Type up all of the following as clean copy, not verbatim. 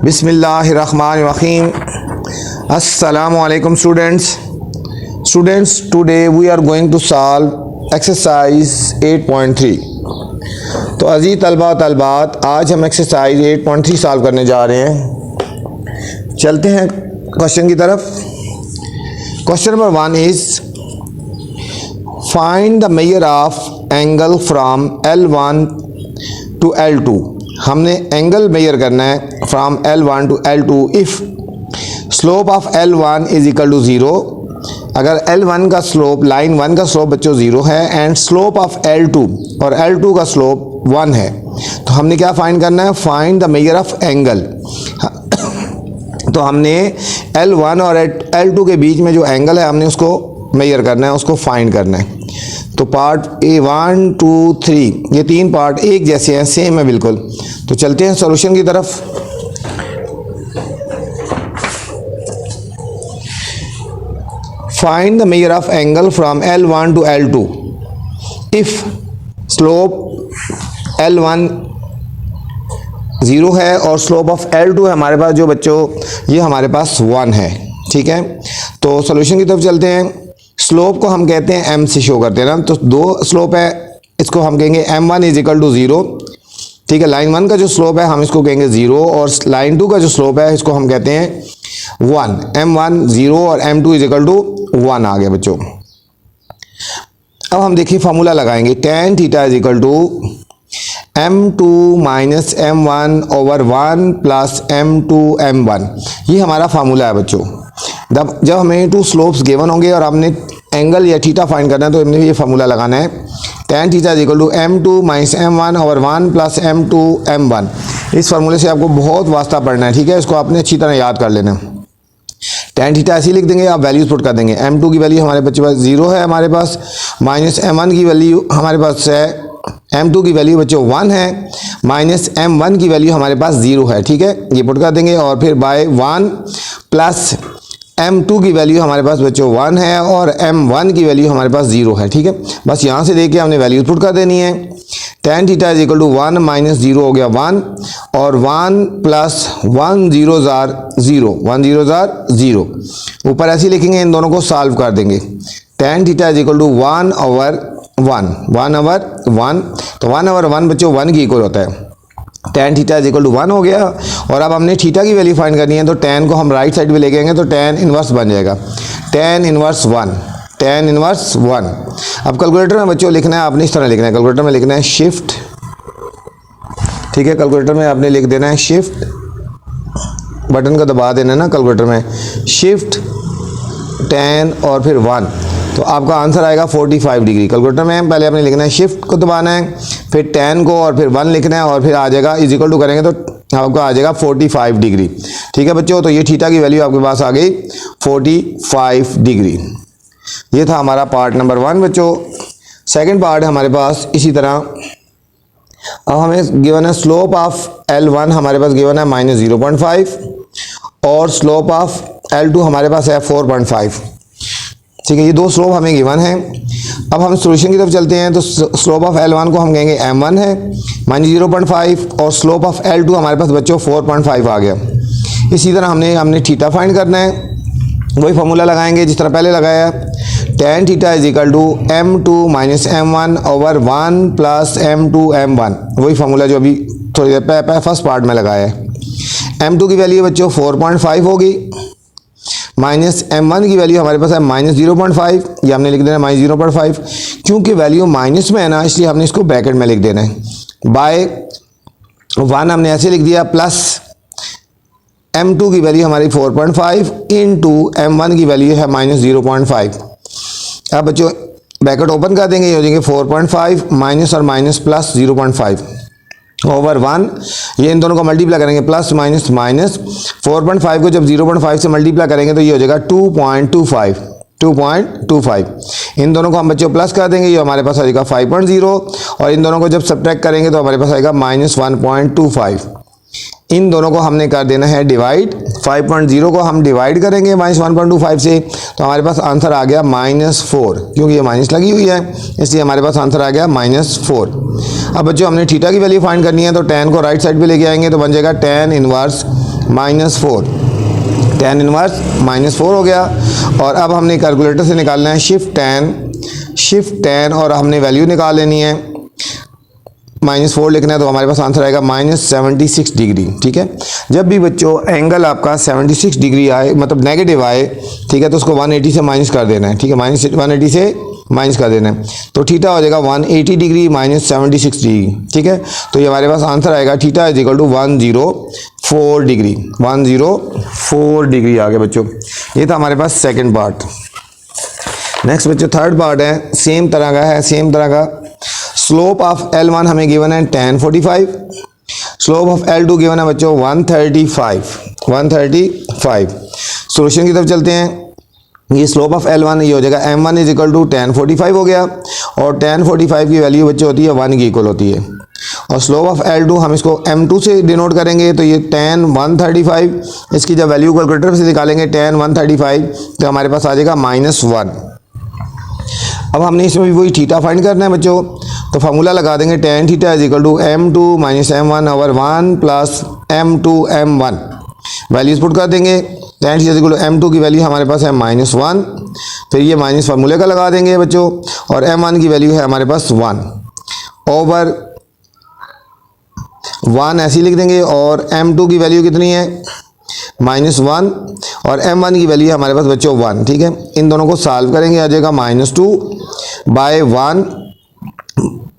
बिस्मिल्लाहिर्रहमानिर्रहीम। अस्सलामुअलैकुम students, today we are going to solve exercise 8.3। तो अजीज़ तलबा व तलबात, आज हम एक्सरसाइज 8.3 सॉल्व करने जा रहे हैं। चलते हैं क्वेश्चन की तरफ। Question number 1 is find the measure of angle from L1 to L2। हमने एंगल मेजर करना है from L1 to L2 if slope of L1 is equal to 0। अगर L1 का स्लोप, लाइन 1 का स्लोप बच्चों 0 है एंड स्लोप ऑफ L2 और L2 का स्लोप 1 है, तो हमने क्या फाइंड करना है? Find the measure of angle. तो हमने L1 और L2 के बीच में जो एंगल है हमने उसको मेजर करना है, उसको फाइंड करना है। तो पार्ट ए 1 2 3 ये तीन पार्ट एक जैसे हैं, सेम है बिल्कुल। तो चलते हैं सॉल्यूशन की तरफ। Find the measure of angle from L1 to L2 if slope L1 0 है और स्लोप ऑफ L2 है हमारे पास जो बच्चों ये हमारे पास 1 है। ठीक है, तो सॉल्यूशन की तरफ चलते हैं। स्लोप को हम कहते हैं m से शो करते हैं ना, तो दो स्लोप है, इसको हम कहेंगे m1 इज इक्वल टू 0। ठीक है, लाइन 1 का जो स्लोप है हम इसको कहेंगे 0 और लाइन 2 का जो स्लोप है इसको हम कहते हैं 1। m1 0 और m2 इज इक्वल टू 1 आ गया बच्चों। अब हम देखिए फार्मूला लगाएंगे, tan theta is equal to m2 minus m1 over 1 plus m2 m1। ये हमारा फार्मूला है बच्चों। जब हमें टू स्लोप्स गिवन होंगे और हमने एंगल या थीटा फाइंड करना है तो हमने ये फार्मूला लगाना है, tan theta is equal to m2 minus m1 over 1 plus m2 m1। इस फार्मूले से आपको बहुत वास्ता पढ़ना है। ठीक है, इसको आपने अच्छी तरह याद कर लेना। tan थीटा ऐसे ही लिख देंगे, आप वैल्यूज पुट कर देंगे। m2 की वैल्यू हमारे बच्चे पास 0 है हमारे पास, माइनस m1 की वैल्यू हमारे पास है, m2 की वैल्यू बच्चों 1 है, माइनस m1 की वैल्यू हमारे पास 0 है। ठीक है, ये पुट कर देंगे और फिर बाय 1 प्लस m2 की वैल्यू हमारे पास बच्चों 1 है और m1 की वैल्यू हमारे पास 0 है। ठीक है, बस यहाँ से देख के हमने वैल्यूज पुट कर देनी है। tan theta is equal to 1 minus 0 हो गया 1 और 1 प्लस 1 0 जार 0, 1 0 जार 0। ऊपर ऐसे ही लिखेंगे, इन दोनों को सॉल्व कर देंगे। tan theta is equal to 1 over 1, 1 over 1, तो 1 ओवर 1 बच्चों 1 की इक्वल होता है। tan theta is equal to 1 हो गया और अब हमने थीटा की वैल्यू फाइंड करनी है, तो tan को हम राइट साइड पे लेके आएंगे तो tan इनवर्स बन जाएगा, tan इनवर्स 1, tan इनवर्स 1। अब कैलकुलेटर में बच्चों लिखना है, आपने इस तरह लिखना है, कैलकुलेटर में लिखना है शिफ्ट। ठीक है, कैलकुलेटर में आपने लिख देना है शिफ्ट, बटन को दबा देना है ना कैलकुलेटर में, शिफ्ट tan और फिर 1, तो आपका आंसर आएगा 45 डिग्री। कैलकुलेटर में पहले आपने लिखना है शिफ्ट को दबाना है, फिर tan को और फिर 1 लिखना है और फिर आ जाएगा इज इक्वल टू करेंगे तो आपका आ जाएगा 45 डिग्री। ठीक है बच्चों, तो ये थीटा की वैल्यू आपके पास आ गई 45 डिग्री। ये था हमारा पार्ट नंबर 1 बच्चों। सेकंड पार्ट है हमारे पास इसी तरह। अब हमें गिवन है स्लोप ऑफ L1 हमारे पास गिवन है माइनस 0.5 और स्लोप ऑफ L2 हमारे पास है 4.5। ठीक है, ये दो स्लोप हमें गिवन है। अब हम सॉल्यूशन की तरफ चलते हैं। तो स्लोप ऑफ L1 को हम कहेंगे m1 है माइनस 0.5 और स्लोप ऑफ L2 हमारे पास बच्चों 4.5 आ गया। इसी तरह हमने थीटा फाइंड करना है, वही फार्मूला लगाएंगे जिस तरह पहले लगाया, tan theta is equal to m2 minus m1 over 1 plus m2 m1, वही फार्मूला जो अभी थोड़ी देर फर्स्ट पार्ट में लगाया है। m2 की वैल्यू बच्चों 4.5 होगी, माइनस m1 की वैल्यू हमारे पास है माइनस 0.5, ये हमने लिख देना है माइनस 0.5। क्योंकि वैल्यू माइनस में है ना, इसलिए हमने इसको ब्रैकेट में लिख देना है। बाय 1 हमने ऐसे लिख दिया, प्लस m2 की वैल्यू हमारी 4.5 इंटू m1 की वैल्यू है माइनस 0.5। अब बच्चों ब्रैकेट ओपन कर देंगे, ये हो जाएंगे 4.5 माइनस और माइनस प्लस 0.5 ओवर 1। ये इन दोनों को मल्टीप्लाई करेंगे, प्लस माइनस माइनस, 4.5 को जब 0.5 से मल्टीप्लाई करेंगे तो ये हो जाएगा 2.25, 2.25। इन दोनों को हम बच्चों प्लस कर देंगे, ये हमारे पास आ जाएगा 5.0 और इन दोनों को जब सब्ट्रैक्ट करेंगे तो हमारे पास आएगा माइनस 1.25। इन दोनों को हमने कर देना है डिवाइड, 5.0 को हम डिवाइड करेंगे माइनस 1.25 से, तो हमारे पास आंसर आ गया -4, क्योंकि ये माइनस लगी हुई है इसलिए हमारे पास आंसर आ गया -4। अब बच्चों हमने थीटा की वैल्यू फाइंड करनी है, तो tan को राइट साइड पे लेके आएंगे तो बन जाएगा tan इनवर्स -4, tan इनवर्स -4 हो गया। और अब हमने कैलकुलेटर से निकालना है शिफ्ट tan और हमने वैल्यू निकाल लेनी है। -4 लिखना है तो हमारे पास आंसर आएगा -76 डिग्री। ठीक है, जब भी बच्चों एंगल आपका 76 डिग्री आए, मतलब नेगेटिव आए, ठीक है, तो उसको 180 से माइनस कर देना है। ठीक है, -180 से माइनस कर देना है, तो थीटा हो जाएगा 180 डिग्री -76 डिग्री। ठीक है, तो ये हमारे पास आंसर आएगा theta is equal to 104 degree. 104 degree आ गया बच्चों। ये था हमारे पास सेकंड पार्ट। नेक्स्ट बच्चों थर्ड पार्ट है, सेम तरह का। स्लोप ऑफ L1 हमें गिवन है tan 45, slope of L2 given है बच्चों 135। सॉल्यूशन की तरफ चलते हैं। ये स्लोप ऑफ L1 ये हो जाएगा m1 is equal to tan 45 हो गया, और tan 45 की वैल्यू बच्चों होती है 1 की इक्वल होती है। और स्लोप ऑफ L2 हम इसको m2 से डिनोट करेंगे, तो ये tan 135, इसकी जब वैल्यू कैलकुलेटर से निकालेंगे tan 135 तो हमारे पास आ जाएगा -1। अब हमने इसमें भी वही थीटा फाइंड करना है बच्चों, तो फार्मूला लगा देंगे tan theta is equal to m2 - m1 over 1 plus m2 m1। Values put कर देंगे। tan theta is equal to m2 की वैल्यू हमारे पास है -1, फिर ये माइनस फार्मूले का लगा देंगे बच्चों, और m1 की वैल्यू है हमारे पास 1 ओवर 1 ऐसे लिख देंगे, और m2 की वैल्यू कितनी है -1, और m1 की वैल्यू हमारे पास बच्चों 1। ठीक है, इन दोनों को सॉल्व करेंगे, आ जाएगा -2/1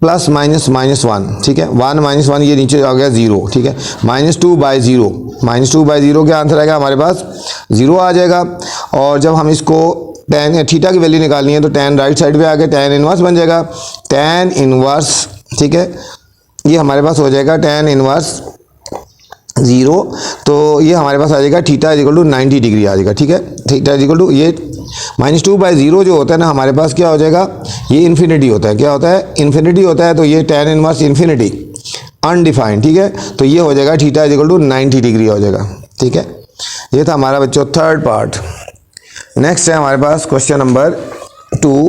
प्लस -1। ठीक है, 1 - 1 ये नीचे आ गया 0। ठीक है, -2/0 क्या आंसर आएगा हमारे पास 0 आ जाएगा। और जब हम इसको tan थीटा की वैल्यू निकालनी है तो tan राइट साइड पे आके tan इनवर्स बन जाएगा, tan इनवर्स। ठीक है, ये हमारे पास हो जाएगा tan इनवर्स 0, तो ये हमारे पास आ जाएगा theta is equal to 90 degree आ जाएगा। ठीक है, थीटा इज इक्वल टू ये -2/0 जो होता है ना हमारे पास क्या हो जाएगा, ये इन्फिनिटी होता है। क्या होता है, इन्फिनिटी होता है, तो ये tan इनवर्स इन्फिनिटी अनडिफाइंड। ठीक है, तो ये हो जाएगा theta is equal to 90 degree हो जाएगा। ठीक है, ये था हमारा बच्चों थर्ड पार्ट। नेक्स्ट है हमारे पास question number 2।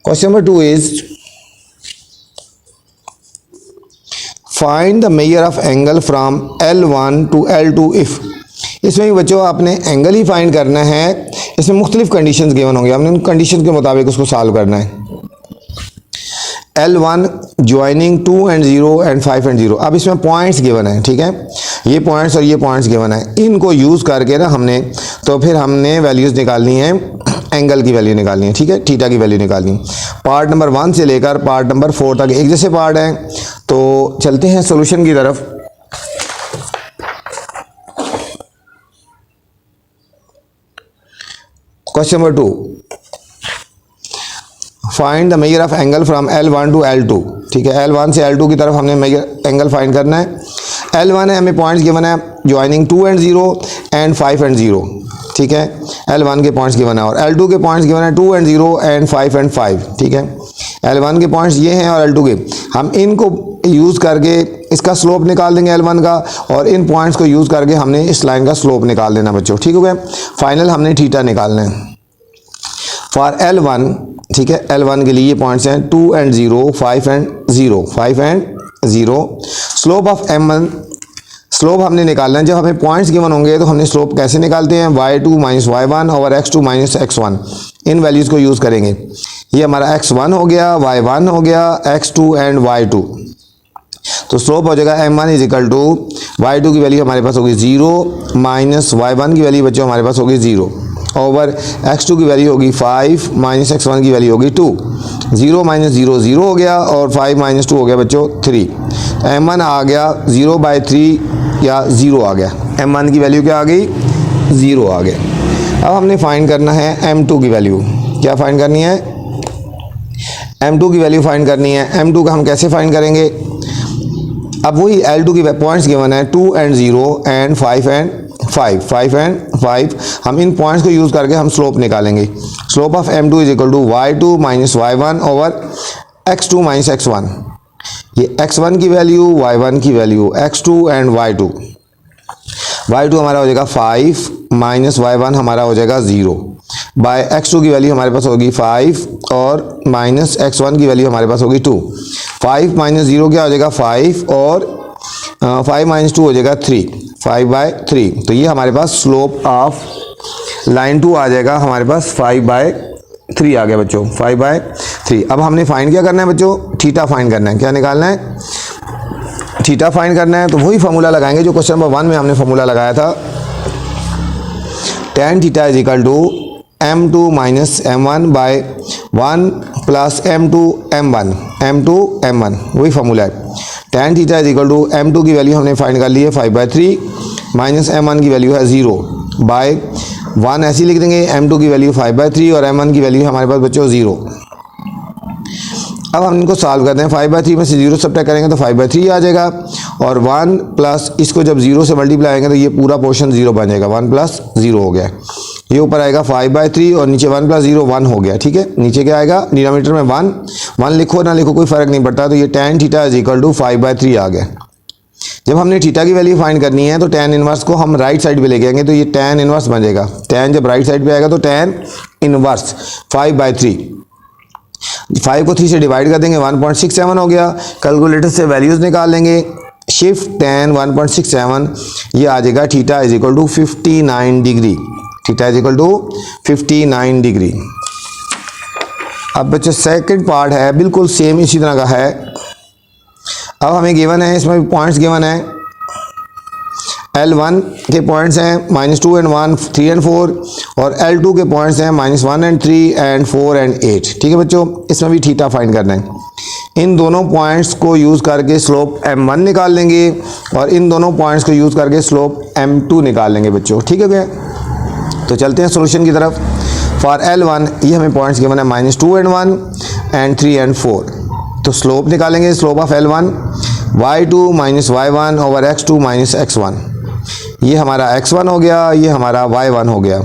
Question number 2 is find the measure of angle from L1 to L2 if. इसमें भी बच्चों आपने एंगल ही फाइंड करना है, इसमें मुख्तलिफ कंडीशंस गिवन होंगे, हमने उन कंडीशन के मुताबिक उसको सॉल्व करना है। L1 joining 2 and 0 and 5 and 0। अब इसमें पॉइंट्स गिवन है। ठीक है, ये पॉइंट्स और ये पॉइंट्स गिवन है, इनको यूज़ करके ना हमने तो फिर हमने वैल्यूज़ निकालनी है, एंगल की वैल्यू निकालनी है। ठीक है, थीटा की वैल्यू निकालनी है। पार्ट नंबर 1 से लेकर पार्ट नंबर 4 तक एक जैसे पार्ट हैं, तो चलते हैं सोल्यूशन की तरफ। Question number 2, find the measure of angle from L1 to L2। ठीक है, L1 से L2 की तरफ हमने मेजर एंगल फाइंड करना है। L1 है, हमें पॉइंट्स गिवन है ज्वाइनिंग 2 and 0 and 5 and 0। ठीक है, L1 के पॉइंट्स गिवन है, और L2 के पॉइंट्स गिवन है 2 and 0 and 5 and 5। ठीक है, L1 के पॉइंट्स ये हैं और L2 के, हम इनको यूज़ करके इसका स्लोप निकाल देंगे L1 का, और इन पॉइंट्स को यूज़ करके हमने इस लाइन का स्लोप निकाल देना बच्चों। ठीक हो गया, फाइनल हमने थीटा निकालना है फॉर L1। ठीक है, L1 के लिए ये पॉइंट्स हैं 2 and 0, 5 and 0। Slope of M1, slope हमने निकालना है। जब हमें पॉइंट्स गिवन होंगे तो हमने स्लोप कैसे निकालते हैं, y2 - y1 over x2 - x1। इन वैल्यूज़ को यूज़ करेंगे। ये हमारा x1 हो गया, y1 हो गया, x2 एंड y2। तो स्लोप हो जाएगा m1 is equal to y2 की वैल्यू हमारे पास होगी 0 माइनस y1 की वैल्यू बच्चों हमारे पास होगी 0 ओवर x2 की वैल्यू होगी 5 माइनस x1 की वैल्यू होगी 2। 0 माइनस 0 0 हो गया, और 5 माइनस 2 हो गया बच्चों 3। तो m1 आ गया 0/3 या 0 आ गया। m1 की वैल्यू क्या आ गई, 0 आ गया। अब हमने फाइंड करना है m2 की वैल्यू। क्या फाइंड करनी है, m2 की वैल्यू फाइंड करनी है। m2 का हम कैसे फाइंड करेंगे, अब वही L2 की पॉइंट्स गिवन है 2 and 0 and 5 and 5। हम इन पॉइंट्स को यूज़ करके हम स्लोप निकालेंगे। Slope of m2 is equal to y2 minus y1 over x2 minus x1। ये x1 की वैल्यू, y1 की वैल्यू, x2 एंड y2 हमारा हो जाएगा 5 माइनस y1 हमारा हो जाएगा 0 बाय x2 की वैल्यू हमारे पास होगी 5 और माइनस x1 की वैल्यू हमारे पास होगी 2। 5 माइनस 0 क्या हो जाएगा 5 और 5 माइनस 2 हो जाएगा 3, 5/3। तो ये हमारे पास स्लोप ऑफ लाइन 2 आ जाएगा हमारे पास 5/3 आ गया बच्चों, 5/3। अब हमने फाइंड क्या करना है बच्चों, थीटा फाइंड करना है। क्या निकालना है, थीटा फाइंड करना है। तो वही फॉर्मूला लगाएंगे जो क्वेश्चन नंबर 1 में हमने फॉर्मूला लगाया था, tan theta is equal to m2 minus m1/1 plus m2 m1, वही फॉर्मूला है। tan theta is equal to m2 की वैल्यू हमने फाइंड कर ली है 5/3, माइनस m1 की वैल्यू है 0/1, ऐसी लिख देंगे। m2 की वैल्यू 5/3 और m1 की वैल्यू हमारे पास बच्चों 0। अब हम इनको सॉल्व करते हैं, 5/3 में से 0 सब्ट्रैक्ट करेंगे तो 5/3 आ जाएगा, और 1 प्लस इसको जब 0 से मल्टीप्लाई आएंगे तो ये पूरा पोर्शन 0 बन जाएगा, 1 प्लस 0 हो गया। ये ऊपर आएगा 5/3 और नीचे 1 प्लस 0 1 हो गया, ठीक है। नीचे क्या आएगा, डिनोमिनेटर में 1 लिखो ना लिखो कोई फ़र्क नहीं पड़ता। तो ये tan theta is equal to 5/3 आ गया। जब हमने थीटा की वैल्यू फाइंड करनी है तो tan इनवर्स को हम राइट साइड पे लेके आएंगे, तो ये tan इनवर्स बन जाएगा। tan जब राइट साइड पे आएगा तो tan इनवर्स 5/3, 5 को 3 से डिवाइड कर देंगे, 1.67 हो गया। कैलकुलेटर से वैल्यूज़ निकाल लेंगे, शिफ्ट tan 1.67, ये आ जाएगा theta is equal to 59 degree, theta is equal to 59 degree. अब बच्चों सेकंड पार्ट है बिल्कुल सेम इसी तरह का है। अब हमें गिवन है, इसमें पॉइंट्स गिवन है। L1 के पॉइंट्स हैं -2 and 1, 3 and 4, और L2 के पॉइंट्स हैं -1 and 3 and 4 and 8, ठीक है बच्चों। इसमें भी थीटा फाइंड करना है। इन दोनों पॉइंट्स को यूज़ करके स्लोप m1 निकाल लेंगे, और इन दोनों पॉइंट्स को यूज़ करके स्लोप m2 निकाल लेंगे बच्चों, ठीक है भैया। तो चलते हैं सॉल्यूशन की तरफ। फॉर L1 ये हमें पॉइंट्स गिवन है -2 and 1 and 3 and 4। तो स्लोप निकालेंगे, slope of L1 y2 minus y1 over x2 minus x1। ये हमारा x1 हो गया, ये हमारा y1 हो गया,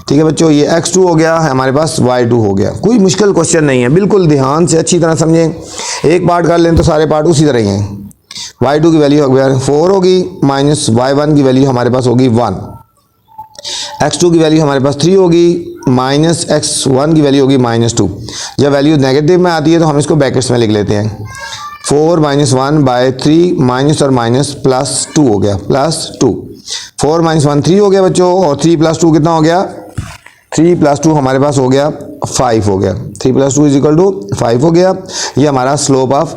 ठीक है बच्चों। ये x2 हो गया, हमारे पास y2 हो गया। कोई मुश्किल क्वेश्चन नहीं है, बिल्कुल ध्यान से अच्छी तरह समझें। एक पार्ट कर लें तो सारे पार्ट उसी तरह ही हैं। y2 की वैल्यू हो गया 4 होगी, माइनस y1 की वैल्यू हमारे पास होगी 1, x2 की वैल्यू हमारे पास 3 होगी, माइनस x1 की वैल्यू होगी -2। जब वैल्यू नेगेटिव में आती है तो हम इसको ब्रैकेट्स में लिख लेते हैं। 4 - 1/3 माइनस और माइनस प्लस 2 हो गया, +2। 4 - 1 3 हो गया बच्चों, और 3 + 2 कितना हो गया, 3 + 2 हमारे पास हो गया 5 हो गया। 3 + 2 इज इक्वल टू 5 हो गया। ये हमारा स्लोप ऑफ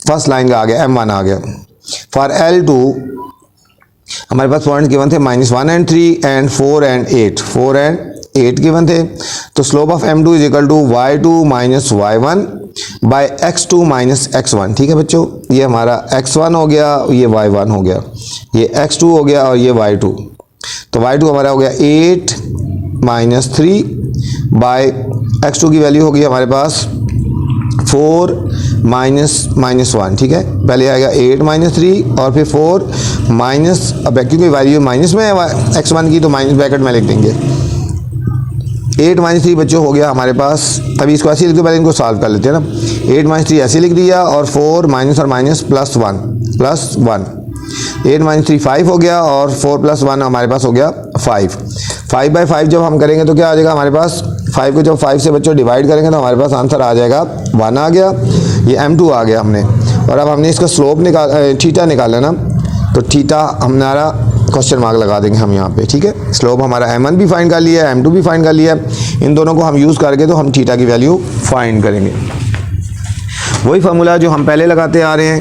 फर्स्ट लाइन का आ गया, m1 आ गया। फॉर L2 हमारे पास पॉइंट गिवन थे -1 and 3 and 4 and 8, 4 and 8 given थे। तो slope of m2 is equal to y2 minus y1 by x2 minus x1, ठीक है बच्चों। ये हमारा x1 हो गया, ये y1 हो गया, ये x2 हो गया, और ये y2। तो y2 हमारा हो गया 8 माइनस 3 बाय x2 की वैल्यू होगी हमारे पास 4 माइनस 1, ठीक है। पहले आएगा 8 - 3 और फिर 4 माइनस, अब क्योंकि वैल्यू माइनस में है x1 की तो माइनस ब्रैकेट में लिख देंगे। 8 - 3 बच्चों हो गया हमारे पास। अभी इसको ऐसे लिख दो, पहले इनको सॉल्व कर लेते हैं ना। 8 - 3 ऐसे लिख दिया, और 4 माइनस और माइनस +1 +1। 8 - 3 5 हो गया, और 4 + 1 हमारे पास हो गया 5। 5/5 जब हम करेंगे तो क्या आ जाएगा हमारे पास, 5 को जब 5 से बच्चों डिवाइड करेंगे तो हमारे पास आंसर आ जाएगा 1 आ गया। ये m2 आ गया हमने। और अब हमने इसका स्लोप थीटा निकाला ना, तो थीटा हमारा क्वेश्चन मार्क लगा देंगे हम यहाँ पे, ठीक है। स्लोप हमारा m1 भी फाइंड कर लिया है, m2 भी फाइंड कर लिया है। इन दोनों को हम यूज़ करके तो हम थीटा की वैल्यू फाइंड करेंगे। वही फार्मूला जो हम पहले लगाते आ रहे हैं,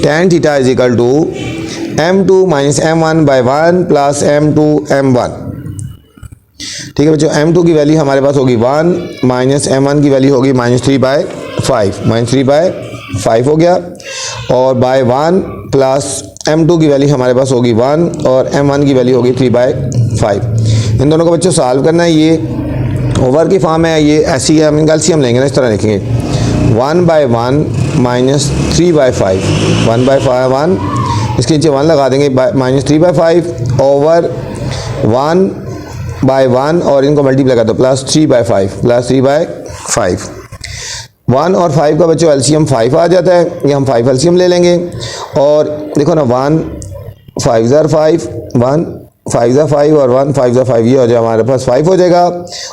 tan theta is equal to m2 minus m1/1 plus m2 m1, ठीक है बच्चों। m2 की वैल्यू हमारे पास होगी 1, माइनस m1 की वैल्यू होगी -3/5, -3/5 हो गया, और बाय 1 प्लस m2 की वैल्यू हमारे पास होगी 1, और m1 की वैल्यू होगी 3/5। इन दोनों को बच्चों सॉल्व करना है। ये ओवर की फॉर्म है, ये ऐसी है, हम एलसीएम लेंगे ना, इस तरह लिखेंगे 1/1 माइनस 3/5, 1/1, इसके नीचे 1 लगा देंगे, -3/5 ओवर 1/1, और इनको मल्टीप्लाई कर दो +3/5, +3/5। 1 और 5 का बच्चों एलसीएम 5 आ जाता है, ये हम 5 एलसीएम ले लेंगे। और देखो ना, 1 5 ज़ार 5, 1 5 ज़ार 5 और 1 5 ज़ार 5, ये हो जाएगा हमारे पास 5 हो जाएगा।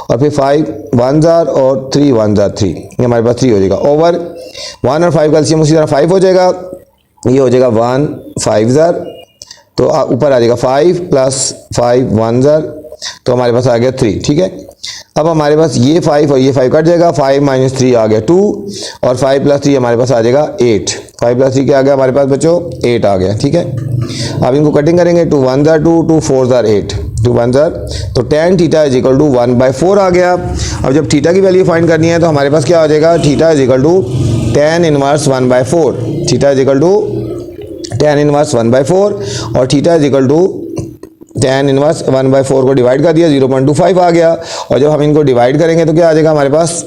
और फिर 5 1 ज़ार और 3 1 ज़ार 3, ये हमारे पास 3 हो जाएगा। ओवर 1 और 5 का एलसीएम उसी तरह 5 हो जाएगा। ये हो जाएगा 1 5 ज़र, तो ऊपर आ जाएगा 5 प्लस 5 1 ज़र, तो हमारे पास आ गया 3। ठीक है, अब हमारे पास ये 5 और ये 5 कट जाएगा, 5 माइनस 3 आ गया 2, और 5 प्लस 3 हमारे पास आ जाएगा 8। 5 प्लस 3 क्या आ गया हमारे पास बच्चों, 8 आ गया। ठीक है, अब इनको कटिंग करेंगे, 2 1 ज़र 2, 2 4 ज़र 8, 2 1 ज़र, तो tan theta is equal to 1/4 आ गया। अब जब थीटा की वैल्यू फाइंड करनी है तो हमारे पास क्या हो जाएगा, theta is equal to tan inverse 1/4, theta is equal to tan inverse 1/4, और theta is equal to tan inverse 1/4 को डिवाइड कर दिया, 0.25 आ गया। और जब हम इनको डिवाइड करेंगे तो क्या आ जाएगा हमारे पास,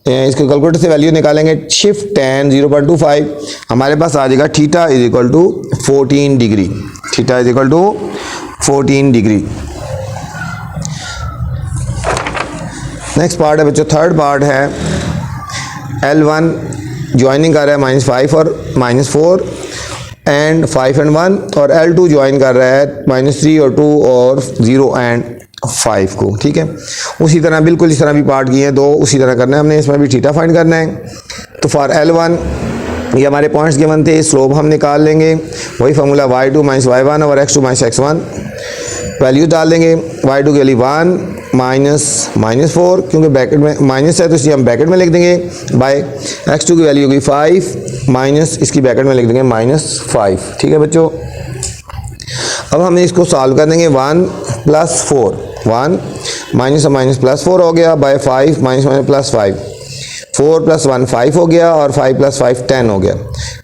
इसके कैलकुलेटर से वैल्यू निकालेंगे, शिफ्ट tan 0.25, हमारे पास आ जाएगा theta is equal to 14 degree, theta is equal to 14 degree. Next part है बच्चों, थर्ड पार्ट है, L1 ज्वाइनिंग कर रहा है -5 और -4 एंड 5 एंड 1, और L2 ज्वाइन कर रहा है -3 और 2 और 0 एंड 5 को। ठीक है, उसी तरह बिल्कुल इस तरह भी पार्ट किए हैं दो, उसी तरह करना है हमने, इसमें भी थीटा फाइंड करना है। तो फॉर L1 ये हमारे पॉइंट्स गिवन थे, स्लोप हम निकाल लेंगे, वही फार्मूला y2 माइनस y1 और x2 माइनस x1, वैल्यू डाल देंगे, y2 के लिए 1 -4, क्योंकि ब्रैकेट में माइनस है तो इसलिए हम ब्रैकेट में लिख देंगे, बाय x2 की वैल्यू होगी 5 माइनस इसकी ब्रैकेट में लिख देंगे -5। ठीक है बच्चों, अब हमें इसको सॉल्व कर देंगे, 1 + 4, 1 माइनस माइनस +4 हो गया, बाय 5 माइनस माइनस +5, 4 + 1 5 हो गया, और 5 + 5 10 हो गया।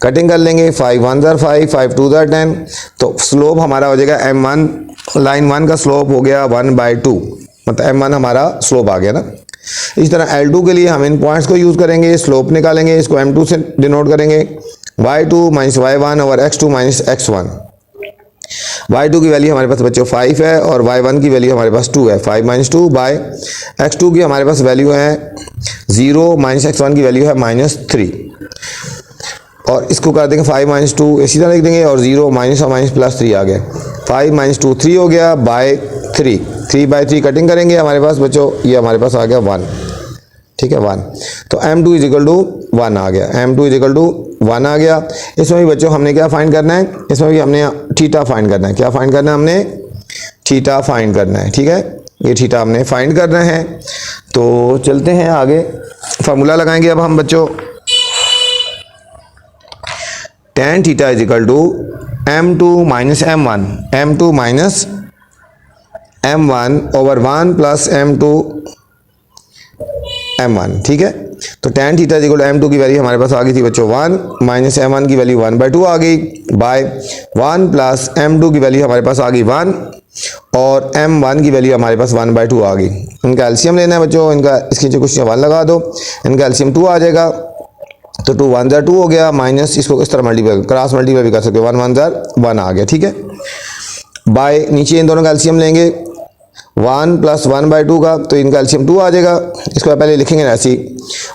कटिंग कर लेंगे, 5 1 ज़र 5, 5 2 ज़र 10, तो स्लोप हमारा हो जाएगा m1, लाइन 1 का स्लोप हो गया 1/2, मतलब m1 हमारा स्लोप आ गया ना। इस तरह L2 के लिए हम इन पॉइंट्स को यूज़ करेंगे, स्लोप निकालेंगे, इसको m2 से डिनोट करेंगे, y2 माइनस y1 और x2 माइनस x1। y2 की वैल्यू हमारे पास बच्चों 5 है, और y1 की वैल्यू हमारे पास 2 है, 5 - 2 बाय x2 की हमारे पास वैल्यू है 0 माइनस x1 की वैल्यू है -3, और इसको कर देंगे 5 - 2 इसी तरह लिख देंगे, और 0 माइनस और माइनस +3 आ गया, 5 - 2 3 हो गया, बाय 3/3 कटिंग करेंगे, हमारे पास बच्चों ये हमारे पास आ गया 1। ठीक है, 1, तो m2 इज इक्वल टू 1 आ गया, m2 इज इक्वल टू 1 आ गया। इसमें भी बच्चों हमने क्या फाइंड करना है, इसमें भी हमने थीटा फाइंड करना है। क्या फाइंड करना है हमने, थीटा फाइंड करना है। ठीक है, ये थीटा हमने फाइंड करना है, तो चलते हैं आगे, फार्मूला लगाएंगे अब हम बच्चों, tan theta is equal to m2 minus m1, m2 minus m1 over 1 plus m2 m1। ठीक है, तो tan theta equal to m2 की वैल्यू हमारे पास आ गई थी बच्चों 1, माइनस m1 की वैल्यू 1/2 आ गई, बाय 1 प्लस m2 की वैल्यू हमारे पास आ गई 1, और m1 की वैल्यू हमारे पास 1/2 आ गई। इनका एलसीएम लेना है बच्चों, इनका इसके नीचे कुछ 1 लगा दो, इनका एलसीएम 2 आ जाएगा, तो 2 1 ज़र 2 हो गया, माइनस इसको इस तरह मल्टीप्लाई क्रॉस मल्टीप्लाई भी कर सकते हो, 1 1 ज़र 1 आ गया। ठीक है, बाय नीचे इन दोनों का एलसीएम लेंगे, 1 + 1/2 का, तो इनका एलसीएम 2 आ जाएगा, इसको पहले लिखेंगे ना ऐसी,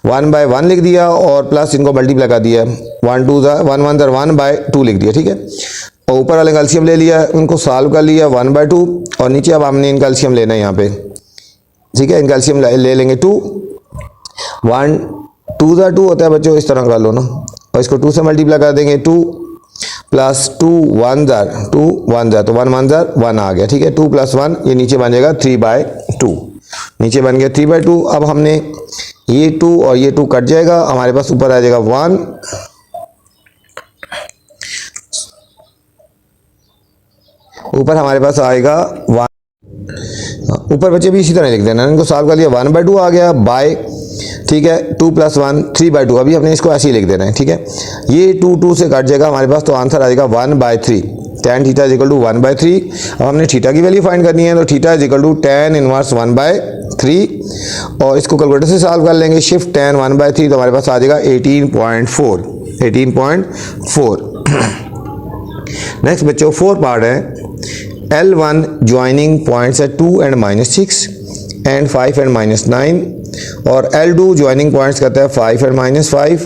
1/1 लिख दिया, और प्लस इनको मल्टीप्लाई कर दिया, 1 2 ज़र 1 1 ज़र 1/2 लिख दिया। ठीक है, और ऊपर वाले का एलसीएम ले लिया, उनको सॉल्व कर लिया 1/2, और नीचे अब हमने इनका एलसीएम लेना है यहाँ पे। ठीक है, इनका एलसीएम ले लेंगे 2, 1 2 ज़र 2 होता है बच्चों, इस तरह कर लो ना, और इसको 2 से मल्टीप्लाई कर देंगे, 2 + 2 1 ज़र 2 1 ज़र, तो 1 1 ज़र 1 आ गया। ठीक है, 2 + 1 ये नीचे बन जाएगा 3/2, नीचे बन गया 3/2। अब हमने ये 2 और ये 2 कट जाएगा, हमारे पास ऊपर आ जाएगा 1, ऊपर हमारे पास आएगा 1, ऊपर बच्चे भी इसी तरह लिख देना, इनको सॉल्व कर लिया, 1/2 आ गया, बाय, ठीक है, 2 + 1 3/2, अभी हमने इसको ऐसे ही लिख देना है। ठीक है, ये 2 2 से कट जाएगा हमारे पास, तो आंसर आ जाएगा 1/3, tan theta is equal to 1/3। अब हमने थीटा की वैल्यू फाइंड करनी है, तो theta is equal to tan inverse 1/3, और इसको कैलकुलेटर से सॉल्व कर लेंगे, शिफ्ट tan 1/3, तो हमारे पास आ जाएगा 18.4, 18.4। नेक्स्ट बच्चों 4 पार्ट है, L1 ज्वाइनिंग पॉइंट्स है 2 एंड -6 एंड 5 एंड -9, और L2 ज्वाइनिंग पॉइंट्स करता है 5 एंड -5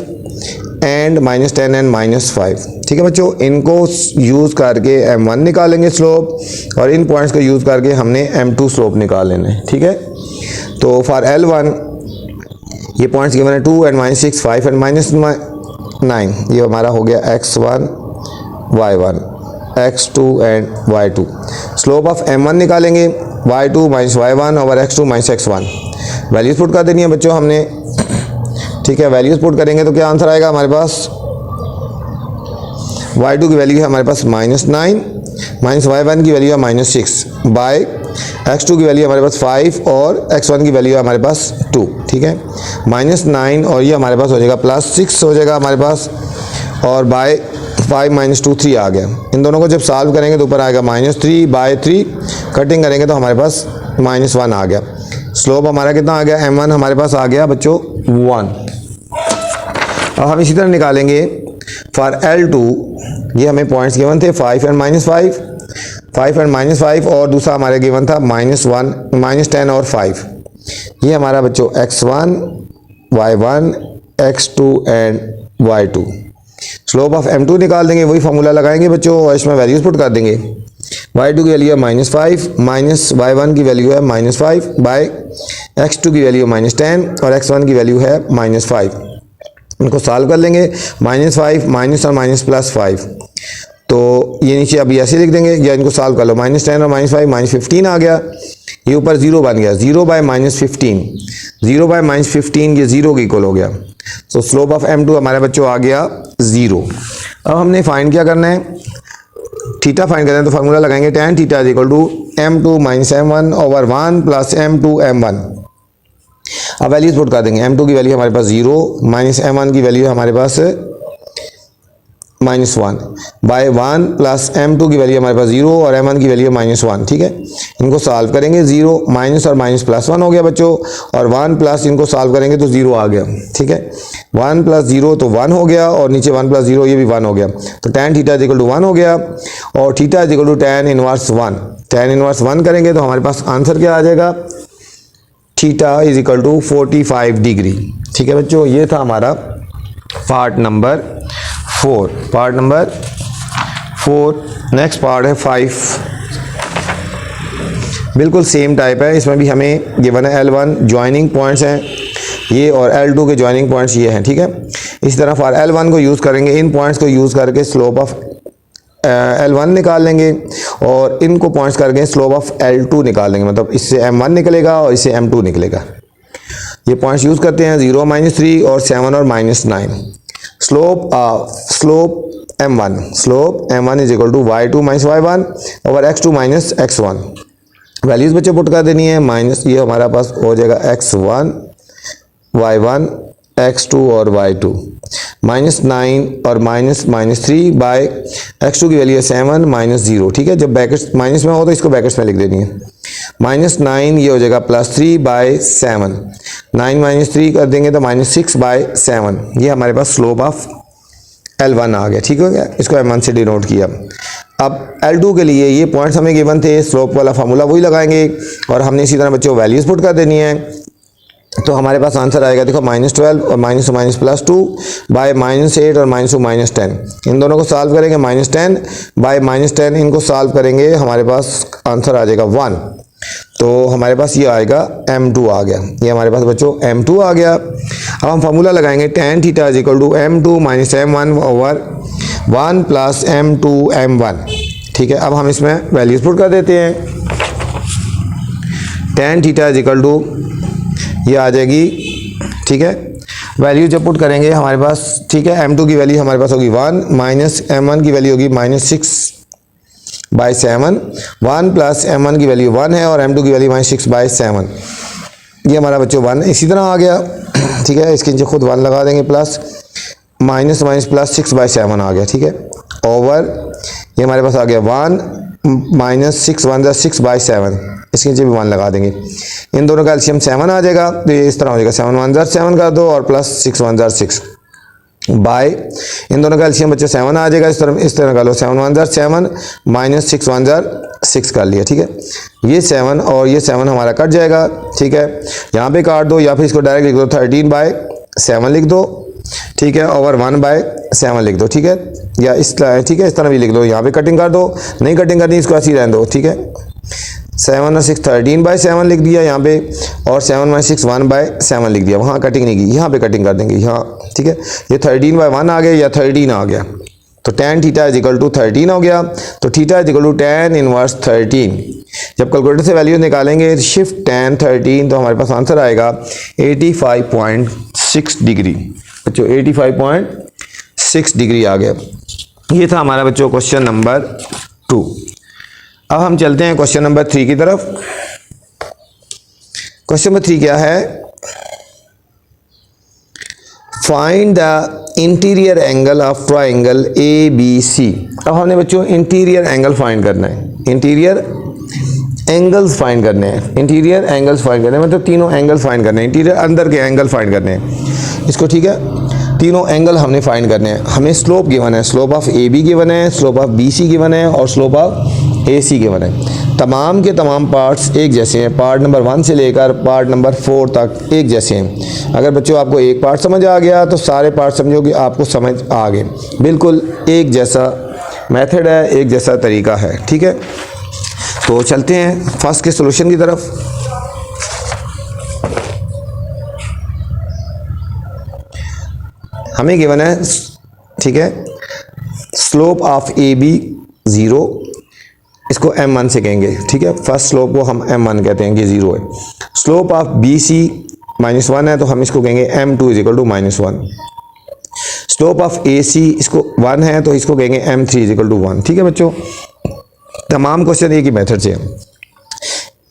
एंड -10 एंड -5। ठीक है बच्चों, इनको यूज़ करके m1 निकालेंगे स्लोप, और इन पॉइंट्स को यूज़ करके हमने m2 स्लोप निकाल लेना है। ठीक है, तो फॉर L1 ये पॉइंट्स गिवन है 2 एंड -6 5 एंड -9, ये हमारा हो गया x1 y1 x2 and y2। Slope of m1 निकालेंगे y2 minus y1 over x2 minus x1। Values put कर देनी है बच्चों हमने, ठीक है। वैल्यूज पुट करेंगे तो क्या आंसर आएगा हमारे पास, y2 की वैल्यू है हमारे पास -9, माइनस y1 की वैल्यू है -6 बाय x2 की वैल्यू हमारे पास 5 और x1 की वैल्यू है हमारे पास 2, ठीक है। -9 और ये हमारे पास हो जाएगा +6 हो जाएगा हमारे पास, और बाय 5 - 2 3 आ गया। इन दोनों को जब सॉल्व करेंगे तो ऊपर आएगा -3 बाय 3, कटिंग करेंगे तो हमारे पास -1 आ गया। स्लोप हमारा कितना आ गया, m1 हमारे पास आ गया बच्चों 1। अब हम इसी तरह निकालेंगे फॉर L2, ये हमें पॉइंट्स गिवन थे 5 एंड -5, 5 एंड -5, और दूसरा हमारे गिवन था -1 -10 और 5। ये हमारा बच्चों x1 y1 x2 and y2। Slope of m2 निकाल देंगे, वही फार्मूला लगाएंगे बच्चों और इसमें वैल्यूज पुट कर देंगे। y2 की वैल्यू है -5, माइनस y1 की वैल्यू है -5 बाय x2 की वैल्यू -10 और x1 की वैल्यू है -5। इनको सॉल्व कर लेंगे, -5 माइनस और माइनस +5, तो ये नीचे अभी ऐसे लिख देंगे, या इनको सॉल्व कर लो, -10 और -5 -15 आ गया। ये ऊपर 0 बन गया, 0 बाय -15, 0 बाय -15 ये 0 के इक्वल हो गया। सो स्लोप ऑफ m2 हमारे बच्चों आ गया 0। अब हमने फाइंड क्या करना है, थीटा फाइंड करना है, तो फार्मूला लगाएंगे tan theta is equal to m2 minus m1 over 1 plus m2 m1। अब वैल्यूज पुट कर देंगे, m2 की वैल्यू हमारे पास 0, माइनस m1 की वैल्यू हमारे पास -1 बाय 1 प्लस m2 की वैल्यू हमारे पास 0 और m1 की वैल्यू -1, ठीक है। इनको सॉल्व करेंगे, 0 माइनस और माइनस +1 हो गया बच्चों, और 1 प्लस इनको सॉल्व करेंगे तो 0 आ गया, ठीक है। 1 + 0 तो 1 हो गया, और नीचे 1 + 0 ये भी 1 हो गया, तो tan theta is equal to 1 हो गया, और theta is equal to tan inverse 1। tan inverse 1 करेंगे तो हमारे पास आंसर क्या आ जाएगा, theta is equal to 45 degree, ठीक है बच्चों। ये था हमारा part number 4। Part number 4, next part है 5। बिल्कुल सेम टाइप है, इसमें भी हमें गिवन है L1 ज्वाइनिंग पॉइंट्स हैं ये, और L2 के ज्वाइनिंग पॉइंट्स ये हैं, ठीक है। इस तरह फॉर L1 को यूज़ करेंगे, इन पॉइंट्स को यूज़ करके स्लोप ऑफ L1 निकाल लेंगे, और इनको पॉइंट्स करके स्लोप ऑफ L2 निकाल लेंगे, मतलब इससे m1 निकलेगा और इससे m2 निकलेगा। ये पॉइंट्स यूज़ करते हैं 0 -3 और 7 और -9। Slope m1 is equal to y2 minus y1 over x2 minus x1। Values बच्चे पुट कर देनी है, माइनस ये हमारा पास हो जाएगा x1 y1 x2 और y2, -9 और -3 बाय x2 की वैल्यू है 7 -0, ठीक है। जब ब्रैकेट्स माइनस में हो तो इसको ब्रैकेट्स में लिख देनी है। -9 ये हो जाएगा +3 बाय 7, 9 - 3 कर देंगे तो -6 बाय 7। ये हमारे पास स्लोप ऑफ L1 आ गया, ठीक हो गया। इसको m1 से डिनोट किया। अब L2 के लिए ये पॉइंट्स हमें गिवन थे, स्लोप वाला फार्मूला वही लगाएंगे, और हमने इसी तरह बच्चों वैल्यूज पुट कर देनी है, तो हमारे पास आंसर आएगा, देखो -12 और -2 बाय -8 और -2 -10। इन दोनों को सॉल्व करेंगे, -10 बाय -10 इनको सॉल्व करेंगे, हमारे पास आंसर आ जाएगा 1। तो हमारे पास ये आएगा m2 आ गया, ये हमारे पास बच्चों m2 आ गया। अब हम फार्मूला लगाएंगे tan theta is equal to m2 minus m1 over 1 plus m2 m1, ठीक है। अब हम इसमें वैल्यूज पुट कर देते हैं। tan theta is equal to ये आ जाएगी, ठीक है। वैल्यू जब पुट करेंगे हमारे पास, ठीक है, m2 की वैल्यू हमारे पास होगी 1, माइनस m1 की वैल्यू होगी -6 बाय 7, 1 प्लस m1 की वैल्यू 1 है और m2 की वैल्यू -6 बाय 7। ये हमारा बच्चों 1 इसी तरह आ गया, ठीक है। इसके नीचे खुद 1 लगा देंगे, प्लस माइनस +6 बाय 7 आ गया, ठीक है। ओवर ये हमारे पास आ गया 1 -6 1 6 बाय 7, इसके नीचे भी 1 लगा देंगे। इन दोनों का एलसीएम 7 आ जाएगा, तो ये इस तरह हो जाएगा 7 1 7 कर दो और प्लस 6 1 6 बाय, इन दोनों का एलसीएम बच्चे 7 आ जाएगा, इस तरह कर लो 7 1 7 माइनस 6 1 6 कर लिया, ठीक है। ये 7 और ये 7 हमारा कट जाएगा, ठीक है। यहाँ पे काट दो या फिर इसको डायरेक्ट लिख दो, 13 बाय 7 लिख दो, ठीक है, ओवर 1 बाय 7 लिख दो, ठीक है, या इस तरह, ठीक है, इस तरह भी लिख दो। यहाँ पे कटिंग कर दो, नहीं कटिंग करनी इसको ऐसे ही रहने दो, ठीक है। 7 और 6 13 बाय 7 लिख दिया यहाँ पे, और 7 - 6 1 बाय 7 लिख दिया। वहाँ कटिंग नहीं की, यहाँ पे कटिंग कर देंगे यहाँ, ठीक है। ये 13 बाय 1 आ गया या 13 आ गया, तो tan theta is equal to 13 हो गया। तो theta is equal to tan inverse 13। जब कैलकुलेटर से वैल्यू निकालेंगे शिफ्ट tan 13 तो हमारे पास आंसर आएगा 85.6 डिग्री। बच्चों 85.6 डिग्री आ गया। ये था हमारा बच्चों क्वेश्चन नंबर 2। अब हम चलते हैं क्वेश्चन नंबर 3 की तरफ। क्वेश्चन नंबर 3 क्या है? Find the interior angle of triangle ABC। अब हमने बच्चों इंटीरियर एंगल फाइंड करना है, इंटीरियर एंगल्स फाइंड करने हैं, इंटीरियर एंगल्स फाइंड करने हैं, मतलब तीनों एंगल्स फाइंड करने हैं, इंटीरियर अंदर के एंगल फाइंड करने हैं इसको, ठीक है। तीनों एंगल हमने फाइंड करने हैं। हमें स्लोप गिवन है, स्लोप ऑफ AB गिवन है, स्लोप ऑफ BC गिवन है और स्लोप ऑफ AC गिवन है। तमाम के तमाम पार्ट्स एक जैसे हैं, पार्ट नंबर 1 से लेकर पार्ट नंबर 4 तक एक जैसे हैं। अगर बच्चों आपको एक पार्ट समझ आ गया तो सारे पार्ट समझो कि आपको समझ आ गए। बिल्कुल एक जैसा मेथड है, एक जैसा तरीका है, ठीक है। तो चलते हैं फर्स्ट के सॉल्यूशन की तरफ। हमें गिवन है, ठीक है, स्लोप ऑफ AB 0, इसको M1 से कहेंगे, ठीक है। फर्स्ट स्लोप को हम M1 कहते हैं कि 0 है। स्लोप ऑफ BC -1 है तो हम इसको कहेंगे M2 is equal to -1। Slope of AC इसको 1 है तो इसको कहेंगे M3 इज इक्वल टू 1, ठीक है बच्चों। तमाम क्वेश्चन एक ही मेथड से हैं।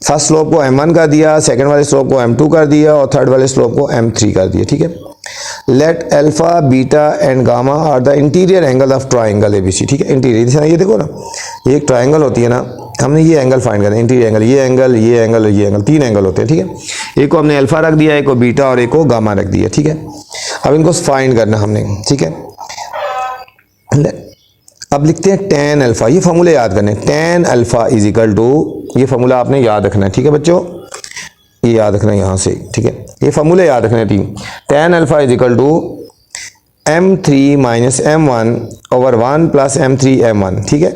फर्स्ट स्लोप को M1 कर दिया, सेकंड वाले स्लोप को M2 कर दिया और थर्ड वाले स्लोप को M3 कर दिया, ठीक है। Let alpha beta and gamma are the interior angle of triangle ABC, ठीक है। इंटीरियर ये देखो ना, ये एक ट्राइंगल होती है ना, हमने ये एंगल फाइंड करना है, इंटीरियर एंगल, ये एंगल, ये एंगल और ये एंगल, 3 एंगल होते हैं, ठीक है। एक को हमने अल्फा रख दिया, एक को बीटा और एक को गामा रख दिया, ठीक है। अब इनको फाइंड करना हमने, ठीक है। अब लिखते हैं tan अल्फा, ये फॉर्मूले याद करने, tan alpha is equal to, ये फॉर्मूला आपने याद रखना है, ठीक है बच्चों, ये याद रखना है यहाँ से, ठीक है। ये फॉर्मूले याद रखने 3। tan alpha is equal to M3 minus M1 over 1 plus M3 M1, ठीक है।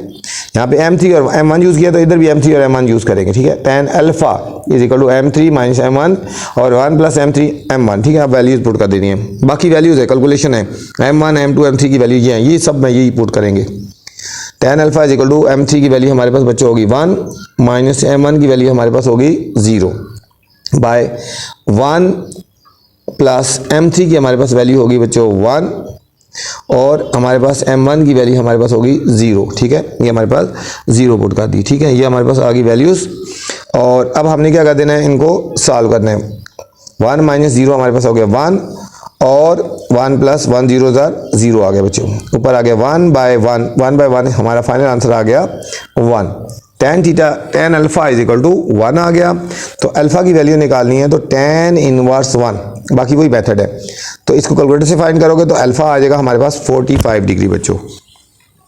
यहाँ पे M3 और M1 यूज़ किया तो इधर भी M3 और M1 यूज़ करेंगे, ठीक है। tan alpha is equal to M3 minus M1 और 1 प्लस M3 M1, ठीक है। आप वैल्यूज पुट कर देनी है, बाकी वैल्यूज है, कैलकुलेशन है, M1 M2 M3 की वैल्यू ये है, ये सब में यही पुट करेंगे। tan alpha is equal to M3 की वैल्यू हमारे पास बच्चों होगी 1 माइनस M1 की वैल्यू हमारे पास होगी 0 बाय 1 प्लस M3 की हमारे पास वैल्यू होगी बच्चों 1 और हमारे पास M1 की वैल्यू हमारे पास होगी 0, ठीक है। ये हमारे पास 0 पुट कर दी, ठीक है। ये हमारे पास आ गई वैल्यूज़ और अब हमने क्या कर देना है, इनको सॉल्व करना है। 1 माइनस 0 हमारे पास हो गया 1 और 1 प्लस 1 0 0 आ गया बच्चों, ऊपर आ गया 1 बाय 1 हमारा फाइनल आंसर आ गया 1। tan alpha is equal to 1 आ गया। तो अल्फा की वैल्यू निकालनी है तो tan इनवर्स 1, बाकी वही मेथड है। तो इसको कैलकुलेटर से फाइंड करोगे तो अल्फा आ जाएगा हमारे पास 45 डिग्री बच्चों।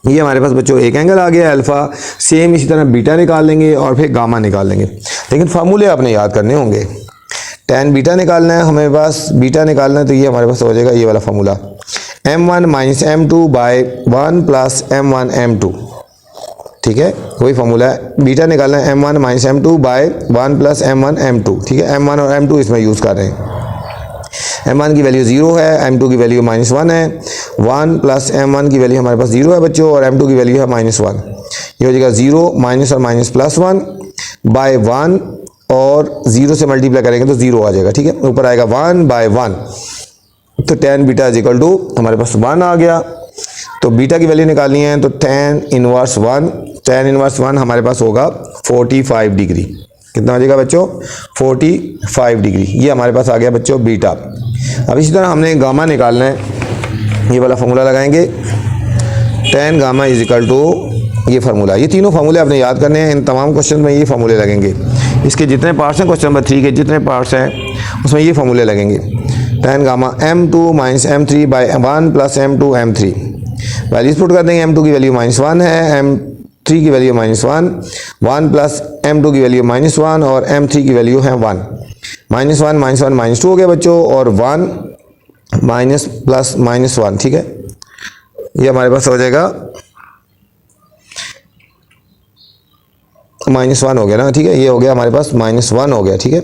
ये हमारे पास बच्चों एक एंगल आ गया अल्फा। सेम इसी तरह बीटा निकाल लेंगे और फिर गामा निकाल लेंगे, लेकिन फार्मूले आपने याद करने होंगे। tan बीटा निकालना है हमें, पास बीटा निकालना है तो ये हमारे पास हो जाएगा ये वाला formula, M1 minus M2 by 1 plus M1 M2, ठीक है। वही फार्मूला है, बीटा निकालना है M1 minus M2 by 1 plus M1 M2, ठीक है। M1 और M2 इसमें यूज़ कर रहे हैं। M1 की वैल्यू 0 है, M2 की वैल्यू -1 है, 1 प्लस M1 की वैल्यू हमारे पास 0 है बच्चों और M2 की वैल्यू है -1। ये हो जाएगा 0 माइनस और माइनस प्लस 1 बाय 1 और 0 से मल्टीप्लाई करेंगे तो 0 आ जाएगा, ठीक है। ऊपर आएगा 1 बाय 1, तो tan beta is equal to हमारे पास 1 आ गया। तो बीटा की वैल्यू निकालनी है तो tan इनवर्स 1 हमारे पास होगा 45 डिग्री। कितना हो जाएगा बच्चों? 45 डिग्री। ये हमारे पास आ गया बच्चों बीटा। अब इसी तरह हमने गामा निकालना है, ये वाला फार्मूला लगाएंगे, tan gamma is equal to ये फार्मूला। ये तीनों फार्मूले आपने याद करने हैं, इन तमाम क्वेश्चन में ये फार्मूले लगेंगे। इसके जितने पार्ट्स हैं क्वेश्चन नंबर 3 के जितने पार्ट्स हैं उसमें ये फार्मूले लगेंगे। tan gamma M2 minus M3 by 1 plus M2 M3, values put कर देंगे। M2 की वैल्यू -1 है, M3 की वैल्यू -1, 1 प्लस M2 की वैल्यू -1 और M3 की वैल्यू है 1, -1 -2 हो गया बच्चों और 1 माइनस प्लस -1, ठीक है। ये हमारे पास हो जाएगा -1 हो गया ना, ठीक है। ये हो गया हमारे पास -1 हो गया, ठीक है,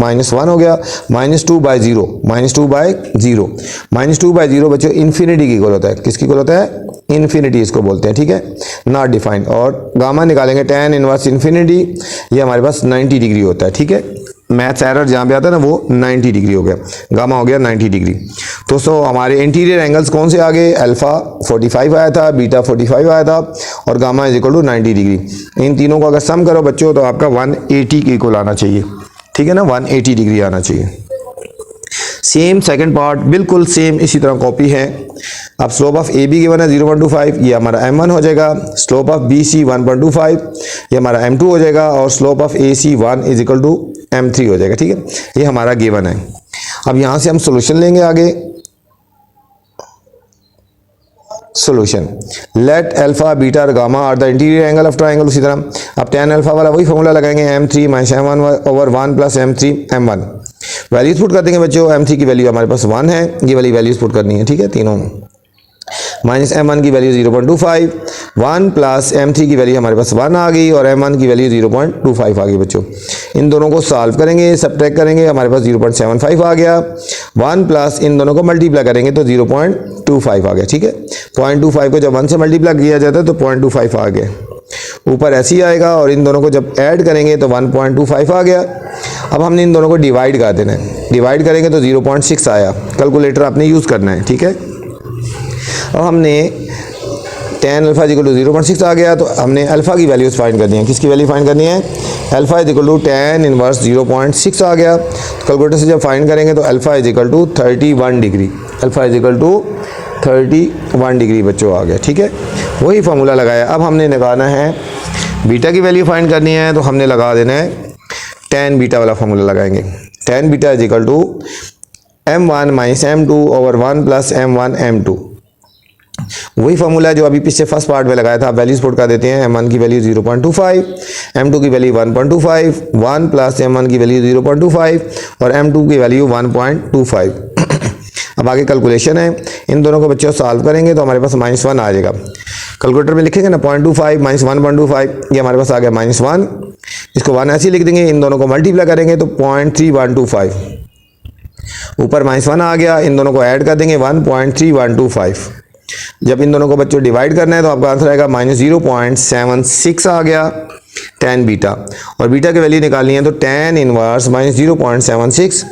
-1 हो गया, -2 by zero, -2 by zero, -2 by zero बच्चों इन्फिनिटी की इक्वल होता है। किसकी इक्वल होता है? इन्फिनिटी इसको बोलते हैं, ठीक है, नॉट डिफाइंड। और गामा निकालेंगे tan इनवर्स इन्फिनिटी, ये हमारे पास 90 डिग्री होता है, ठीक है। मैथ्स एरर जहाँ पे आता है ना वो 90 डिग्री हो गया, गामा हो गया 90 डिग्री। तो हमारे इंटीरियर एंगल्स कौन से आ गए? अल्फ़ा 45 आया था, बीटा 45 आया था और gamma is equal to 90 degree. इन तीनों को अगर सम करो बच्चों तो आपका 180 के इक्वल आना चाहिए, ठीक है ना, 180 डिग्री आना चाहिए। सेम सेकंड पार्ट बिल्कुल सेम इसी तरह कॉपी है। अब slope of A B given है 0.25, ये हमारा m1 हो जाएगा। स्लोप ऑफ बी सी 1.25, ये हमारा m2 हो जाएगा। और slope of A C 1 is equal to m3 हो जाएगा, ठीक है, ये हमारा गिवन है। अब यहाँ से हम सोल्यूशन लेंगे आगे। सोल्यूशन, लेट अल्फा बीटा और gamma are the interior angle of triangle. उसी तरह अब tan अल्फा वाला वही फॉर्मूला लगाएंगे, m3 minus m1 over 1 plus m3 m1। Values put कर देंगे बच्चों, m3 की वैल्यू हमारे पास 1 है, ये वाली वैल्यूज पुट करनी है, ठीक है, तीनों। माइनस m1 की वैल्यू 0.25, 1 प्लस m3 की वैल्यू हमारे पास 1 आ गई और m1 की वैल्यू 0.25 आ गई बच्चों। इन दोनों को सॉल्व करेंगे, सब्ट्रैक्ट करेंगे, हमारे पास 0.75 आ गया। 1 प्लस इन दोनों को मल्टीप्लाई करेंगे तो 0.25 आ गया, ठीक है। 0.25 को जब 1 से मल्टीप्लाई किया जाता है तो 0.25 आ गया, ऊपर ऐसे ही आएगा। और इन दोनों को जब ऐड करेंगे तो 1.25 आ गया। अब हमने इन दोनों को डिवाइड कर देना है, डिवाइड करेंगे तो 0.6 आया। कैलकुलेटर आपने यूज़ करना है, ठीक है। अब हमने tan अल्फा इक्वल टू 0.6 आ गया, तो हमने अल्फा की वैल्यूज फाइंड करनी है। किसकी वैल्यू फाइंड करनी है? Alpha is equal to tan inverse 0.6 आ गया। तो कैलकुलेटर से जब फाइंड करेंगे तो alpha is equal to 31 degree, alpha is equal to 31 degree बच्चों आ गया, ठीक है। वही फार्मूला लगाया। अब हमने निकालना है बीटा की वैल्यू फाइंड करनी है, तो हमने लगा देना है tan बीटा वाला फार्मूला लगाएंगे। tan beta is equal to m1 minus m2 over 1 plus m1 m2। वही फार्मूला है जो अभी पीछे फर्स्ट पार्ट में लगाया था। वैल्यूज पुट कर देते हैं, m1 की वैल्यू 0.25, m2 की वैल्यू 1.25, 1 प्लस m1 की वैल्यू 0.25 और m2 की वैल्यू 1.25। अब आगे कैलकुलेशन है, इन दोनों को बच्चों सॉल्व करेंगे तो हमारे पास -1 आ जाएगा। कैलकुलेटर में लिखेंगे ना 0.25 माइनस 1.25, ये हमारे पास आ गया -1। इसको 1 ऐसे ही लिख देंगे, इन दोनों को मल्टीप्लाई करेंगे तो 0.3125, ऊपर -1 आ गया। इन दोनों को ऐड कर देंगे 1.3125। जब इन दोनों को बच्चों डिवाइड करना है तो आपका आंसर आएगा -0.76 आ गया tan बीटा। और बीटा की वैल्यू निकालनी है तो tan inverse -0.76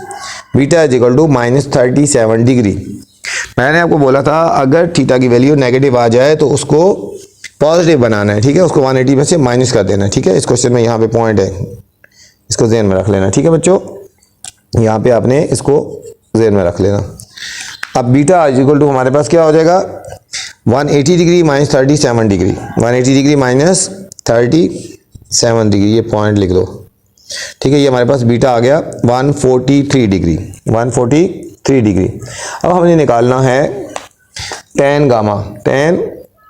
beta is equal to -37 degree. मैंने आपको बोला था अगर थीटा की वैल्यू नेगेटिव आ जाए तो उसको पॉजिटिव बनाना है, ठीक है, उसको 180 में से माइनस कर देना है, ठीक है। इस क्वेश्चन में यहाँ पे पॉइंट है, इसको ज़हन में रख लेना, ठीक है बच्चों, यहाँ पे आपने इसको ज़हन में रख लेना। अब बीटा इज इक्वल टू हमारे पास क्या हो जाएगा 180 degree minus 37 degree, 180 degree minus 37 degree, ये पॉइंट लिख दो, ठीक है। ये हमारे पास बीटा आ गया 143 डिग्री, 143 डिग्री। अब हमने निकालना है tan गामा। tan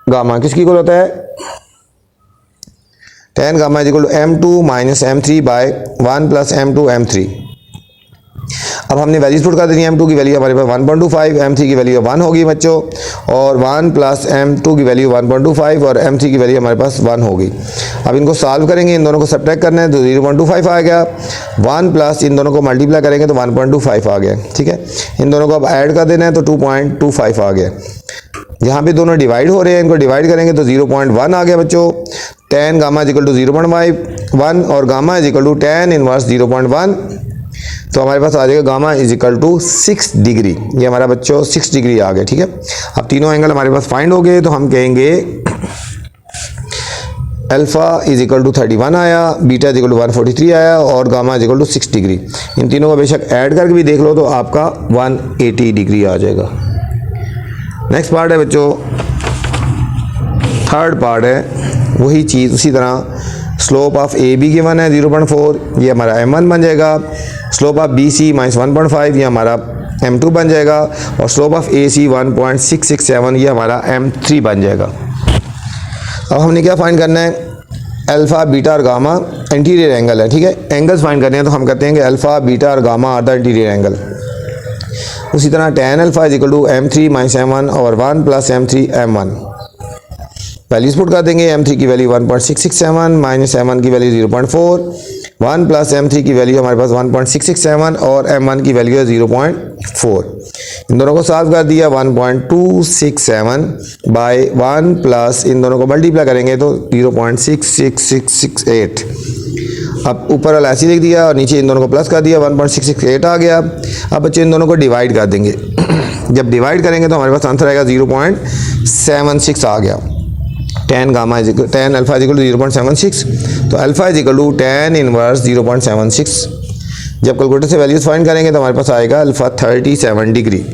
गामा किसकी इक्वल होता है? tan gamma is equal to m2 minus m3 by 1 plus m2 m3। अब हमने वैल्यूज पुट कर देनी है, m2 की वैल्यू हमारे पास 1.25, m3 की वैल्यू 1 होगी बच्चों, और 1 प्लस m2 की वैल्यू 1.25 और m3 की वैल्यू हमारे पास 1 होगी। अब इनको सॉल्व करेंगे, इन दोनों को सब्ट्रैक्ट करना है तो 0.25 आ गया। 1 प्लस इन दोनों को मल्टीप्लाई करेंगे तो 1.25 आ गया, ठीक है। इन दोनों को अब ऐड कर देना है तो 2.25 आ गया। यहाँ पे दोनों डिवाइड हो रहे हैं, इनको डिवाइड करेंगे तो 0.1 आ गया बच्चों। tan gamma is equal to 0.1 और gamma is equal to tan inverse 0.1, तो हमारे पास आ जाएगा gamma is equal to 6 degree. ये हमारा बच्चों 6 डिग्री आ गया, ठीक है। अब तीनों एंगल हमारे पास फाइंड हो गए, तो हम कहेंगे अल्फा इज इक्वल टू 31 आया, बीटा इज इक्वल टू 143 आया और gamma is equal to 6 degree. इन तीनों को बेशक ऐड करके भी देख लो तो आपका 180 डिग्री आ जाएगा। नेक्स्ट पार्ट है बच्चों, थर्ड पार्ट है, वही चीज़ उसी तरह। Slope of A B given है 0.4, ये हमारा m1 बन जाएगा। Slope of B C minus 1.5, ये हमारा m2 बन जाएगा। और स्लोप ऑफ ए सी 1.667, ये हमारा m3 बन जाएगा। अब हमने क्या फाइंड करना है? अल्फ़ा बीटा और गामा इंटीरियर एंगल है, ठीक है। एंगल्स फाइंड करने हैं तो हम कहते हैं कि अल्फ़ा बीटा और gamma are the interior angle. उसी तरह tan alpha is equal to m3 minus m1 और 1 plus m3 m1। Values put कर देंगे, m3 की वैल्यू 1.667 माइनस m1 की वैल्यू 0.4, 1 प्लस M3 की वैल्यू हमारे पास 1.667 और M1 की वैल्यू है 0.4। इन दोनों को सॉल्व कर दिया, 1.267 बाय 1 प्लस इन दोनों को मल्टीप्लाई करेंगे तो 0.66668। अब ऊपर वाला ऐसे लिख दिया और नीचे इन दोनों को प्लस कर दिया, 1.668 आ गया। अब बच्चे इन दोनों को डिवाइड कर देंगे। जब डिवाइड करेंगे तो हमारे पास आंसर आएगा 0.76 आ गया। tan alpha is equal to 0.76, तो alpha is equal to tan inverse 0.76। जब कैलकुलेटर से वैल्यूज फाइंड करेंगे तो हमारे पास आएगा अल्फा 37 डिग्री।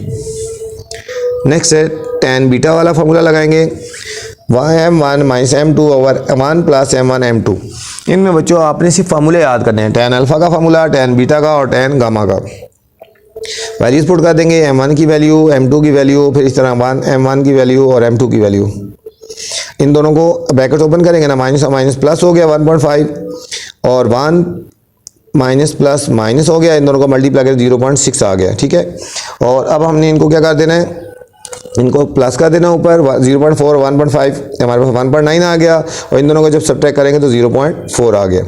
नेक्स्ट है tan बीटा वाला फॉर्मूला लगाएंगे, m1 minus m2 over 1 plus m1 m2। इनमें बच्चों आपने सिर्फ फार्मूले याद करने हैं, tan अल्फा का फार्मूला, tan बीटा का और tan गामा का। वैल्यूज पुट कर देंगे, m1 की वैल्यू, m2 की वैल्यू, फिर इस तरह m1 की वैल्यू और m2 की वैल्यू। इन दोनों को ब्रैकेट ओपन करेंगे ना, माइनस माइनस प्लस हो गया 1.5 और 1 माइनस प्लस माइनस हो गया, इन दोनों को मल्टीप्लाई कर 0.6 आ गया। ठीक है, और अब हमने इनको क्या कर देना है, इनको प्लस कर देना ऊपर 0.4 1.5, हमारे पास 1.9 आ गया और इन दोनों को जब सब्ट्रैक्ट करेंगे तो 0.4 आ गया।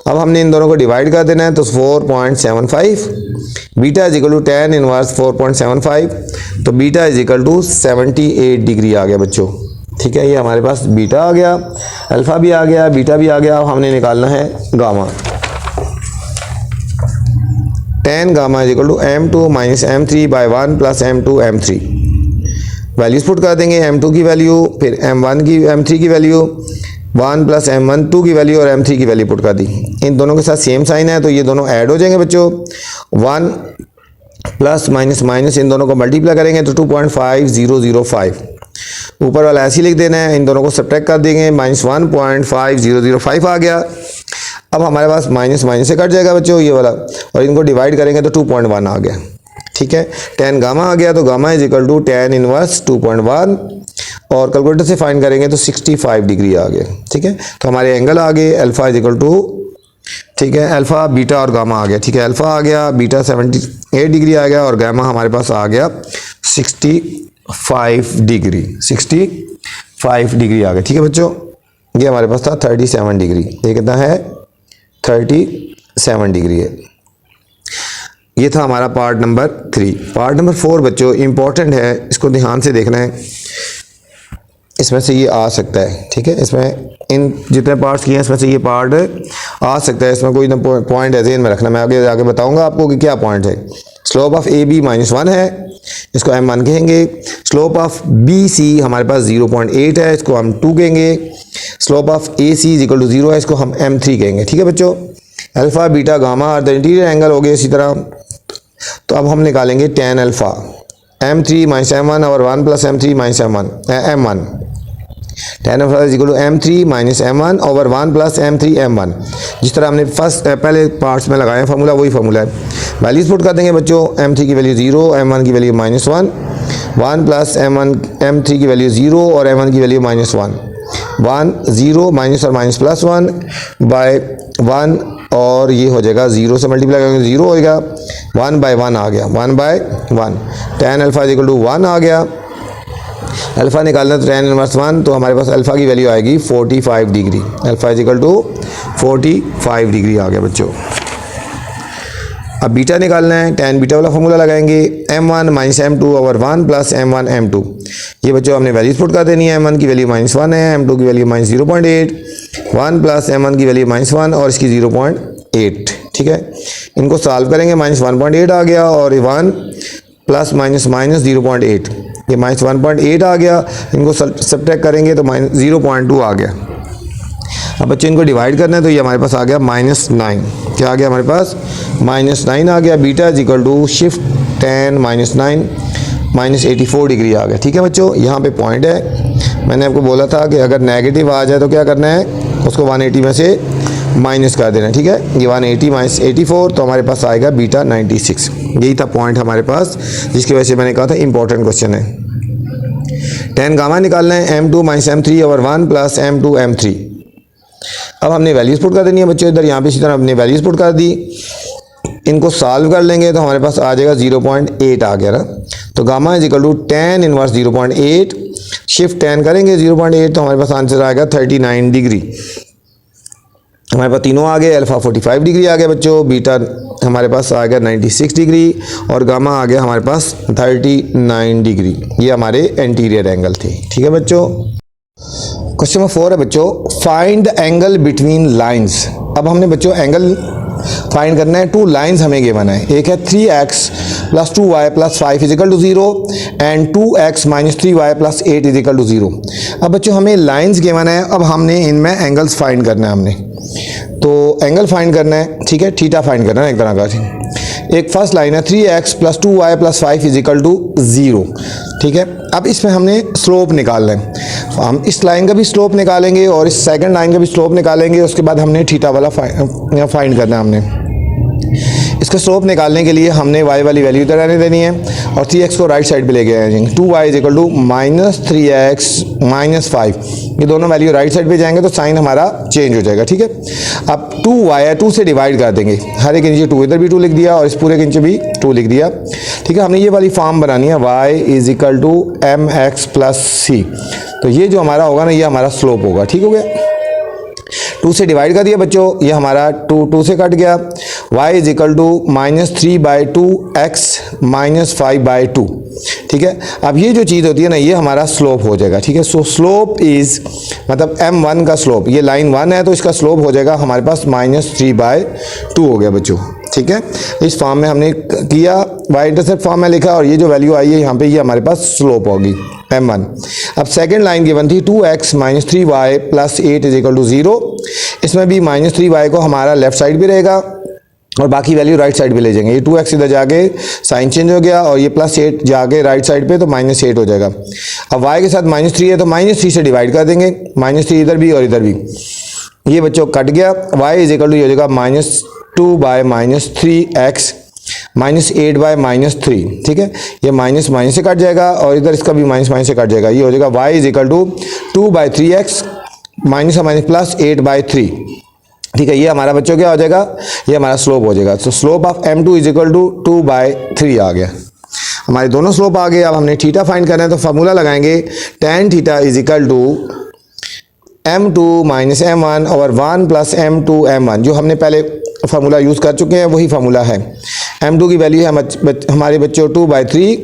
अब हमने इन दोनों को डिवाइड कर देना है तो 4.75, beta is equal to tan inverse 4.75, तो beta is equal to 78 degree आ गया बच्चों। ठीक है, ये हमारे पास बीटा आ गया, अल्फा भी आ गया, बीटा भी आ गया। अब हमने निकालना है gamma. tan gamma is equal to m2 minus m3 by 1 plus m2 m3। Values put कर देंगे, m2 की वैल्यू, फिर m3 की वैल्यू, 1 प्लस m2 की वैल्यू और m3 की वैल्यू पुट कर दी। इन दोनों के साथ सेम साइन है तो ये दोनों ऐड हो जाएंगे बच्चों। 1 प्लस माइनस माइनस इन दोनों को मल्टीप्लाई करेंगे तो 2.5005। ऊपर वाला ऐसे ही लिख देना है, इन दोनों को सब्ट्रैक्ट कर देंगे, माइनस 1.5005 आ गया। अब हमारे पास माइनस माइनस से कट जाएगा बच्चों ये वाला, और इनको डिवाइड करेंगे तो 2.1 आ गया। ठीक है, tan गामा आ गया, तो gamma is equal to tan inverse 2.1 और कैलकुलेटर से फाइंड करेंगे तो 65 डिग्री आ गया। ठीक है, तो हमारे एंगल आ गए अल्फा इज इक्वल टू, ठीक है, अल्फा बीटा और गामा आ गया। ठीक है, अल्फा आ गया, बीटा 78 डिग्री आ गया और गामा हमारे पास आ गया 65 डिग्री, 65 डिग्री आ गया। ठीक है बच्चों, ये हमारे पास था 37 डिग्री, ये कितना है 37 डिग्री है। ये था हमारा पार्ट नंबर 3। पार्ट नंबर 4 बच्चों इंपॉर्टेंट है, इसको ध्यान से देखना है, इसमें से ये आ सकता है। ठीक है, इसमें इन जितने पार्ट्स किए हैं इसमें से ये पार्ट आ सकता है, इसमें कोई ना पॉइंट है ध्यान में रखना। मैं आगे जाके बताऊंगा आपको कि क्या पॉइंट है। स्लोप ऑफ ए बी -1 है, इसको m1 कहेंगे। स्लोप ऑफ बी सी हमारे पास 0.8 है, इसको हम 2 कहेंगे। Slope of A C is equal to 0 है, इसको हम m3 कहेंगे। ठीक है बच्चों, अल्फा बीटा गामा और द इंटीरियर एंगल हो गए इसी तरह। तो अब हम निकालेंगे tan alpha, m3 minus m1 और 1 plus m3 minus m1 tan alpha is equal to m3 minus m1 over 1 plus m3 m1। जिस तरह हमने पहले पार्ट्स में लगाया फार्मूला वही फार्मूला है। वैल्यूज पुट कर देंगे बच्चों, m3 की वैल्यू 0, m1 की वैल्यू -1, 1 प्लस m3 की वैल्यू 0 और m1 की वैल्यू -1, 1 0 माइनस और माइनस प्लस 1 बाय 1 और ये हो जाएगा 0 से मल्टीप्लाई करेंगे 0 होएगा, 1 बाय 1 आ गया, 1 by 1। tan alpha is equal to 1 आ गया। अल्फा निकालना तो tan इनवर्स 1, तो हमारे पास अल्फा की वैल्यू आएगी 45 degree. Alpha is equal to 45 degree आ गया बच्चों। अब बीटा निकालना है, tan बीटा वाला फॉर्मूला लगाएंगे, m1 minus m2 over 1 plus m1 m2। ये बच्चों हमने वैल्यूज पुट कर देनी है, m1 की वैल्यू -1 है, m2 की वैल्यू -0.8, 1 प्लस m1 की वैल्यू -1 और इसकी 0.8। ठीक है, इनको सॉल्व करेंगे, -1.8 आ गया और 1 प्लस माइनस माइनस 0.8, ये -1.8 आ गया। इनको सब्ट्रैक्ट करेंगे तो -0.2 आ गया। अब बच्चे इनको डिवाइड करना है तो ये हमारे पास आ गया -9। क्या आ गया हमारे पास -9 आ गया। Beta is equal to shift tan -9 -84 degree आ गया। ठीक है बच्चों, यहाँ पे पॉइंट है, मैंने आपको बोला था कि अगर नेगेटिव आ जाए तो क्या करना है, उसको 180 में से माइनस कर देना है। ठीक है, ये 180 माइनस 84 तो हमारे पास आएगा बीटा 96। यही था पॉइंट हमारे पास, जिसकी वजह से मैंने कहा था इंपॉर्टेंट क्वेश्चन है। tan गामा निकालना है, m2 minus m3 over 1 plus m2 m3। अब हमने वैल्यूज पुट कर देनी है बच्चों, इधर यहाँ पे इसी तरह हमने वैल्यूज पुट कर दी। इनको सॉल्व कर लेंगे तो हमारे पास आ जाएगा 0.8 आ गया ना। तो gamma is equal to tan inverse 0.8, shift tan करेंगे 0.8 तो हमारे पास आंसर आएगा 39 डिग्री। हमारे पास तीनों आ गए, अल्फ़ा 45 डिग्री आ गया बच्चों, बीटा हमारे पास आ गया 96 डिग्री और गामा आ गया हमारे पास 39 डिग्री। ये हमारे एंटीरियर एंगल थे। ठीक है बच्चों। क्वेश्चन नंबर 4 है बच्चों, find the angle between lines. अब हमने बच्चों एंगल फाइंड करना है, टू लाइंस हमें गिवन है। एक है 3x plus 2y plus 5 is equal to 0 and 2x minus 3y plus 8 is equal to 0। अब बच्चों हमें लाइंस गिवन है, अब हमने इनमें एंगल्स फाइंड करना है हमने। तो एंगल फाइंड करना है, ठीक है, थीटा फाइंड करना है एक तरह का। एक फर्स्ट लाइन है 3x plus 2y plus 5 is equal to 0, ठीक है। अब इसमें हमने स्लोप निकालना है, हम इस लाइन का भी स्लोप निकालेंगे और इस सेकंड लाइन का भी स्लोप निकालेंगे, उसके बाद हमने थीटा वाला फाइंड करना है हमने। इसका स्लोप निकालने के लिए हमने y वाली वैल्यू इधर रहने देनी है और 3x को राइट साइड पे लेके आएंगे। 2y is equal to minus 3x minus 5, ये दोनों वैल्यू राइट साइड पे जाएंगे तो साइन हमारा चेंज हो जाएगा। ठीक है, अब 2y है, 2 से डिवाइड कर देंगे, हर एक के नीचे 2, इधर भी 2 लिख दिया और इस पूरे के नीचे भी 2 लिख दिया। ठीक है, हमने ये वाली फॉर्म बनानी है y is equal to mx plus c. तो ये जो हमारा होगा ना, ये हमारा स्लोप होगा। ठीक हो गया, 2 से डिवाइड कर दिया बच्चों, ये हमारा 2 से कट गया। y is equal to minus 3/2 x minus 5/2। ठीक है, अब ये जो चीज़ होती है ना, ये हमारा स्लोप हो जाएगा। ठीक है, सो स्लोप इज मतलब m1 का स्लोप, ये लाइन 1 है तो इसका स्लोप हो जाएगा हमारे पास माइनस 3/2 हो गया बच्चों। ठीक है, इस फॉर्म में हमने किया, y इंटरसेप्ट फॉर्म में लिखा और ये जो वैल्यू आई है यहाँ पे, ये हमारे पास स्लोप होगी m1। अब सेकंड लाइन गिवन थी 2x minus 3y plus 8 is equal to 0। इसमें भी माइनस 3y को हमारा लेफ्ट साइड भी रहेगा और बाकी वैल्यू राइट साइड पे ले जाएंगे। ये 2x इधर जाके साइन चेंज हो गया और ये प्लस 8 जाके राइट साइड पे तो माइनस 8 हो जाएगा। अब y के साथ माइनस 3 है तो माइनस 3 से डिवाइड कर देंगे, माइनस 3 इधर भी और इधर भी, ये बच्चों कट गया। y इज इक्वल टू ये हो जाएगा minus 2 bye minus 3x minus 8 bye minus 3। ठीक है, ये माइनस माइनस से कट जाएगा और इधर इसका भी माइनस माइनस से कट जाएगा, ये हो जाएगा y is equal to 2/3x minus minus plus 8/3। ठीक है, ये हमारा बच्चों क्या हो जाएगा, ये हमारा स्लोप हो जाएगा। तो slope of m2 is equal to 2/3 आ गया, हमारे दोनों स्लोप आ गए। अब हमने थीटा फाइंड करना है तो फार्मूला लगाएंगे, tan theta is equal to m2 minus m1 और 1 प्लस m2 m1, जो हमने पहले फार्मूला यूज़ कर चुके हैं वही फार्मूला है। m2 की वैल्यू है हमारे बच्चों 2/3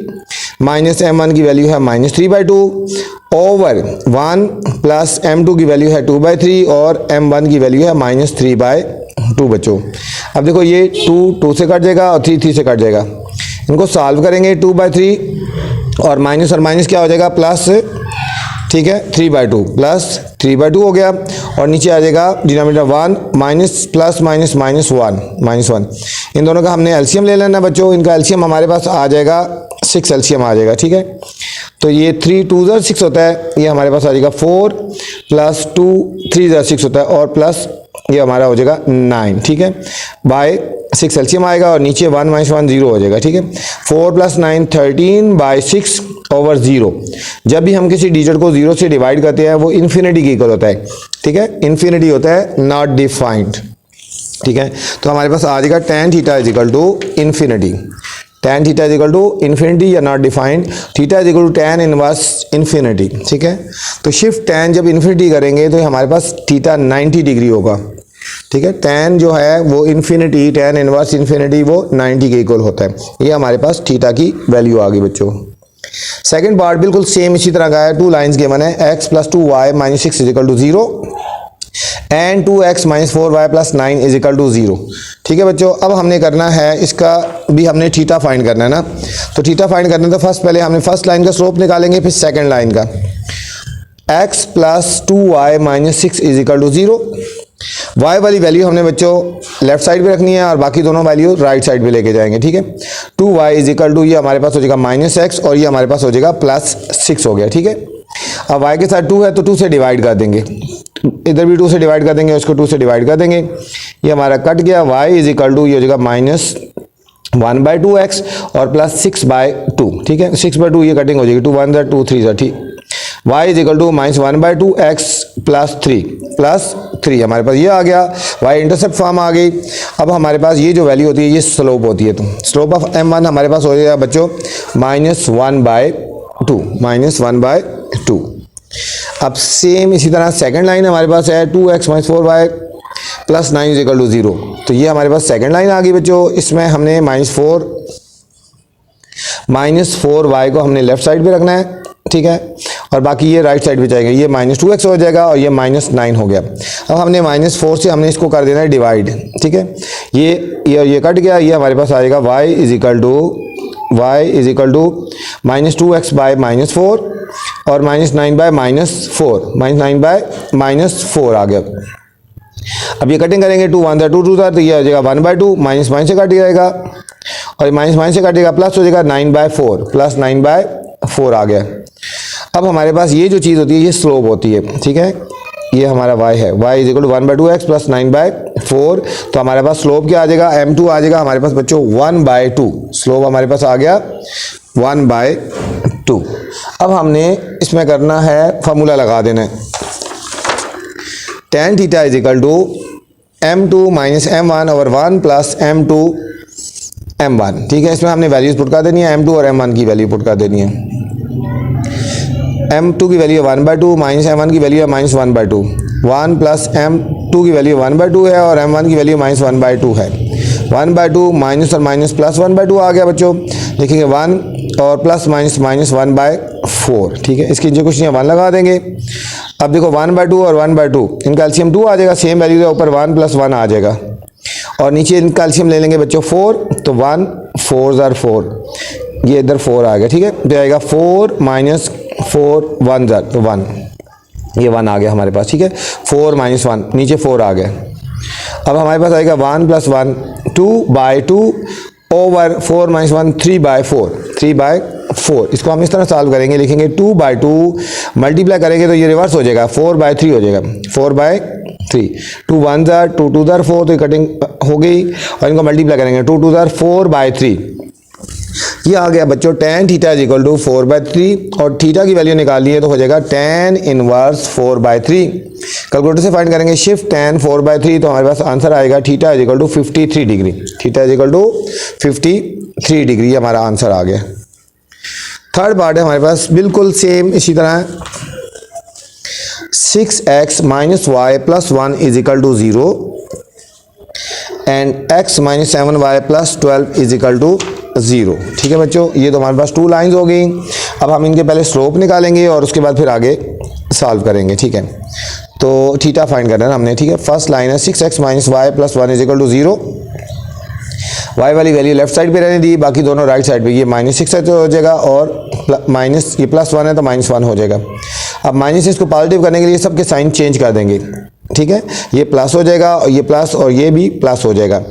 माइनस m1 की वैल्यू है माइनस 3/2 ओवर 1 प्लस m2 की वैल्यू है 2/3 और m1 की वैल्यू है माइनस 3/2 बच्चों। अब देखो ये 2 से कट जाएगा और 3 से कट जाएगा, इनको सॉल्व करेंगे 2/3 और माइनस क्या हो जाएगा प्लस, ठीक है, 3/2 प्लस 3/2 हो गया और नीचे आ जाएगा denominator 1 minus plus minus minus 1 इन दोनों का हमने एलसीएम ले लेना बच्चों। इनका एलसीएम हमारे पास आ जाएगा 6 एलसीएम आ जाएगा। ठीक है, तो ये 3 2 6 होता है, ये हमारे पास आ जाएगा 4 प्लस 2 3 6 होता है और प्लस ये हमारा हो जाएगा 9। ठीक है, बाय 6 एलसीएम आएगा और नीचे 1 माइनस 1 0 हो जाएगा। ठीक है, 4 प्लस 9 13/6 ओवर 0। जब भी हम किसी डिजिट को 0 से डिवाइड करते हैं वो इन्फिनिटी के इक्वल होता है। ठीक है, इन्फिनिटी होता है, नॉट डिफाइंड। ठीक है, तो हमारे पास आ जाएगा tan theta is equal to infinity, tan theta is equal to infinity या not defined, theta is equal to tan inverse infinity. ठीक है, तो शिफ्ट tan जब इन्फिनिटी करेंगे तो हमारे पास थीटा 90 डिग्री होगा। ठीक है, tan जो है वो इन्फिनिटी, tan इनवर्स इन्फिनिटी वो 90 के इक्वल होता है। ये हमारे पास थीटा की वैल्यू आ गई बच्चों। सेकंड पार्ट बिल्कुल सेम इसी तरह का है, 2 लाइंस गिवन है, x plus 2y minus 6 is equal to 0 and 2x minus 4y plus 9 is equal to 0। ठीक है बच्चों, अब हमने करना है, इसका भी हमने थीटा फाइंड करना है ना। तो थीटा फाइंड करना है तो फर्स्ट पहले हमने फर्स्ट लाइन का स्लोप निकालेंगे, फिर सेकंड लाइन का। x plus 2y minus 6 is equal to 0। y वाली वैल्यू हमने बच्चों लेफ्ट साइड पे रखनी है और बाकी दोनों वैल्यू राइट साइड पे लेके जाएंगे। ठीक है, 2y इज इक्वल टू ये हमारे पास हो जाएगा माइनस x और ये हमारे पास हो जाएगा प्लस 6 हो गया। ठीक है, अब y के साथ 2 है तो 2 से डिवाइड कर देंगे, इधर भी 2 से डिवाइड कर देंगे, उसको 2 से डिवाइड कर देंगे, ये हमारा कट गया। y इज इक्वल टू ये हो जाएगा माइनस 1/2x और प्लस 6/2। ठीक है, 6/2 ये कटिंग हो जाएगी, 2 1 2 3 ठीक। y is equal to minus 1/2x plus 3 हमारे पास ये आ गया, y इंटरसेप्ट फॉर्म आ गई। अब हमारे पास ये जो वैल्यू होती है ये स्लोप होती है, तो स्लोप ऑफ m1 हमारे पास हो जाएगा बच्चों -1/2। अब सेम इसी तरह सेकंड लाइन हमारे पास है 2x minus 4y plus 9 is equal to 0। तो ये हमारे पास सेकंड लाइन आ गई बच्चों। इसमें हमने -4 y को हमने लेफ्ट साइड पे रखना है, ठीक है, और बाकी ये राइट साइड पे जाएगा। ये -2x हो जाएगा और ये -9 हो गया। अब हमने -4 से हमने इसको कर देना है डिवाइड, ठीक है। ये कट गया, ये हमारे पास आएगा y is equal to -2x by -4 और -9 बाय -4, -9 बाय -4 आ गया। अब ये कटिंग करेंगे, 2 1 2 2 तो ये हो जाएगा 1/2, माइनस से कट जाएगा और माइनस से कटेगा, प्लस हो जाएगा 9/4, प्लस 9/4 आ गया। अब हमारे पास ये जो चीज़ होती है ये स्लोप होती है, ठीक है। ये हमारा y है, y is equal to 1/2x plus 9/4। तो हमारे पास स्लोप क्या आ जाएगा, m2 आ जाएगा हमारे पास बच्चों 1/2। स्लोप हमारे पास आ गया 1/2। अब हमने इसमें करना है, फार्मूला लगा देना है, tan theta is equal to m2 minus m1 over 1 plus m2 m1, ठीक है। इसमें हमने वैल्यूज पुट कर देनी है, m2 और m1 की वैल्यू पुट कर देनी है। m2 की वैल्यू 1/2 माइनस m1 की वैल्यू है -1/2, 1 प्लस m2 की वैल्यू 1/2 है और m1 की वैल्यू -1/2 है। 1/2 माइनस और माइनस प्लस 1/2 आ गया बच्चों। लिखेंगे 1 और प्लस माइनस -1/4, ठीक है। इसकी जो कुछ नहीं 1 लगा देंगे। अब देखो 1/2 और 1/2 इनका एलसीएम 2 आ जाएगा, सेम वैल्यू है, ऊपर 1 + 1 आ जाएगा और नीचे इनका एलसीएम ले लेंगे बच्चों 4, तो 1 4 * 4, ये इधर 4 आ गया, ठीक है। तो आएगा 4 - 4 1 तो 1, ये 1 आ गया हमारे पास, ठीक है। 4 - 1 नीचे 4 आ गया। अब हमारे पास आएगा 1 + 1 2/2 ओवर 4 - 1 3/4, 3/4। इसको हम इस तरह सॉल्व करेंगे, लिखेंगे 2/2 मल्टीप्लाई करेंगे तो ये रिवर्स हो जाएगा, 4/3 हो जाएगा, 4/3। 2 1 2 2 4, तो कटिंग हो गई और इनको मल्टीप्लाई करेंगे, 2 2 4/3। ये आ गया बच्चों tan theta is equal to 4/3 और थीटा की वैल्यू निकाल ली है तो हो जाएगा tan इनवर्स 4/3। कैलकुलेटर से फाइंड करेंगे शिफ्ट tan 4/3, तो हमारे पास आंसर आएगा theta is equal to 53 degree. Theta is equal to 53 degree हमारा आंसर आ गया। थर्ड पार्ट है हमारे पास बिल्कुल सेम इसी तरह, 6x - y + 1 is equal to 0 and x - 7y + 12 is equal to 0, ठीक है बच्चों। ये तो हमारे पास 2 लाइंस हो गई। अब हम इनके पहले स्लोप निकालेंगे और उसके बाद फिर आगे सॉल्व करेंगे, ठीक है। तो थीटा फाइंड करना है हमने, ठीक है। फर्स्ट लाइन है 6x - y + 1 is equal to 0। y वाली वैल्यू लेफ्ट साइड पे रहने दी, बाकी दोनों राइट साइड पे। ये -6 है तो हो जाएगा और माइनस ये +1 है तो -1 हो जाएगा। अब माइनस इसको पॉजिटिव करने के लिए सबके साइन चेंज कर देंगे, ठीक है। ये प्लस हो जाएगा और ये प्लस और ये भी प्लस हो जाएगा।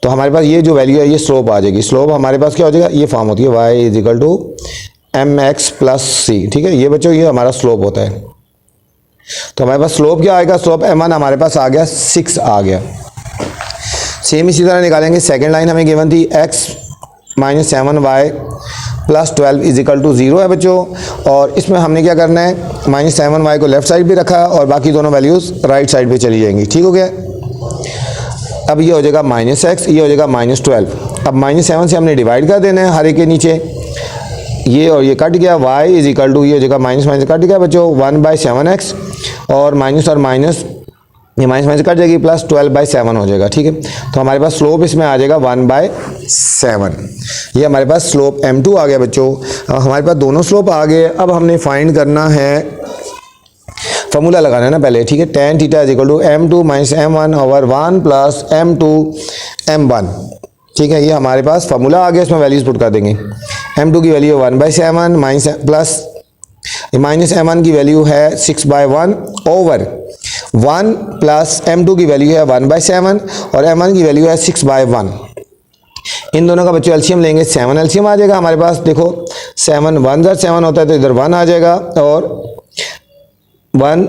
तो हमारे पास ये जो वैल्यू है ये स्लोप आ जाएगी। स्लोप हमारे पास क्या हो जाएगा, ये फॉर्म होती है y is equal to mx + c, ठीक है। ये बच्चों ये हमारा स्लोप होता है। तो हमारे पास स्लोप क्या आएगा, स्लोप m1 हमारे पास आ गया 6 आ गया। सेम इसी तरह निकालेंगे। सेकेंड लाइन हमें गिवन थी x - 7y + 12 is equal to 0 है बच्चों, और इसमें हमने क्या करना है, -7y को लेफ्ट साइड पे रखा और बाकी दोनों वैल्यूज़ राइट साइड पे चली जाएंगी, ठीक हो गया। अब ये हो जाएगा -x, ये हो जाएगा -12। अब -7 से हमने डिवाइड कर देना है हर एक के नीचे, ये और ये कट गया, y इज इक्वल टू ये हो जाएगा माइनस कट गया बच्चों 1/7x और माइनस और माइनस ये माइनस कट जाएगी, प्लस 12/7 हो जाएगा, ठीक है। तो हमारे पास स्लोप इसमें आ जाएगा 1/7। ये हमारे पास स्लोप m2 आ गया बच्चों। हमारे पास दोनों स्लोप आ गए। अब हमने फाइंड करना है, फॉर्मूला लगाना है ना पहले, ठीक है। tan theta is equal to m2 - m1 over 1 plus m2 m1, ठीक है। ये हमारे पास फार्मूला आ गया, इसमें वैल्यूज पुट कर देंगे। m2 की वैल्यू 1/7 प्लस -m1 की वैल्यू है 6/1 ओवर 1 प्लस m2 की वैल्यू है 1/7 और m1 की वैल्यू है 6/1। इन दोनों का बच्चों एलसीएम लेंगे, 7 एलसीएम आ जाएगा हमारे पास। देखो 7 1 * 7 होता है तो इधर 1 आ जाएगा और 1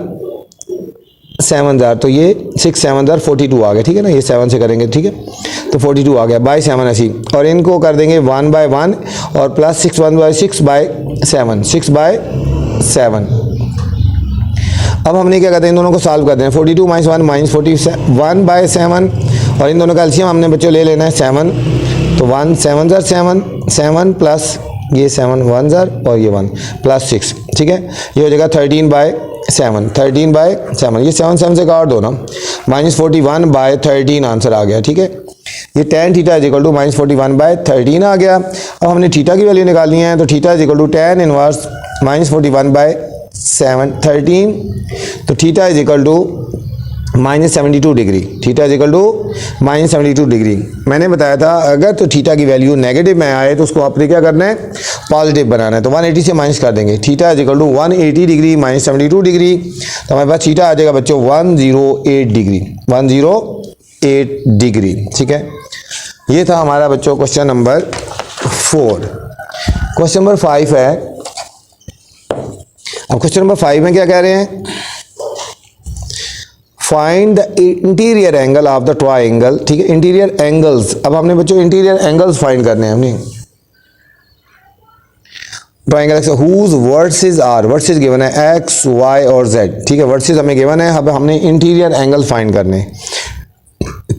7 तो ये 6 7 42 आ गया, ठीक है ना। ये 7 से करेंगे, ठीक है, तो 42 आ गया 7 ऐसी, और इनको कर देंगे 1/1 और प्लस 6/7 6/7। अब हमने क्या करते हैं, इन दोनों को सॉल्व करते हैं। 42 - 1 -41/7 और इन दोनों का एलसीएम हमने बच्चों ले लेना है 7, तो 1 7 7 7 प्लस ये 7 1 और ये 1 प्लस 6, ठीक है। ये हो जाएगा 13/7। 7, 13/7, ये 7 7 से काट दो ना, -41/13 आंसर आ गया। ठीक है, ये tan theta is equal to -41/13 आ गया। अब हमने थीटा की वैल्यू निकालनी है, तो theta is equal to tan inverse -41/7 13, तो theta is equal to -72 degree, theta is equal to -72 degree. मैंने बताया था अगर तो थीटा की वैल्यू नेगेटिव में आए तो उसको आपने क्या करना है, पॉजिटिव बनाना है। तो 180 से माइनस कर देंगे, theta is equal to 180 degree -72 degree, तो हमारे पास थीटा आ जाएगा बच्चों 108 डिग्री, 108 डिग्री। ठीक है, ये था हमारा बच्चों क्वेश्चन नंबर 4। क्वेश्चन नंबर 5 है। अब क्वेश्चन नंबर 5 में क्या कह रहे हैं, find the interior angle of the triangle. ठीक है, इंटीरियर एंगल्स, अब हमने बच्चों इंटीरियर एंगल्स फाइंड करने हैं हमने। Triangle whose vertices are, vertices given है एक्स वाई और जेड। ठीक है, वर्सेस हमें गिवन है, अब हमने इंटीरियर एंगल फाइंड करने हैं।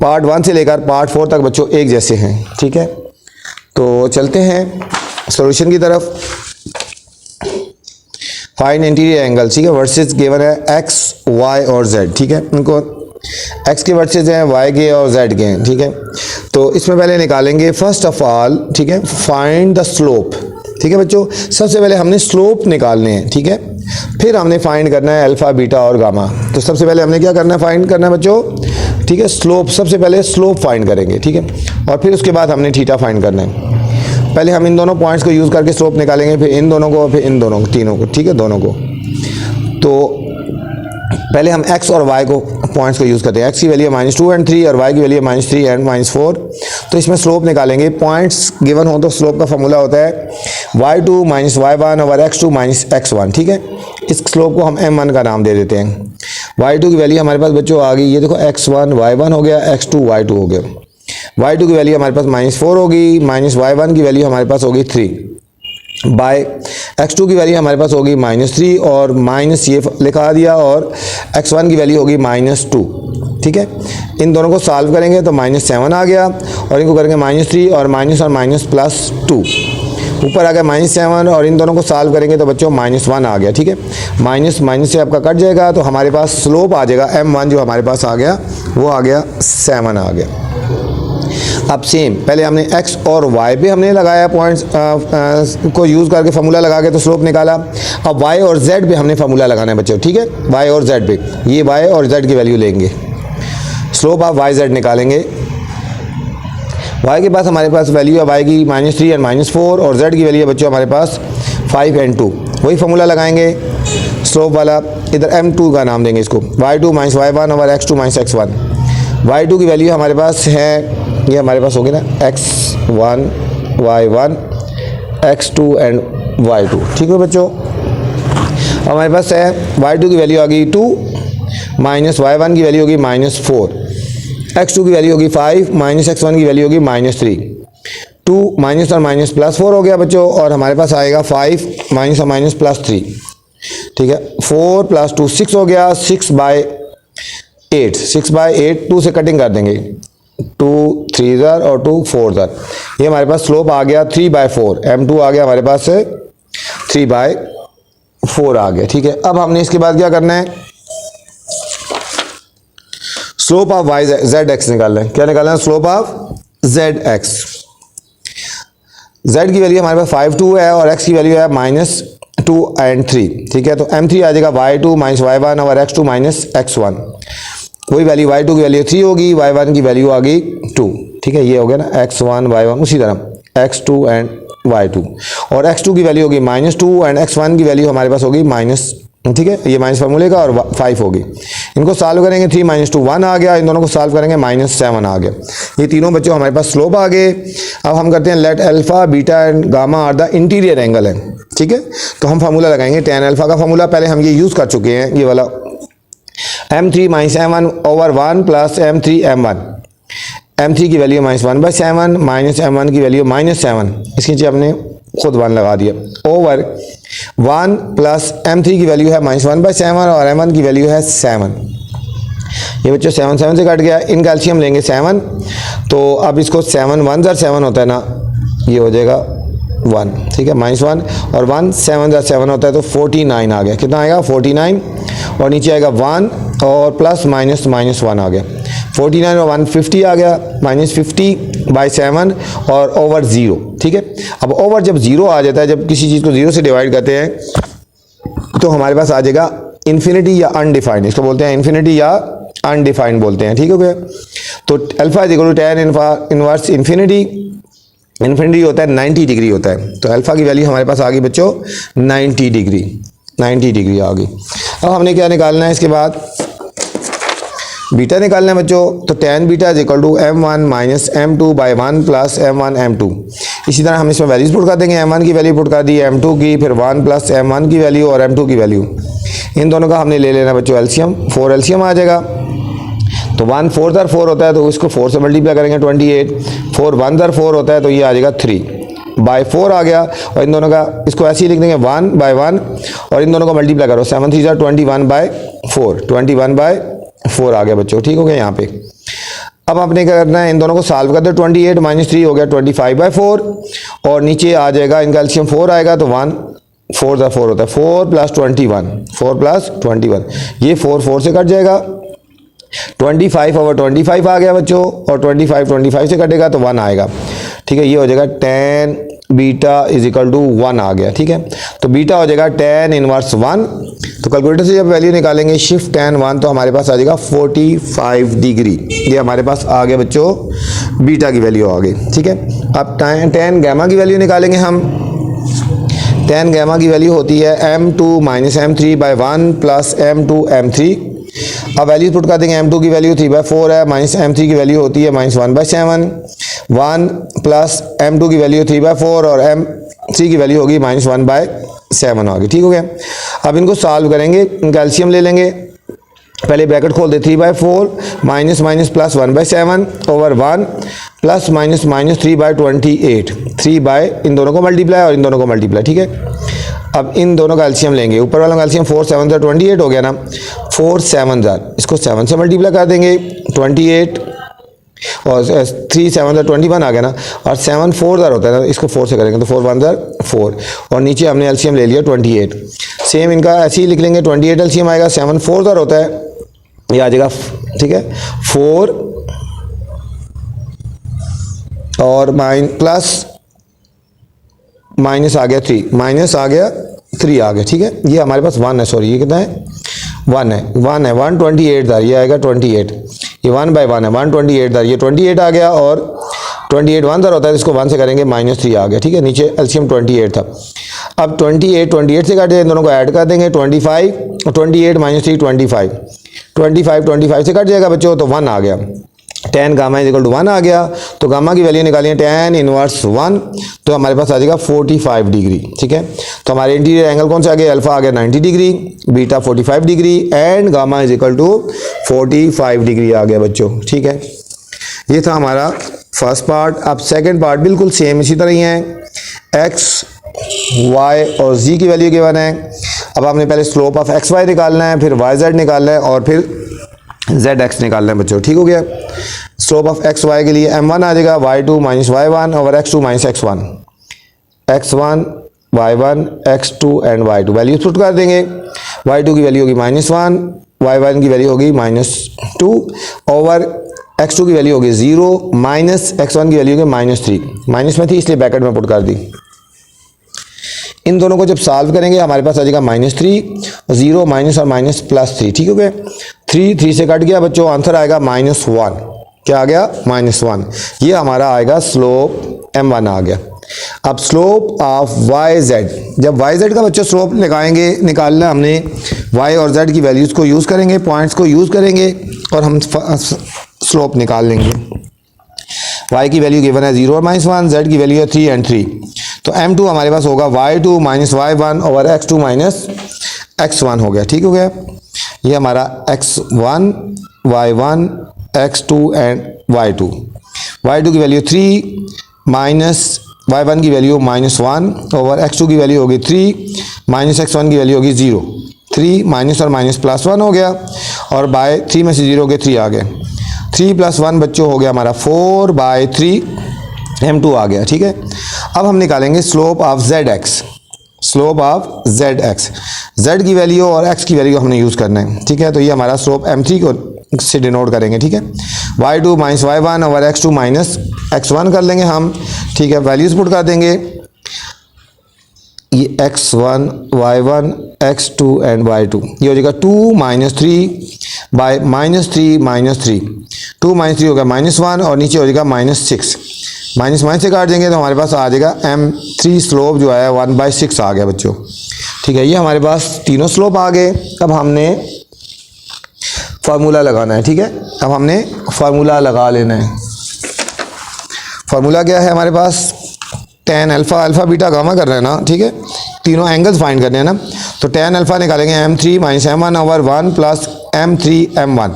पार्ट 1 से लेकर पार्ट 4 तक बच्चों एक जैसे हैं। ठीक है, तो चलते हैं सॉल्यूशन की तरफ। फाइंड इंटीरियर एंगल, ठीक है, वर्सेस गिवन है एक्स वाई और जेड। ठीक है, उनको एक्स के वर्सेस हैं, वाई के और जेड के हैं। ठीक है, तो इसमें पहले निकालेंगे फर्स्ट ऑफ ऑल, ठीक है, फाइंड द स्लोप। ठीक है बच्चों, सबसे पहले हमने स्लोप निकालने हैं। ठीक है, फिर हमने फाइंड करना है अल्फा बीटा और गामा। तो सबसे पहले हमने क्या करना है, फाइंड करना है बच्चों, ठीक है, स्लोप। सबसे पहले स्लोप फाइंड करेंगे। ठीक है, और फिर उसके बाद हमने थीटा फाइंड करना है। पहले हम इन दोनों पॉइंट्स को यूज़ करके स्लोप निकालेंगे, फिर इन दोनों को, फिर इन दोनों को, तीनों को। ठीक है, दोनों को। तो पहले हम x और y को पॉइंट्स को यूज़ करते हैं। x की वैल्यू है -2 और 3 और y की वैल्यू है -3 और -4। तो इसमें स्लोप निकालेंगे। पॉइंट्स गिवन हो तो स्लोप का फॉर्मूला होता है y2 - y1 over x2 - x1। ठीक है, इस स्लोप को हम m1 का नाम दे देते हैं। y2 की वैल्यू हमारे पास बच्चों आ गई, ये देखो x1 y1 हो गया, x2 y2 हो गया। y2 की वैल्यू हमारे पास -4 होगी, -y1 की वैल्यू हमारे पास होगी 3 बाय x2 की वैल्यू हमारे पास होगी -3 और माइनस ये लिखा दिया, और x1 की वैल्यू होगी -2। ठीक है, इन दोनों को सॉल्व करेंगे तो -7 आ गया, और इनको करेंगे -3 और माइनस प्लस 2, ऊपर आ गया -7, और इन दोनों को सॉल्व करेंगे तो बच्चों -1 आ गया। ठीक है, माइनस से आपका कट जाएगा, तो हमारे पास स्लोप आ जाएगा m1 जो हमारे पास आ गया, वो आ गया 7 आ गया। अब सेम पहले हमने x और y पे हमने लगाया पॉइंट्स को यूज़ करके फार्मूला लगा के तो स्लोप निकाला। अब y और z पे हमने फार्मूला लगाना है बच्चों। ठीक है, y और z पे, ये y और z की वैल्यू लेंगे, स्लोप ऑफ y z निकालेंगे। y के पास हमारे पास वैल्यू है y की -3 और -4, और z की वैल्यू है बच्चों हमारे पास 5 और 2। वही फार्मूला लगाएंगे स्लोप वाला, इधर m2 का नाम देंगे इसको, y2 - y1 over x2 - x1। y2 की वैल्यू हमारे पास है, ये हमारे पास होगी ना x1 y1 x2 and y2। ठीक है बच्चों, हमारे पास है y2 की वैल्यू आ गई 2, -y1 की वैल्यू होगी -4, x2 की वैल्यू होगी 5, -x1 की वैल्यू होगी -3। 2 माइनस और माइनस प्लस 4 हो गया बच्चों, और हमारे पास आएगा 5 माइनस और माइनस प्लस 3। ठीक है, 4 + 2 6 हो गया, 6/8, 6/8 2 से कटिंग कर देंगे, 2 3 और 2 4। ये हमारे पास स्लोप आ गया 3/4, m2 आ गया हमारे पास 3/4 आ गया। ठीक है, अब हमने इसके बाद क्या करना है, slope of y z x निकालना है। क्या निकालना है, slope of z x। z की वैल्यू हमारे पास 5 2 है, और x की वैल्यू है -2 और 3। ठीक है, तो m3 आ जाएगा y2 - y1 over x2 - x1। वही वैल्यू y2 की वैल्यू 3 होगी, y1 की वैल्यू आ गई 2। ठीक है, ये हो गया ना x1 y1, उसी तरह x2 एंड y2, और x2 की वैल्यू होगी -2 एंड x1 की वैल्यू हमारे पास होगी माइनस। ठीक है, ये माइनस फार्मूले का, और 5 होगी। इनको सॉल्व करेंगे, 3 - 2 1 आ गया, इन दोनों को सॉल्व करेंगे -7 आ गया। ये तीनों बच्चों हमारे पास स्लोप आ गए। अब हम करते हैं let alpha beta and gamma are the interior angle है। ठीक है, तो हम फार्मूला लगाएंगे tan अल्फा का फार्मूला पहले हम ये यूज़ कर चुके हैं, ये वाला m3 - m1 over 1 plus m3 m1। m3 की वैल्यू -1/7 माइनस m1 की वैल्यू -7, इसके नीचे हमने खुद 1 लगा दिया, ओवर 1 प्लस m3 की वैल्यू है -1/7 और m1 की वैल्यू है 7। ये बच्चों 7 7 से कट गया, इन कैल्शियम लेंगे 7, तो अब इसको 7 1 ज़र 7 होता है ना, ये हो जाएगा 1। ठीक है, -1 और 1 7 ज़र 7 होता है, तो 49 आ गया। कितना आएगा, 49। और नीचे आएगा 1 और प्लस माइनस माइनस 1 आ गया, 49 और 150 आ गया, -50/7 और ओवर 0। ठीक है, अब ओवर जब 0 आ जाता है, जब किसी चीज़ को 0 से डिवाइड करते हैं तो हमारे पास आ जाएगा इन्फिनिटी या अनडिफाइंड, इसको बोलते हैं इन्फिनिटी या अनडिफाइंड बोलते हैं। ठीक हो गया, तो alpha is equal to tan inverse infinity, infinity होता है 90 डिग्री होता है, तो अल्फा की वैल्यू हमारे पास आ गई बच्चों 90 डिग्री, 90 डिग्री आ गई। अब हमने क्या निकालना है, इसके बाद बीटा निकालना है बच्चों, तो tan beta is equal to m1 minus m2/1 plus m1 m2। इसी तरह हम इसमें वैल्यूज पुट कर देंगे, m1 की वैल्यू पुट कर दी, m2 की, फिर 1 प्लस m1 की वैल्यू और m2 की वैल्यू, इन दोनों का हमने ले लेना बच्चों एलसीएम, 4 एलसीएम आ जाएगा। तो 1 4 दर 4 होता है तो इसको 4 से मल्टीप्लाई करेंगे 28, 4 1 दर 4 होता है तो ये आ जाएगा 3/4 आ गया। और इन दोनों का इसको ऐसे ही लिख देंगे 1/1 और इन दोनों को मल्टीप्लाई करो, 7 3 जा 21/4, 21/4 आ गया बच्चों। ठीक हो गया यहाँ पे। अब आपने क्या करना है, इन दोनों को सॉल्व कर दो, 28 माइनस 3 हो गया 25/4 और नीचे आ जाएगा इनका एलसीएम 4 आएगा तो 1 4 दर 4 होता है, 4 + 21, 4 + 21, ये 4 4 से कट जाएगा, 25/25 आ गया बच्चों और 25 से कटेगा तो 1 आएगा। ठीक है, ये हो जाएगा tan beta is equal to 1 आ गया। ठीक है, तो बीटा हो जाएगा tan इनवर्स 1, तो कैलकुलेटर से जब वैल्यू निकालेंगे शिफ्ट tan 1 तो हमारे पास आ जाएगा 45 डिग्री, ये हमारे पास आ गया बच्चों, बीटा की वैल्यू आ गई। ठीक है, अब tan गैमा की वैल्यू निकालेंगे हम, tan गैमा की वैल्यू होती है m2 minus m3/1 plus m2 m3। अब वैल्यूज पुट कर देंगे, m2 की वैल्यू 3/4 है, माइनस m3 की वैल्यू होती है -1/7, 1 प्लस m2 की वैल्यू 3/4 और m3 की वैल्यू होगी -1/7 होगी। ठीक हो गया, अब इनको सॉल्व करेंगे, इनका एलसीएम ले लेंगे, पहले ब्रैकेट खोल दे, 3/4 minus minus plus 1/7 over 1 plus minus minus 3/28, 3 इन दोनों को मल्टीप्लाई और इन दोनों को मल्टीप्लाई। ठीक है, अब इन दोनों का एलसीएम लेंगे, ऊपर वाला का एलसीएम 4 7 28 हो गया ना, 4 7 इसको 7 से मल्टीप्लाई कर देंगे 28 और 3 7 21 आ गया ना, और 7 4 दर होता है ना, इसको 4 से करेंगे तो 4 1 दर 4 और नीचे हमने एलसीएम ले लिया 28। सेम इनका ऐसे ही लिख लेंगे, 28 एलसीएम आएगा, 7 4 दर होता है, ये आ जाएगा। ठीक है, 4 और प्लस माइनस आ गया 3, माइनस आ गया 3 आ गया। ठीक है, ये हमारे पास 1 है, सॉरी ये कितना है, 1 है, 128 दर, ये आएगा 28, ये 1/1 है, 128 दर, ये 28 आ गया और 28 1 दर होता है, इसको 1 से करेंगे -3 आ गया। ठीक है, नीचे एलसीएम 28 था। अब 28 से काटे, इन दोनों को ऐड कर देंगे, 25 और 28 - 3 25 से कट जाएगा बच्चों तो 1 आ गया, tan gamma is equal to 1 आ गया। तो गामा की वैल्यू निकालिए tan इनवर्स 1, तो हमारे पास आ जाएगा 45 डिग्री। ठीक है, तो हमारे इंटीरियर एंगल कौन सा आ गया, अल्फा आ गया 90 degree, beta 45 degree and gamma is equal to 45 degree आ गया बच्चों। ठीक है, ये था हमारा फर्स्ट पार्ट। अब सेकंड पार्ट बिल्कुल सेम इसी तरह ही है, x y और z की वैल्यू गिवन है। अब आपने पहले स्लोप ऑफ एक्स वाई निकालना है, फिर वाई जेड निकालना है और फिर जेड एक्स निकालना है बच्चों। ठीक हो गया, स्लोप ऑफ एक्स वाई के लिए m1 आ जाएगा y2 minus y1 over x2 minus x1, x1 y1 x2 and y2 value put कर देंगे। y2 की वैल्यू होगी -1, y1 की वैल्यू होगी -2 ओवर x2 की वैल्यू होगी 0 माइनस x1 की वैल्यू होगी -3, माइनस में थी इसलिए ब्रैकेट में पुट कर दी। इन दोनों को जब सॉल्व करेंगे हमारे पास आ जाएगा -3, 0 माइनस और माइनस +3। ठीक हो गया, 3 से कट गया बच्चों, आंसर आएगा -1। क्या आ गया, -1। ये हमारा आएगा स्लोप m1 आ गया। अब स्लोप ऑफ वाई जेड, जब वाई जेड का बच्चों स्लोप निकालना हमने y और z की वैल्यूज़ को यूज़ करेंगे, पॉइंट्स को यूज़ करेंगे और हम स्लोप निकाल लेंगे। y की वैल्यू गिवन है 0 और -1, z की वैल्यू है 3 एंड 3, तो m2 हमारे पास होगा y2 minus y1 over x2 minus x1 हो गया। ठीक हो गया, ये हमारा x1 y1 x2 and y2, y2 की वैल्यू 3 माइनस y1 की वैल्यू -1 ओवर x2 की वैल्यू होगी 3 माइनस x1 की वैल्यू होगी 0, 3 माइनस और माइनस +1 हो गया और बाय 3 में से 0 के 3 आ गए, 3 + 1 बच्चों हो गया हमारा 4/3 m2 आ गया। ठीक है, अब हम निकालेंगे slope of Z x, slope of Z x, Z की वैल्यू और एक्स की वैल्यू हमने यूज़ करना है, ठीक है। तो ये हमारा स्लोप m3 को से डिनोट करेंगे, ठीक है। y2 minus y1 over x2 minus x1 कर लेंगे हम, ठीक है। वैल्यूज पुट कर देंगे, ये x1 y1 x2 and y2, ये हो जाएगा 2 minus 3 bye minus 3 minus 3, 2 minus 3 हो गया -1 और नीचे हो जाएगा -6, माइनस से काट देंगे तो हमारे पास आ जाएगा m3 स्लोप जो है 1/6 आ गया बच्चों, ठीक है। ये हमारे पास तीनों स्लोप आ गए। अब हमने फार्मूला लगाना है, ठीक है। अब हमने फार्मूला लगा लेना है। फार्मूला क्या है हमारे पास, tan alpha, alpha beta gamma कर रहे हैं ना, ठीक है। तीनों एंगल्स फाइंड करने हैं ना, तो tan अल्फ़ा निकालेंगे m3 minus m1 over 1 plus m3 m1।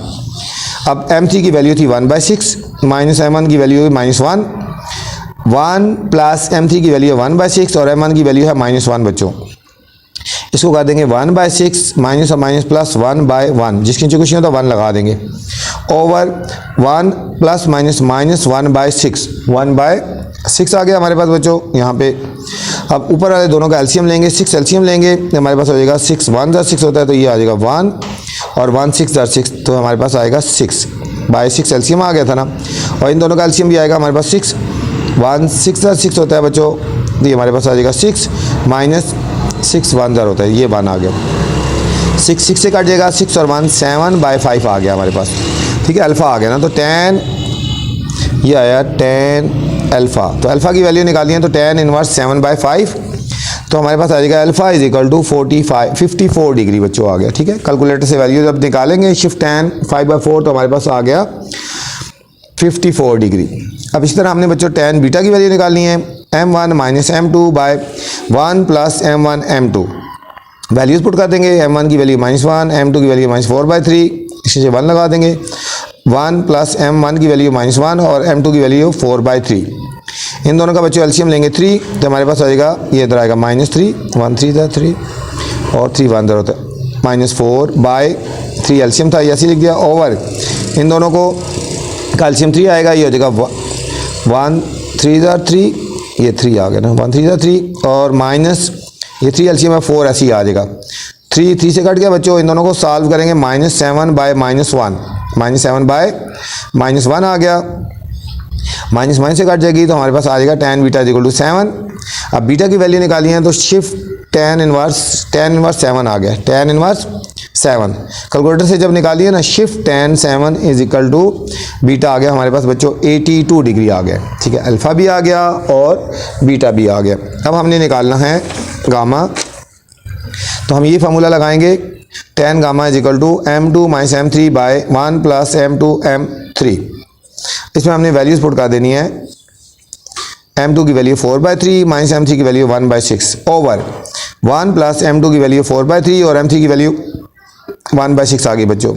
अब m3 की वैल्यू थी 1/6 माइनस m1 की वैल्यू -1, 1 प्लस m3 की वैल्यू है 1/6 और m1 की वैल्यू है -1 बच्चों। इसको कर देंगे 1/6 माइनस और माइनस प्लस 1/1, जिसकी नीचे कुछ नहीं होता 1 लगा देंगे, ओवर 1 प्लस माइनस माइनस 1/6, 1/6 आ गया हमारे पास बच्चों यहाँ पे। अब ऊपर वाले दोनों का एलसीएम लेंगे, 6 एलसीएम लेंगे, हमारे पास हो जाएगा 6 1 ज़र 6 होता है, तो ये आ जाएगा 1 और 1 6 ज़र 6, तो हमारे पास आएगा 6/6 एलसीएम आ गया था ना। और इन दोनों का एलसीएम भी आएगा हमारे पास 6, 1 6 ज़र 6 होता है बच्चों, तो ये हमारे पास आ जाएगा 6 माइनस 6 1 ज़र होता है, ये 1 आ गया, 6 से कट जाएगा, 6 और 1 7/5 आ गया हमारे पास, ठीक है। अल्फ़ा आ गया ना, तो tan ये आया tan अल्फ़ा, तो अल्फ़ा की वैल्यू निकाली है, तो tan इनवर्स 7/5, तो हमारे पास आ जाएगा alpha is equal to 54 degree बच्चों आ गया, ठीक है। कैलकुलेटर से वैल्यू जब निकालेंगे शिफ्ट tan 5/4 तो हमारे पास आ गया 54 डिग्री। अब इसी तरह हमने बच्चों tan बीटा की वैल्यू निकालनी है, m1 minus m2 by 1 plus m1 m2, values put कर देंगे, m1 की वैल्यू -1, m2 की वैल्यू -4/3, इससे 1 लगा देंगे, 1 प्लस m1 की वैल्यू -1 और m2 की वैल्यू 4/3, इन दोनों का बच्चों एलसीएम लेंगे 3, तो हमारे पास आ जाएगा, ये इधर आएगा -3, 1 3 ज़र 3 और 3 1 ज़र होता है, -4/3 एलसीएम था, ऐसे लिख दिया, ओवर इन दोनों को एलसीएम 3 आएगा, ये हो जाएगा 1 3 ज़र 3, ये 3 आ गया ना, 1 3 ज़र 3 और माइनस ये 3 एलसीएम है 4, ऐसे ही आ जाएगा, 3 से कट गया बच्चों। इन दोनों को सॉल्व करेंगे, -7/-1, -7/-1 आ गया, माइनस से कट जाएगी, तो हमारे पास आ जाएगा tan beta is equal to 7। अब बीटा की वैल्यू निकाली है, तो शिफ्ट tan इनवर्स 7 आ गया, tan इनवर्स 7 कैलकुलेटर से जब निकाली है ना, shift tan 7 is equal to beta आ गया हमारे पास बच्चों 82 डिग्री आ गया, ठीक है। अल्फ़ा भी आ गया और बीटा भी आ गया। अब हमने निकालना है गामा, तो हम ये फार्मूला लगाएंगे, tan gamma is equal to m2 minus m3 by 1 plus m2 m3, इसमें हमने वैल्यूज़ पुट कर देनी है, m2 की वैल्यू 4/3 माइनस m3 की वैल्यू 1/6 ओवर 1 प्लस m2 की वैल्यू 4/3 और m3 की वैल्यू 1/6 आ गई बच्चों।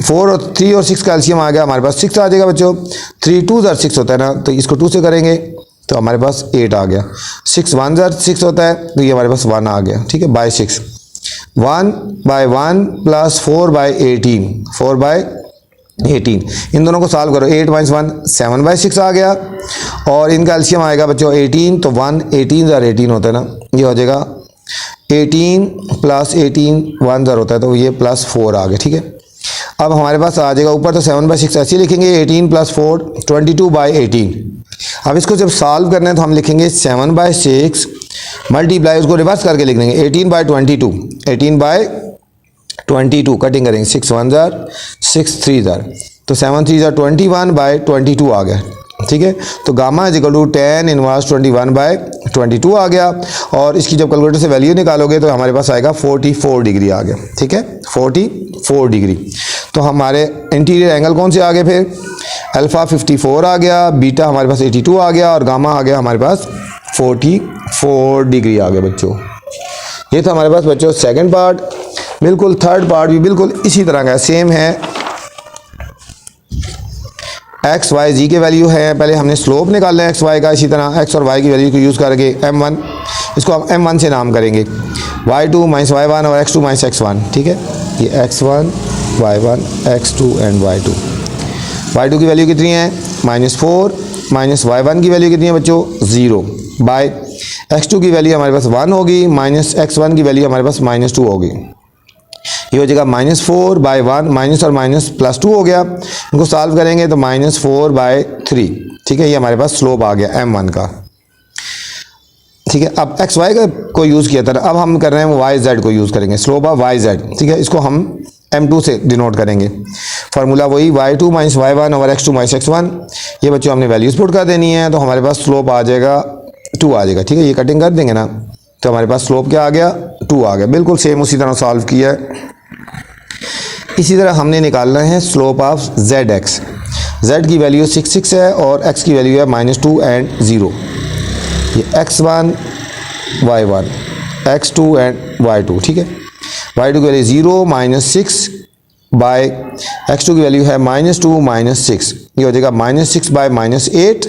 4 और 3 और 6 का एलसीएम आ गया, हमारे पास 6 आ जाएगा बच्चों, 3 2 ज़र 6 होता है ना, तो इसको 2 से करेंगे तो हमारे पास 8 आ गया, 6 1 ज़र 6 होता है, तो ये हमारे पास 1 आ गया, ठीक है, /6, 1/1 प्लस 4/18, 4/18, इन दोनों को सॉल्व करो, 8 - 1 7/6 आ गया, और इनका एलसीएम आएगा बच्चों 18, तो 1 18 ज़र 18 होता है ना, ये हो जाएगा 18 प्लस 18 1 ज़र होता है, तो ये +4 आ गया, ठीक है। अब हमारे पास आ जाएगा ऊपर, तो 7/6 ऐसे लिखेंगे, 18 + 4 22/18। अब इसको जब सॉल्व करना है तो हम लिखेंगे 7/6 मल्टीप्लाई, उसको रिवर्स करके लिख देंगे 18/22, 18/22 कटिंग करेंगे, 6 1 ज़र 6 3 ज़र, तो 7 3 ज़र 21/22 आ गया, ठीक है। तो gamma is equal to tan inverse 21/22 आ गया, और इसकी जब कैलकुलेटर से वैल्यू निकालोगे तो हमारे पास आएगा 44 डिग्री आ गया, ठीक है, 44 डिग्री। तो हमारे इंटीरियर एंगल कौन से आ गए फिर, अल्फ़ा 54 आ गया, बीटा हमारे पास 82 आ गया, और गामा आ गया हमारे पास 44 डिग्री आ गया बच्चों। ये था हमारे पास बच्चों सेकंड पार्ट। बिल्कुल थर्ड पार्ट भी बिल्कुल इसी तरह का सेम है, एक्स वाई जी के वैल्यू है, पहले हमने स्लोप निकालना है एक्स वाई का, इसी तरह एक्स और वाई की वैल्यू को यूज़ करके m1, इसको हम m1 से नाम करेंगे, y2 माइनस y1 और x2 माइनस x1, ठीक है। ये x1 y1 x2 and y2 की वैल्यू कितनी है -4, माइनस y1 की वैल्यू कितनी है बच्चों 0, बाय x2 की वैल्यू हमारे पास 1 होगी, माइनस x1 की वैल्यू हमारे पास -2 होगी। ये हो जाएगा -4/1, माइनस और माइनस +2 हो गया। इनको सॉल्व करेंगे तो -4/3, ठीक है। ये हमारे पास स्लोप आ गया m1 का, ठीक है। अब एक्स वाई का को यूज़ किया था, अब हम कर रहे हैं वाई जेड को यूज़ करेंगे, स्लोप ऑफ वाई जेड, ठीक है। इसको हम m2 से डिनोट करेंगे। फार्मूला वही y2 - y1 over x2 - x1। ये बच्चों हमने वैल्यूज पुट कर देनी है, तो हमारे पास स्लोप आ जाएगा 2 आ जाएगा, ठीक है। ये कटिंग कर देंगे ना, तो हमारे पास स्लोप क्या आ गया, 2 आ गया। बिल्कुल सेम उसी तरह सॉल्व किया है। इसी तरह हमने निकालना है स्लोप ऑफ zx। z की वैल्यू 6 है और x की वैल्यू है -2 एंड 0। ये x1 y1 x2 and y2, ठीक है। y2 की वैल्यू 0 -6 बाय x2 की वैल्यू है -2 -6। ये हो जाएगा -6 बाय -8,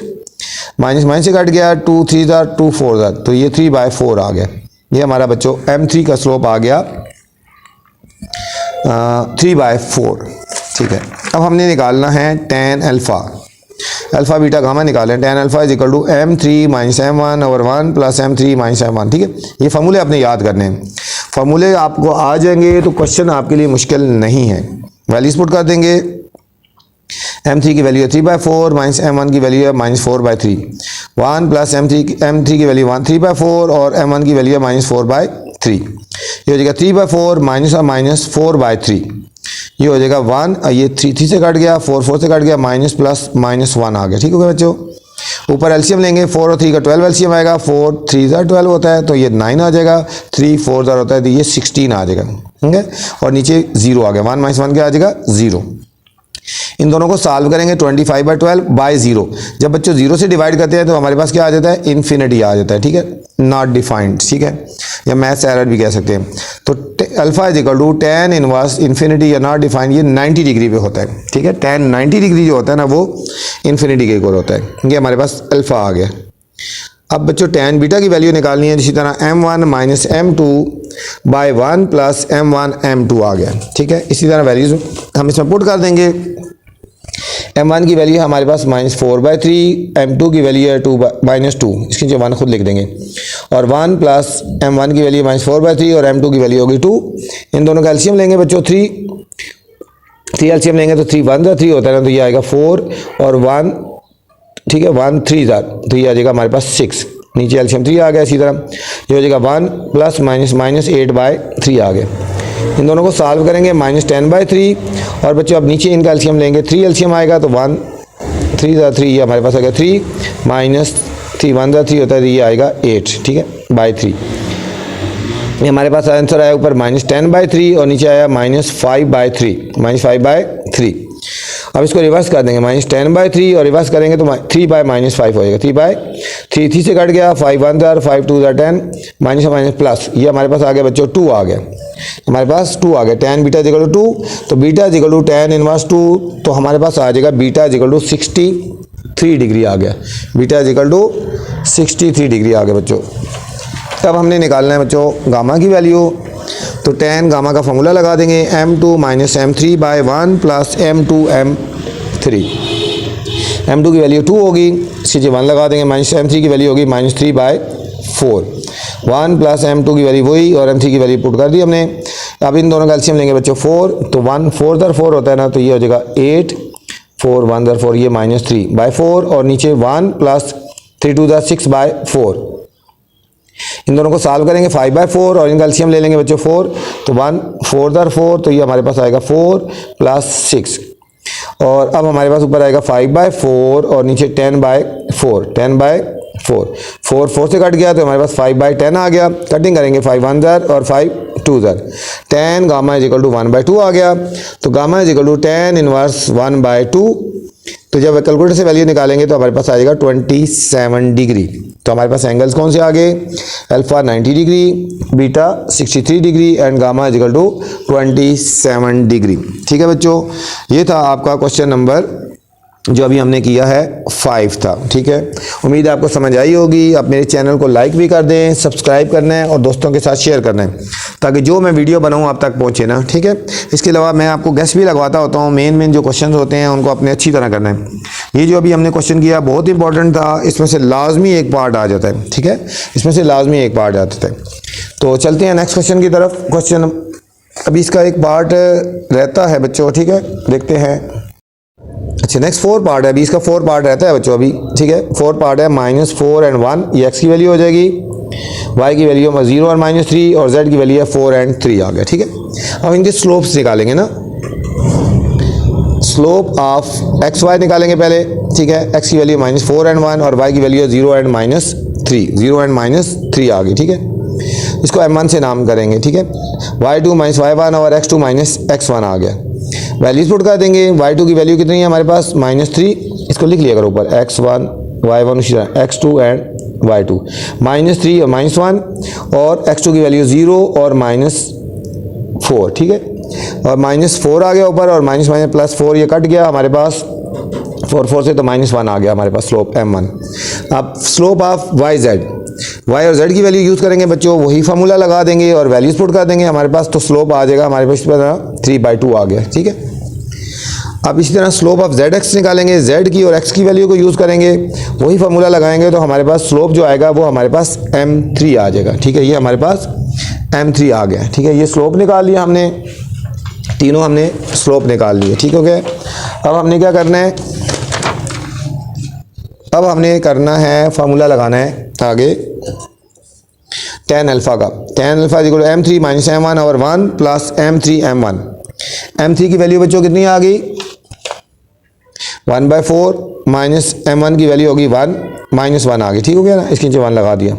माइनस से कट गया, 2 3 2 4, तो ये 3/4 आ गया। ये हमारा बच्चों m3 का स्लोप आ गया 3/4, ठीक है। अब हमने निकालना है tan alpha, alpha beta gamma निकालें। tan alpha is equal to m3 - m1 over 1 plus m3 - m1, ठीक है। ये फार्मूले आपने याद करने हैं, फार्मूले आपको आ जाएंगे तो क्वेश्चन आपके लिए मुश्किल नहीं है। वैल्यूज पुट कर देंगे। m3 की वैल्यू है 3/4, माइनस m1 की वैल्यू है -4/3, 1 प्लस m3 की वैल्यू 3/4 और m1 की वैल्यू है -4/3। ये हो जाएगा 3/4 माइनस और माइनस 4/3। ये हो जाएगा 1, ये 3 से कट गया, 4 से कट गया, माइनस प्लस -1 आ गया, ठीक हो गया बच्चों। ऊपर एलसीएम लेंगे, 4 और 3 का 12 एलसीएम आएगा, 4 3 12 होता है तो ये 9 आ जाएगा, 3 4 होता है तो ये 16 आ जाएगा, ठीक है। और नीचे 0 आ गया, 1 - 1 क्या आ जाएगा 0। इन दोनों को सॉल्व करेंगे 25/12/0। जब बच्चों 0 से डिवाइड करते हैं तो हमारे पास क्या आ जाता है, इन्फिनिटी आ जाता है, ठीक है, नॉट डिफाइंड, ठीक है, या मैथ्स एरर भी कह सकते हैं। तो alpha is equal to tan inverse infinity या नॉट डिफाइंड, ये 90 डिग्री पे होता है, ठीक है। tan 90 डिग्री जो होता है ना वो इन्फिनिटी के इक्वल होता है। ये हमारे पास अल्फा आ गया। अब बच्चों tan बीटा की वैल्यू निकालनी है, इसी तरह m1 - m2/1 plus m1 m2 आ गया, ठीक है। इसी तरह वैल्यूज हम इसमें पुट कर देंगे। m1 की वैल्यू है हमारे पास -4/3, m2 की वैल्यू है -2, इसकी जो 1 खुद लिख देंगे, और 1 प्लस m1 की वैल्यू -4/3 और m2 की वैल्यू होगी 2। इन दोनों का एलसीएम लेंगे बच्चों, 3 एलसीएम लेंगे तो 3 1 3 होता है ना, तो ये आएगा 4 और 1, ठीक है, 1 3 तो ये आ जाएगा हमारे पास 6। नीचे एलसीएम 3 आ गया। इसी तरह ये हो जाएगा 1 प्लस -8/3 आ गया। इन दोनों को सॉल्व करेंगे, -10/3, और बच्चों अब नीचे इनका एलसीएम लेंगे, 3 एलसीएम आएगा तो 1 3 3, ये हमारे पास आ गया 3 -3 1 3 होता है तो ये आएगा 8, ठीक है, /3। ये हमारे पास आंसर आया ऊपर -10/3 और नीचे आया -5/3, -5/3। अब इसको रिवर्स कर देंगे, -10/3 और रिवर्स करेंगे तो 3/-5 हो जाएगा, 3 से कट गया, 5 1 5 2 10, माइनस माइनस प्लस, ये हमारे पास आ गया बच्चों 2 आ गया, हमारे पास 2 आ गया। tan बीटा इक्वल टू 2, तो beta equal to tan inverse 2, तो हमारे पास आ जाएगा बीटा इक्वल टू 63 डिग्री आ गया, बीटा इक्वल टू 63 डिग्री आ गया बच्चों। अब हमने निकालना है बच्चों गामा की वैल्यू, तो tan गामा का फॉर्मूला लगा देंगे, m2 - m3/1 plus m2 m3। m2 की वैल्यू 2 होगी, इसकी 1 लगा देंगे, -m3 की वैल्यू होगी -3/4, 1 प्लस m2 की वैल्यू वही और m3 की वैल्यू पुट कर दी हमने। अब इन दोनों का एलसीएम लेंगे बच्चों 4, तो 1 4 होता है ना, तो ये हो जाएगा 8, 4 1 4, ये -3/4 और नीचे 1 प्लस 3 2 6/4। इन दोनों को सॉल्व करेंगे 5/4 और इनका एलसीएम ले लेंगे बच्चों 4, तो 1 4 4, तो ये हमारे पास आएगा 4 प्लस 6, और अब हमारे पास ऊपर आएगा 5/4 और नीचे 10/4, 10/4, 4 से कट गया तो हमारे पास 5/10 आ गया। कटिंग करेंगे 5 1 और 5 2, tan gamma is equal to 1/2 आ गया, तो gamma is equal to tan inverse 1/2। तो जब कैलकुलेटर से वैल्यू निकालेंगे तो हमारे पास आ जाएगा 27 डिग्री। तो हमारे पास एंगल्स कौन से आ गए, alpha 90 degree, beta 63 degree and gamma is equal to 27 degree. ठीक है बच्चों, ये था आपका क्वेश्चन नंबर जो अभी हमने किया है 5 था। ठीक है, उम्मीद है आपको समझ आई होगी। आप मेरे चैनल को लाइक भी कर दें, सब्सक्राइब करना है और दोस्तों के साथ शेयर करना है ताकि जो मैं वीडियो बनाऊं आप तक पहुंचे ना। ठीक है, इसके अलावा मैं आपको गेस्ट भी लगवाता होता हूं। मेन जो क्वेश्चन होते हैं उनको अपने अच्छी तरह करना है। ये जो अभी हमने क्वेश्चन किया बहुत इंपॉर्टेंट था, इसमें से लाजमी एक पार्ट आ जाता है। ठीक है, इसमें से लाजमी एक पार्ट आ जाता है। तो चलते हैं नेक्स्ट क्वेश्चन की तरफ। क्वेश्चन अभी इसका एक पार्ट रहता है बच्चों। ठीक है, देखते हैं। अच्छा, नेक्स्ट 4 पार्ट है। अभी इसका 4 पार्ट रहता है बच्चों अभी। ठीक है, 4 पार्ट है -4 and 1, ये x की वैल्यू हो जाएगी, y की वैल्यू 0 और -3 और z की वैल्यू है 4 and 3 आ गया। ठीक है, अब इनके स्लोप्स निकालेंगे ना, स्लोप ऑफ एक्स वाई निकालेंगे पहले। ठीक है, x की वैल्यू -4 and 1 और y की वैल्यू 0 and -3, 0 and -3 आ गई। ठीक है, इसको m1 से नाम करेंगे। ठीक है, y2 -y1 और x2 -x1 आ गया। वैल्यूज पुट कर देंगे। y2 की वैल्यू कितनी है हमारे पास -3, इसको लिख लिया करो ऊपर, x1 y1 उसी तरह x2 एंड y2, -3 और -1 और x2 की वैल्यू 0 और -4। ठीक है, और -4 आ गया ऊपर और +4 ये कट गया हमारे पास 4 से, तो -1 आ गया हमारे पास स्लोप m1। अब स्लोप ऑफ y और z की वैल्यू यूज़ करेंगे बच्चों, वही फार्मूला लगा देंगे और वैल्यूज पुट कर देंगे हमारे पास, तो स्लोप आ जाएगा हमारे पास 3/2 आ गया। ठीक है, अब इसी तरह स्लोप ऑफ zx निकालेंगे, z की और x की वैल्यू को यूज़ करेंगे, वही फार्मूला लगाएंगे, तो हमारे पास स्लोप जो आएगा वो हमारे पास m3 आ जाएगा। ठीक है, ये हमारे पास m3 आ गया। ठीक है, ये स्लोप निकाल लिया हमने, तीनों हमने स्लोप निकाल लिए। ठीक हो गया। अब हमने क्या करना है, अब हमने करना है फार्मूला लगाना है आगे tan अल्फ़ा का। tan अल्फ़ा = m3 - m1 और 1 + m3 m1। m3 की वैल्यू बच्चों कितनी आ गई, 1/4 -m1 की वैल्यू होगी 1 -1 आ गई। ठीक हो गया ना, इसके नीचे 1 लगा दिया,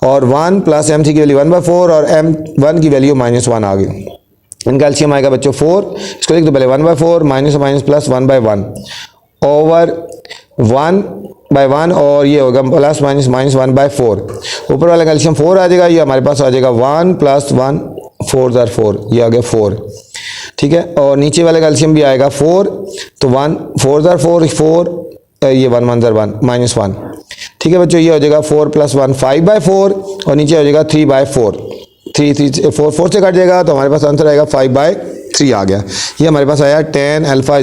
और 1 + m3 की वैल्यू 1/4 और m1 की वैल्यू -1 आ गई। इनका एलसीएम आएगा बच्चों 4, इसको लिख दो पहले 1/4 - +1/1 ओवर 1/1 और ये होगा +- -1/4। ऊपर वाला कैल्शियम 4 आ जाएगा, ये हमारे पास आ जाएगा 1 + 1 4 * 4, ये आ गया 4। ठीक है, और नीचे वाला कैल्शियम भी आएगा 4, तो 1 4 * 4 4, ये 1 1 * 1 -1। ठीक है बच्चों, ये हो जाएगा 4 + 1 5/4 और नीचे हो जाएगा 3/4, 3 4 से कट जाएगा, तो हमारे पास आंसर आएगा 5/3 आ गया। ये हमारे पास आया tan अल्फ़ा =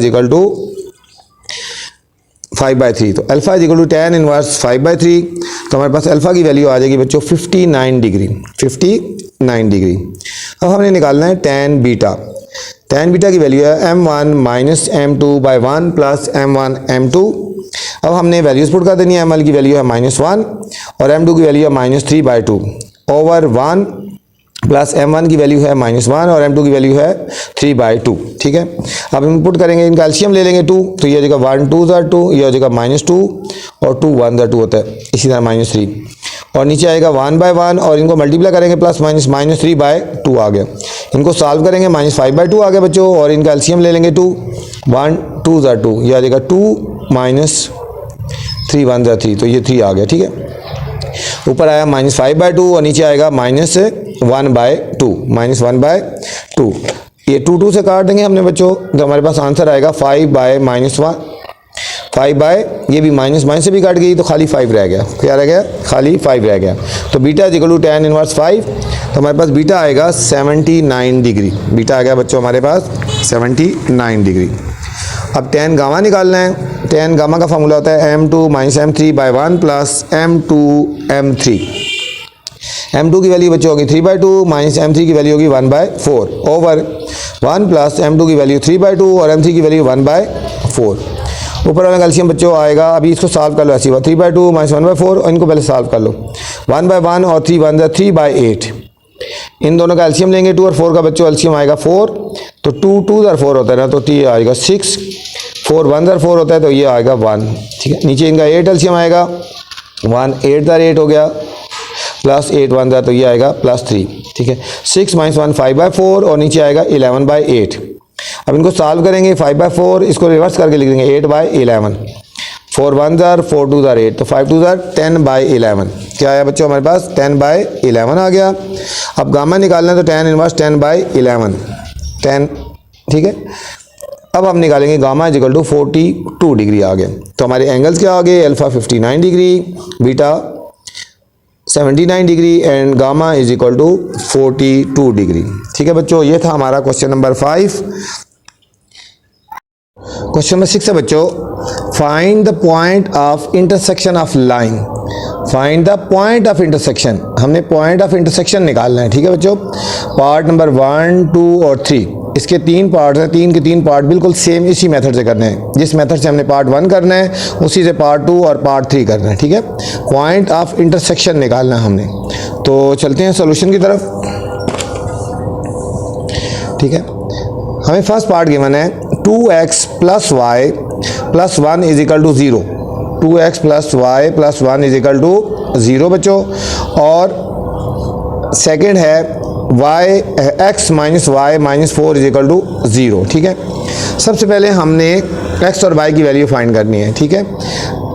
5/3। तो अल्फ़ा = tan इनवर्स 5/3, तो हमारे पास अल्फ़ा की वैल्यू आ जाएगी बच्चों 59 डिग्री, 59 डिग्री। अब हमने निकालना है tan बीटा। tan बीटा की वैल्यू है m1 - m2/1 + m1 m2। अब हमने वैल्यूज पुट कर देनी है। ml की वैल्यू है -1 और m2 की वैल्यू है -3/2 ओवर 1 + m1 की वैल्यू है -1 और m2 की वैल्यू है 3/2। ठीक है, अब हम पुट करेंगे, इनका एलसीएम ले लेंगे 2, तो ये हो जाएगा 1 2 * 2, ये हो जाएगा -2 और 2 1 * 2 होता है, इसी तरह -3 और नीचे आएगा 1/1 और इनको मल्टीप्लाई करेंगे +-3/2 आ गया। इनको सॉल्व करेंगे -5/2 आ गया बच्चों, और इनका एलसीएम ले लेंगे 2, 1 2 * 2, ये आ जाएगा 2 -3 1 * 3, तो ये 3 आ गया। ठीक है, ऊपर आया -5/2 और नीचे आएगा -1/2, -1/2। ये 2 2 से काट देंगे हमने बच्चों, तो हमारे पास आंसर आएगा 5/-1, 5 ये भी माइनस से भी कट गई, तो खाली 5 रह गया। क्या रह गया, खाली 5 रह गया। तो बीटा = tan इनवर्स 5, तो हमारे पास बीटा आएगा 79 डिग्री। बीटा आ गया बच्चों हमारे पास 79 डिग्री। अब tan गामा निकालना है। tan गामा का फार्मूला होता है m2 - m3/1 + m2 m3। m2 की वैल्यू बच्चों होगी 3/2 -m3 की वैल्यू होगी 1/4 ओवर 1 + m2 की वैल्यू 3/2 और m3 की वैल्यू 1/4। ऊपर वाला कैल्शियम बच्चों आएगा, अभी इसको सॉल्व कर लो ऐसी बात, 3/2 - 1/4 और इनको पहले सॉल्व कर लो। 1/1 और 3 1 = 3/8। इन दोनों का एलसीएम लेंगे 2 और 4 का बच्चों एलसीएम आएगा 4, तो 2 2 * 4 होता है ना, तो ये आएगा 6, 4 1 * 4 होता है, तो ये आएगा 1। ठीक है, नीचे इनका 8 एलसीएम आएगा 1 8 * 8 हो गया, +8 1 * तो ये आएगा +3। ठीक है, 6 - 1 5/4 और नीचे आएगा 11/8। अब इनको सॉल्व करेंगे 5/4, इसको रिवर्स करके लिख देंगे 8/11, 4 1 * 4 2 * 8, तो 5 2 * 10/11। क्या आया बच्चों हमारे पास 10/11 आ गया। अब गामा निकालना है, तो tan इनवर्स 10/11, 10। ठीक है, अब हम निकालेंगे gamma is equal to 42 degree आ गए। तो हमारे एंगल्स क्या आ गए, alpha 59 degree, beta 79 degree and gamma is equal to 42 degree. ठीक है बच्चों, ये था हमारा क्वेश्चन नंबर 5। क्वेश्चन नंबर 6 है बच्चों, find the point of intersection of line. Find the point of intersection, हमने पॉइंट ऑफ इंटरसेक्शन निकालना है। ठीक है बच्चों, पार्ट नंबर 1, 2 और 3, इसके 3 पार्ट हैं, 3 के 3 पार्ट बिल्कुल सेम इसी मेथड से करने हैं। जिस मेथड से हमने पार्ट 1 करना है उसी से पार्ट 2 और पार्ट 3 करना है। ठीक है, पॉइंट ऑफ इंटरसेक्शन निकालना है हमने। तो चलते हैं सॉल्यूशन की तरफ। ठीक है, हमें फर्स्ट पार्ट गिवन है 2x plus y plus 1 is equal to 0। 2x plus y plus 1 is equal to 0 बच्चों। और सेकेंड है x minus y minus 4 is equal to 0। ठीक है, सबसे पहले हमने x और y की वैल्यू फाइंड करनी है। ठीक है,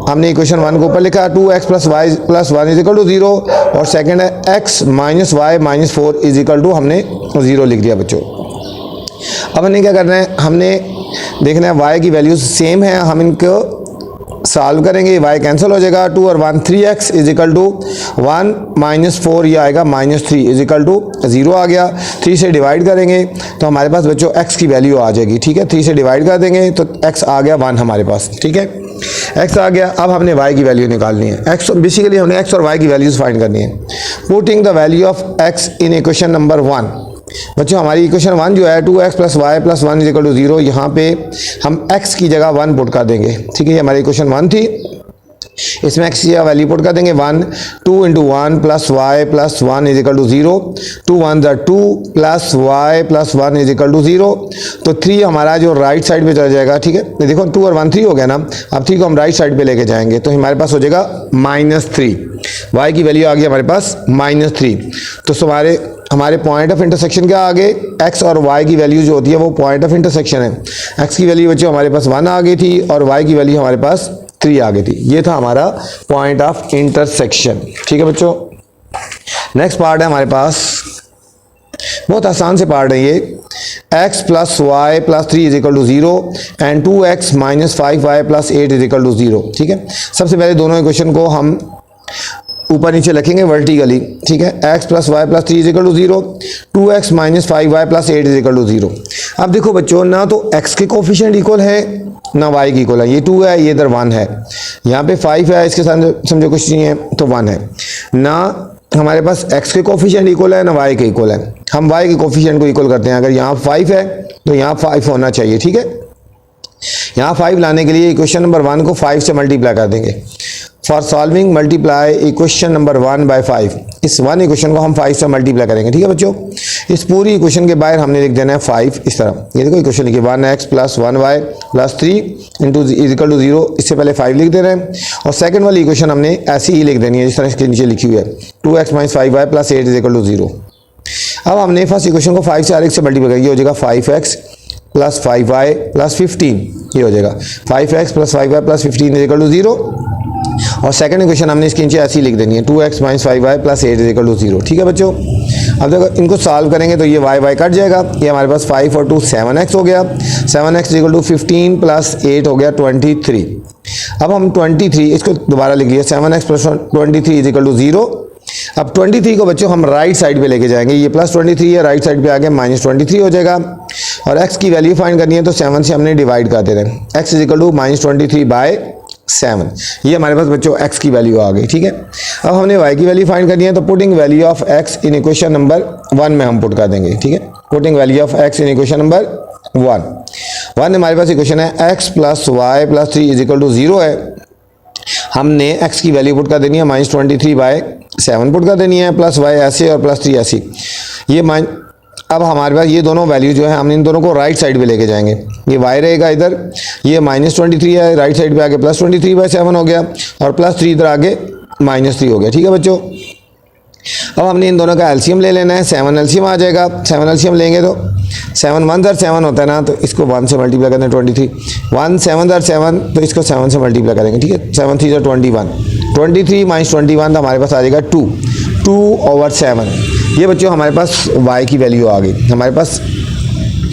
हमने इक्वेशन 1 को ऊपर लिखा 2x plus y plus 1 is equal to 0 और सेकेंड है x minus y minus 4 is equal to हमने 0 लिख दिया बच्चों। अब हमने क्या करना है, हमने देखना है y की वैल्यूज सेम है, हम इनको सॉल्व करेंगे, y कैंसिल हो जाएगा, 2 और 1 3x is equal to 1 minus 4 ये आएगा माइनस 3 इज इक्वल टू 0 आ गया। 3 से डिवाइड करेंगे तो हमारे पास बच्चों x की वैल्यू आ जाएगी। ठीक है, 3 से डिवाइड कर देंगे तो x आ गया 1 हमारे पास। ठीक है, x आ गया। अब हमने y की वैल्यू निकालनी है। x बेसिकली हमने x और y की वैल्यूज फाइंड करनी है। Putting the value of x in equation number 1। बच्चों हमारी इक्वेशन 1 जो है 2x plus y plus 1 is equal to 0, यहाँ पे हम x की जगह 1 पुट कर देंगे। ठीक है, ये हमारी इक्वेशन 1 थी, इसमें x की जगह वैल्यू पुट कर देंगे 1। 2 into 1 plus y plus 1 is equal to 0। 2 1 ज़ा 2 plus y plus 1 is equal to 0। तो 3 हमारा जो राइट साइड पे चला जाएगा। ठीक है, देखो 2 और 1 3 हो गया ना, अब 3 को हम राइट साइड पे लेके जाएंगे तो हमारे पास हो जाएगा -3। y की वैल्यू आ गई हमारे पास -3। तो हमारे पॉइंट ऑफ इंटरसेक्शन क्या आ गए, x और y की वैल्यू जो होती है वो पॉइंट ऑफ इंटरसेक्शन है। x की वैल्यू बच्चों हमारे पास 1 आ गई थी और y की वैल्यू हमारे पास 3 आ गई थी। ये था हमारा पॉइंट ऑफ इंटरसेक्शन। ठीक है बच्चों, नेक्स्ट पार्ट है हमारे पास, बहुत आसान से पार्ट है ये, x plus y plus 3 is equal to 0 and 2x minus 5y plus 8 is equal to 0। ठीक है, सबसे पहले दोनों इक्वेशन को हम ऊपर नीचे लिखेंगे वर्टिकली। ठीक है, x plus y plus 3 is equal to 0, 2x minus 5y plus 8 is equal to 0। अब देखो बच्चों, ना तो x के कोफिशिएंट इक्वल है ना y की इक्वल है। ये 2 है, ये इधर 1 है, यहाँ पे 5 है, इसके साथ समझो कुछ नहीं है तो 1 है। ना हमारे पास x के कोफिशिएंट इक्वल है ना y के इक्वल है, हम y के कोफिशिएंट को इक्वल करते हैं। अगर यहाँ 5 है तो यहाँ 5 होना चाहिए। ठीक है, यहाँ 5 लाने के लिए इक्वेशन नंबर 1 को 5 से मल्टीप्लाई कर देंगे। For solving multiply equation number 1 by 5, इस 1 इक्वेशन को हम 5 से मल्टीप्लाई करेंगे। ठीक है बच्चों, इस पूरी इक्वेशन के बाहर हमने लिख देना है 5 इस तरह। ये देखो इक्वेशन लिखी 1x plus 1y plus 3 into is equal to 0, इससे पहले 5 लिख दे रहे हैं। और सेकंड वाली इक्वेशन हमने ऐसी ही लिख देनी है जिस तरह इसके नीचे लिखी हुई है, 2x minus 5y plus 8 is equal to 0। अब हमने फर्स्ट इक्वेशन को 5 से आगे से मल्टीप्लाई करेंगे, हो जाएगा 5x प्लस 5y प्लस 15, ये हो जाएगा 5x plus 5y plus 15 is equal to 0। और सेकंड इक्वेशन हमने इसके नीचे ऐसी लिख देनी है 2x minus 5y plus 8 is equal to 0। ठीक है बच्चों, अब देखो इनको सॉल्व करेंगे तो ये y कट जाएगा, ये हमारे पास 5 और 2 7x हो गया, 7x is equal to 15 plus 8 हो गया 23। अब हम 23 इसको दोबारा लिख लिया, 7x plus 23 is equal to 0। अब 23 को बच्चों हम राइट साइड पे लेके जाएंगे, ये प्लस 23 है, राइट साइड पे आ गया -23 हो जाएगा। और x की वैल्यू फाइंड करनी है तो 7 से हमने डिवाइड कर दे रहे हैं, x is equal to -23 by 7, ये हमारे पास बच्चों x की वैल्यू आ गई। ठीक है, अब हमने y की वैल्यू फाइंड करनी है तो putting value of x in equation number 1 में हम पुट कर देंगे। ठीक है, putting value of x in equation number 1 हमारे पास इक्वेशन है x plus y plus 3 is equal to 0 है। हमने x की वैल्यू पुट कर देनी है -23 बाय 7 पुट कर देनी है, प्लस y ऐसे और प्लस 3 ऐसी। ये अब हमारे पास ये दोनों वैल्यू जो है हम इन दोनों को राइट साइड पे लेके जाएंगे, ये y रहेगा इधर, ये -23 है, राइट साइड पे आगे प्लस 23 बाय 7 हो गया और प्लस 3 इधर आगे -3 हो गया। ठीक है बच्चों, अब हमने इन दोनों का एलसीएम ले लेना है, 7 एलसीएम आ जाएगा। 7 एलसीएम लेंगे तो 7 1 ज़र 7 होता है ना, तो इसको 1 से मल्टीप्लाई करते हैं 23, 1 7 ज़र 7 तो इसको 7 से मल्टीप्लाई करेंगे। ठीक है, 7 3 ज़र 21, 23 माइनस 21 तो हमारे पास आ जाएगा 2 ओवर 7। ये बच्चों हमारे पास y की वैल्यू आ गई, हमारे पास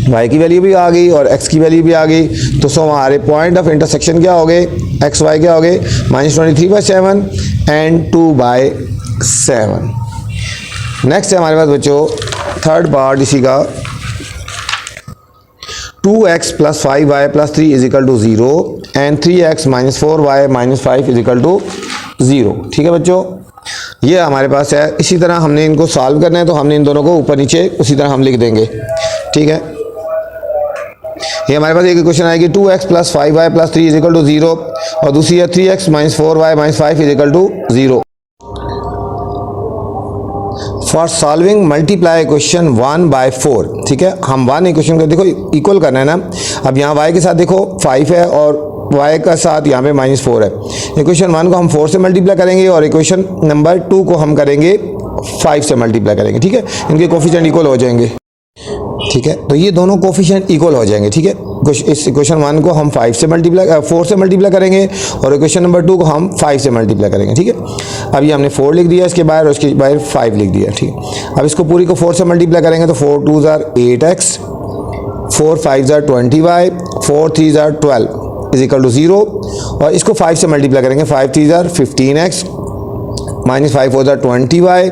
y की वैल्यू भी आ गई और x की वैल्यू भी आ गई। तो सो हमारे पॉइंट ऑफ इंटरसेक्शन क्या हो गए, एक्स वाई क्या हो गए, -23/7 एंड 2/7। नेक्स्ट है हमारे पास बच्चों थर्ड पार्ट इसी का, 2x + 5y + 3 = 0 and 3x - 4y - 5 = 0। ठीक है बच्चों, ये हमारे पास है। इसी तरह हमने इनको सॉल्व करना है तो हमने इन दोनों को ऊपर नीचे उसी तरह हम लिख देंगे। ठीक है, ये हमारे पास एक इक्वेशन आएगी 2x + 5y + 3 = 0 और दूसरी है 3x - 4y - 5 = 0। For solving multiply equation 1/4। ठीक है, हम 1 इक्वेशन को देखो इक्वल करना है ना। अब यहाँ y के साथ देखो 5 है और y का साथ यहाँ पे -4 है। इक्वेशन 1 को हम 4 से मल्टीप्लाई करेंगे और इक्वेशन नंबर 2 को हम करेंगे 5 से मल्टीप्लाई करेंगे। ठीक है, इनके कोफिशिएंट इक्वल हो जाएंगे। ठीक है, तो ये दोनों कोफिशिएंट इक्वल हो जाएंगे। ठीक है, इस इक्वेशन 1 को हम 4 से मल्टीप्लाई करेंगे और इक्वेशन नंबर 2 को हम 5 से मल्टीप्लाई करेंगे। ठीक है, अब ये हमने 4 लिख दिया इसके बाहर और इसके बाहर 5 लिख दिया। ठीक है, अब इसको पूरी को 4 से मल्टीप्लाई करेंगे तो 4 2 = 8x, 4 5 = 20y, 4 3 = 12 = 0 और इसको 5 से मल्टीप्लाई करेंगे, 5 3 = 15x, -5 4 = 20y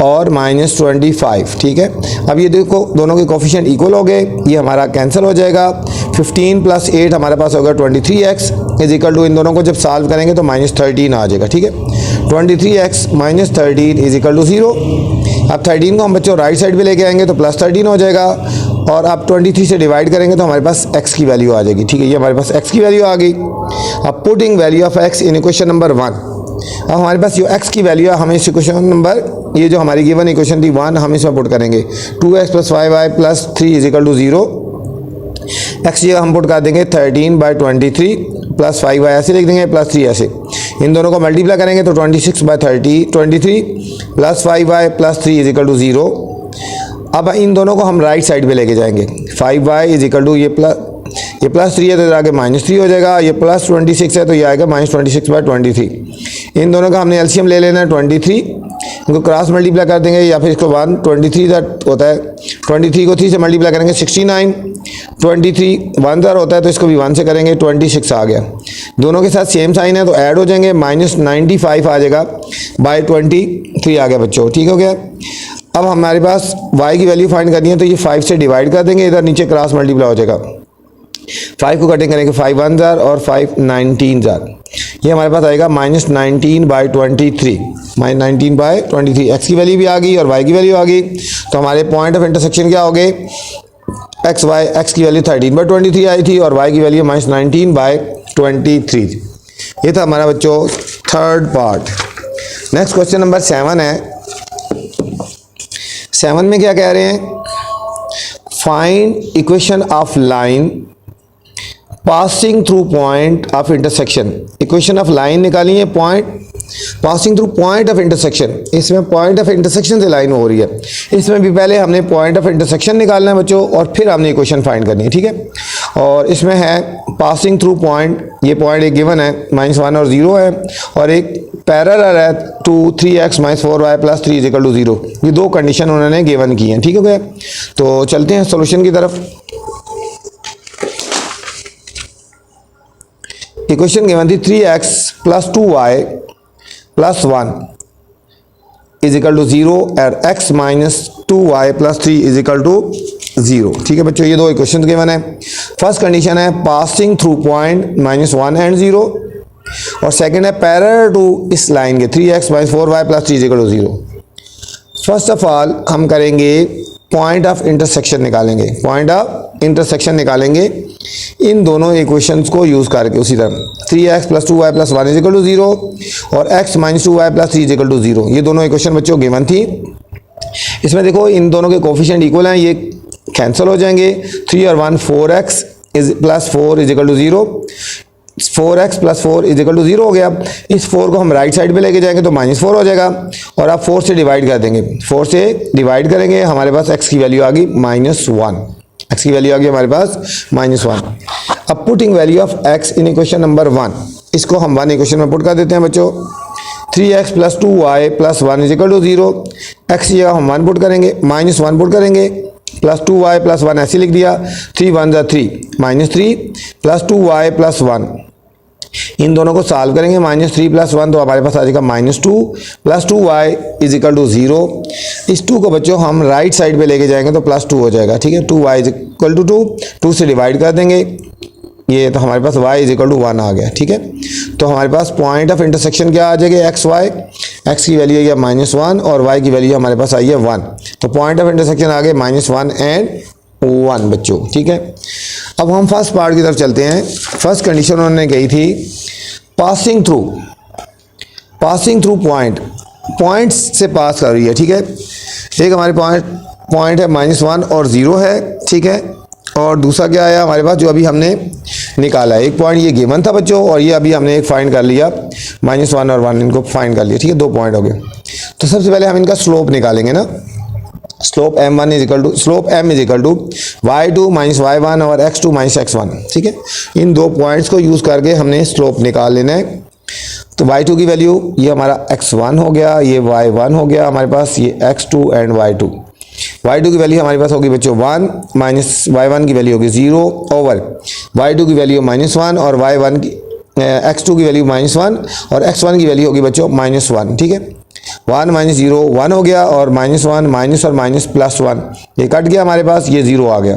और -25। ठीक है, अब ये देखो दोनों के कोफिशिएंट इक्वल हो गए, ये हमारा कैंसिल हो जाएगा। 15 + 8 हमारे पास होगा 23x = इन दोनों को जब सॉल्व करेंगे तो -13 आ जाएगा। ठीक है, 23x - 13 = 0। अब 13 को हम बच्चों राइट साइड पे लेके आएंगे तो +13 हो जाएगा और अब 23 से डिवाइड करेंगे तो हमारे पास x की वैल्यू आ जाएगी। ठीक है, ये हमारे पास x की वैल्यू आ गई। अब putting value of x in equation number 1। अब हमारे पास जो x की वैल्यू है हमें इस इक्वेशन नंबर, ये जो हमारी गिवन इक्वेशन थी 1, हम इसमें पुट करेंगे 2x + 5y + 3 = 0। x ये हम पुट कर देंगे 13/23 + 5y ऐसे लिख देंगे +3 ऐसे। इन दोनों को मल्टीप्लाई करेंगे तो 26/23 + 5y + 3 = 0। अब इन दोनों को हम राइट साइड पे लेके जाएंगे। 5y = ये +3 है तो इधर आगे -3 हो जाएगा, ये +26 है तो ये आएगा -26/23। इन दोनों का हमने एलसीएम ले लेना है 23, इनको क्रॉस मल्टीप्लाई कर देंगे या फिर इसको 1 23 होता है, 23 को 3 से मल्टीप्लाई करेंगे 69, 23 1 होता है तो इसको भी 1 से करेंगे 26 आ गया। दोनों के साथ सेम साइन है तो ऐड हो जाएंगे, -95 आ जाएगा /23 आ गया बच्चों। ठीक हो गया। अब हमारे पास y की वैल्यू फाइंड करनी है तो ये 5 से डिवाइड कर देंगे, इधर नीचे क्रॉस मल्टीप्लाई हो जाएगा। 5 को कटिंग करेंगे 5 1 और 5 19 ये हमारे पास आएगा -19/23 -19/23। x की वैल्यू भी आ गई और y की वैल्यू आ गई तो हमारे पॉइंट ऑफ इंटरसेक्शन क्या हो गए, x की वैल्यू 13/23 आई थी और y की वैल्यू -19/23। ये था हमारा बच्चों third part. Next question number 7 है। 7 में क्या कह रहे हैं, find equation of line passing through point of intersection. Equation of line निकाली है, point passing through point of intersection. इसमें पॉइंट ऑफ इंटरसेक्शन से लाइन हो रही है, इसमें भी पहले हमने पॉइंट ऑफ इंटरसेक्शन निकालना है बच्चों और फिर हमने इक्वेशन फाइंड करनी है। ठीक है, और इसमें है पासिंग थ्रू पॉइंट, ये पॉइंट एक गिवन है -1 और 0 है और एक पैरेलल है टू 3x - 4y + 3 = 0। ये दो कंडीशन उन्होंने गिवन की हैं। ठीक हो गया, तो चलते हैं सॉल्यूशन की तरफ। इक्वेशन गिवन थी 3x + 2y + 1 = 0 और x - 2y + 3 = 0। ठीक है बच्चों, ये दो इक्वेशन गिवन है। फर्स्ट कंडीशन है पासिंग थ्रू पॉइंट -1 एंड 0 और सेकंड है पैरेलल टू इस लाइन के 3x - 4y + 3 = 0। First of all हम करेंगे पॉइंट ऑफ इंटरसेक्शन निकालेंगे, पॉइंट ऑफ इंटरसेक्शन निकालेंगे इन दोनों इक्वेशंस को यूज़ करके। उसी तरह 3x + 2y + 1 = 0 और x - 2y + 3 = 0। ये दोनों इक्वेशन बच्चों गिवन थी। इसमें देखो इन दोनों के कोफिशिएंट इक्वल हैं, ये कैंसिल हो जाएंगे। 3 और 1 4x + 4 = 0, 4x + 4 = 0 हो गया। इस 4 को हम राइट साइड पे लेके जाएंगे तो -4 हो जाएगा और आप 4 से डिवाइड कर देंगे, 4 से डिवाइड करेंगे हमारे पास x की वैल्यू आ गई -1, x की वैल्यू आ गई हमारे पास -1। अब putting value of x in equation number 1, इसको हम 1 इक्वेशन में पुट कर देते हैं बच्चों। 3x + 2y + 1 = 0, x की जगह हम 1 पुट करेंगे, -1 पुट करेंगे प्लस 2y प्लस 1 ऐसे लिख दिया, 3 1 जा 3 -3 प्लस 2y प्लस 1, इन दोनों को सॉल्व करेंगे, -3 प्लस 1 तो हमारे पास आ जाएगा -2 plus 2y is equal to 0। इस 2 को बच्चों हम राइट साइड पे लेके जाएंगे तो +2 हो जाएगा, ठीक है। 2y इज इक्वल टू 2 से डिवाइड कर देंगे ये, तो हमारे पास y इज इक्वल टू 1 आ गया, ठीक है। तो हमारे पास पॉइंट ऑफ इंटरसेक्शन क्या आ जाएगा, एक्स वाई, x की वैल्यू है -1 और y की वैल्यू हमारे पास आई है 1, तो पॉइंट ऑफ इंटरसेक्शन आ गए -1 एंड 1 बच्चों, ठीक है। अब हम फर्स्ट पार्ट की तरफ चलते हैं। फर्स्ट कंडीशन उन्होंने कही थी पासिंग थ्रू पॉइंट्स से पास कर रही है, ठीक है। एक हमारे पॉइंट है -1 और 0 है, ठीक है, और दूसरा क्या आया हमारे पास जो अभी हमने निकाला है, एक पॉइंट ये गिवन था बच्चों और ये अभी हमने एक फाइंड कर लिया, -1 और 1 इनको फाइंड कर लिया, ठीक है, 2 पॉइंट हो गए। तो सबसे पहले हम इनका स्लोप निकालेंगे ना, slope m1 is equal to y2 minus y1 और x2 माइनस x1, ठीक है। इन 2 पॉइंट्स को यूज़ करके हमने स्लोप निकाल लेना है। तो y2 की वैल्यू ये हमारा x1 हो गया, ये y1 हो गया हमारे पास, ये x2 एंड y2 की वैल्यू हमारे पास होगी बच्चों 1 माइनस y1 की वैल्यू होगी 0 ओवर y2 की वैल्यू -1 और y1 की x2 की वैल्यू -1 और x1 की वैल्यू होगी बच्चों -1, ठीक है। 1 माइनस 0 1 हो गया और -1 माइनस और माइनस +1 ये कट गया हमारे पास, ये 0 आ गया,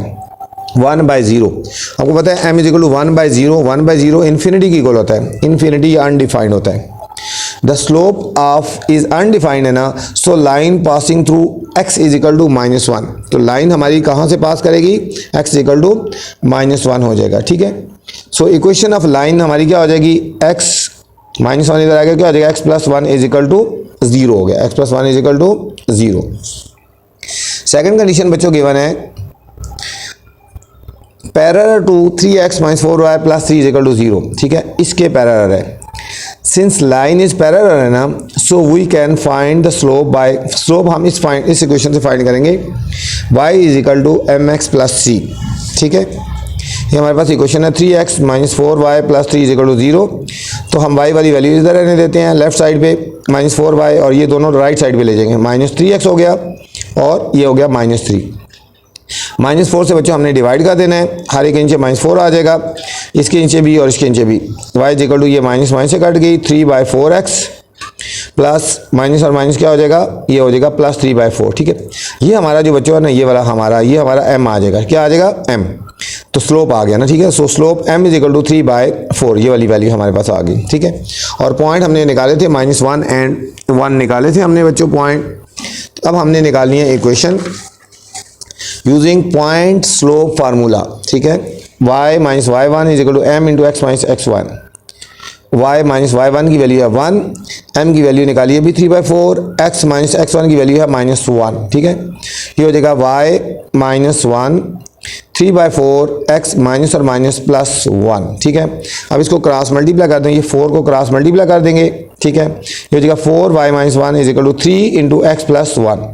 1/0। आपको पता है m is equal to 1/0 infinity की इक्वल होता है, इन्फिनिटी अनडिफाइंड होता है। The slope of is undefined है ना, so line passing through x is equal to -1, तो लाइन हमारी कहाँ से पास करेगी, x इज इक्वल टू -1 हो जाएगा, ठीक है। सो इक्वेशन ऑफ लाइन हमारी क्या हो जाएगी, x -1 इधर आ गया, क्या हो जाएगा, x + 1 इज इक्वल टू 0 हो गया, x + 1 is equal to 0। Second condition बच्चों गिवन है parallel to 3x - 4y + 3 is equal to 0, ठीक है, इसके पैरेलल है। सिंस लाइन इज पैरेलल है ना, so we can find the slope by, slope हम इस इक्वेशन से फाइंड करेंगे, y is equal to mx + c, ठीक है। ये हमारे पास इक्वेशन है 3x - 4y + 3 is equal to 0, तो हम y वाली वैल्यू इधर रहने देते हैं लेफ्ट साइड पे -4y और ये दोनों राइट साइड पे ले जाएंगे, -3x हो गया और ये हो गया -3। -4 से बच्चों हमने डिवाइड कर देना है, हर एक नीचे -4 आ जाएगा, इसके नीचे भी और इसके नीचे भी, y इज इक्वल टू ये माइनस से कट गई 3/4x प्लस माइनस और माइनस क्या हो जाएगा, ये हो जाएगा +3/4, ठीक है। ये हमारा जो बच्चों है ना, ये वाला हमारा ये हमारा m आ जाएगा, क्या आ जाएगा m, तो स्लोप आ गया ना, ठीक है। So slope m is equal to 3/4, ये वाली वैल्यू हमारे पास आ गई, ठीक है। और पॉइंट हमने निकाले थे -1 एंड 1 निकाले थे हमने बच्चों पॉइंट। अब हमने निकालनी है equation using point slope formula, ठीक है। y - y1 is equal to m into x - x1, y - y1 की वैल्यू है 1, m की वैल्यू निकालिए भी 3/4, x - x1 की वैल्यू है -1, ठीक है। ये हो जाएगा y - 1 3/4 x माइनस और माइनस +1, ठीक है। अब इसको क्रॉस मल्टीप्लाई कर देंगे, 4 को क्रॉस मल्टीप्लाई कर देंगे, ठीक है। ये हो जाएगा 4y - 1 is equal to 3 into x + 1,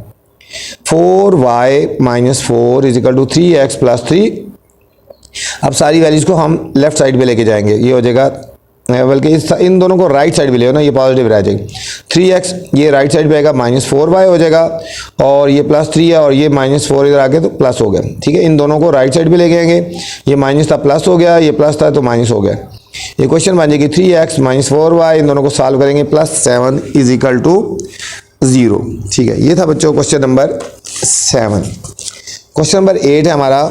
4y - 4 is equal to 3x + 3। अब सारी वैल्यूज को हम लेफ्ट साइड पे लेके जाएंगे, ये हो जाएगा, बल्कि इन दोनों को राइट साइड पे ले ना, ये पॉजिटिव रह जाएगी, 3x ये राइट साइड पे आएगा, -4y हो जाएगा और ये +3 है और ये -4 इधर आके तो प्लस हो गया, ठीक है। इन दोनों को राइट साइड पे ले जाएंगे, ये माइनस था प्लस हो गया, ये प्लस था तो माइनस हो गया। इक्वेशन बन जाएगी 3x - 4y, इन दोनों को सॉल्व करेंगे, +7 इज इक्वल टू 0, ठीक है। ये था बच्चों क्वेश्चन नंबर 7। क्वेश्चन नंबर 8 है हमारा,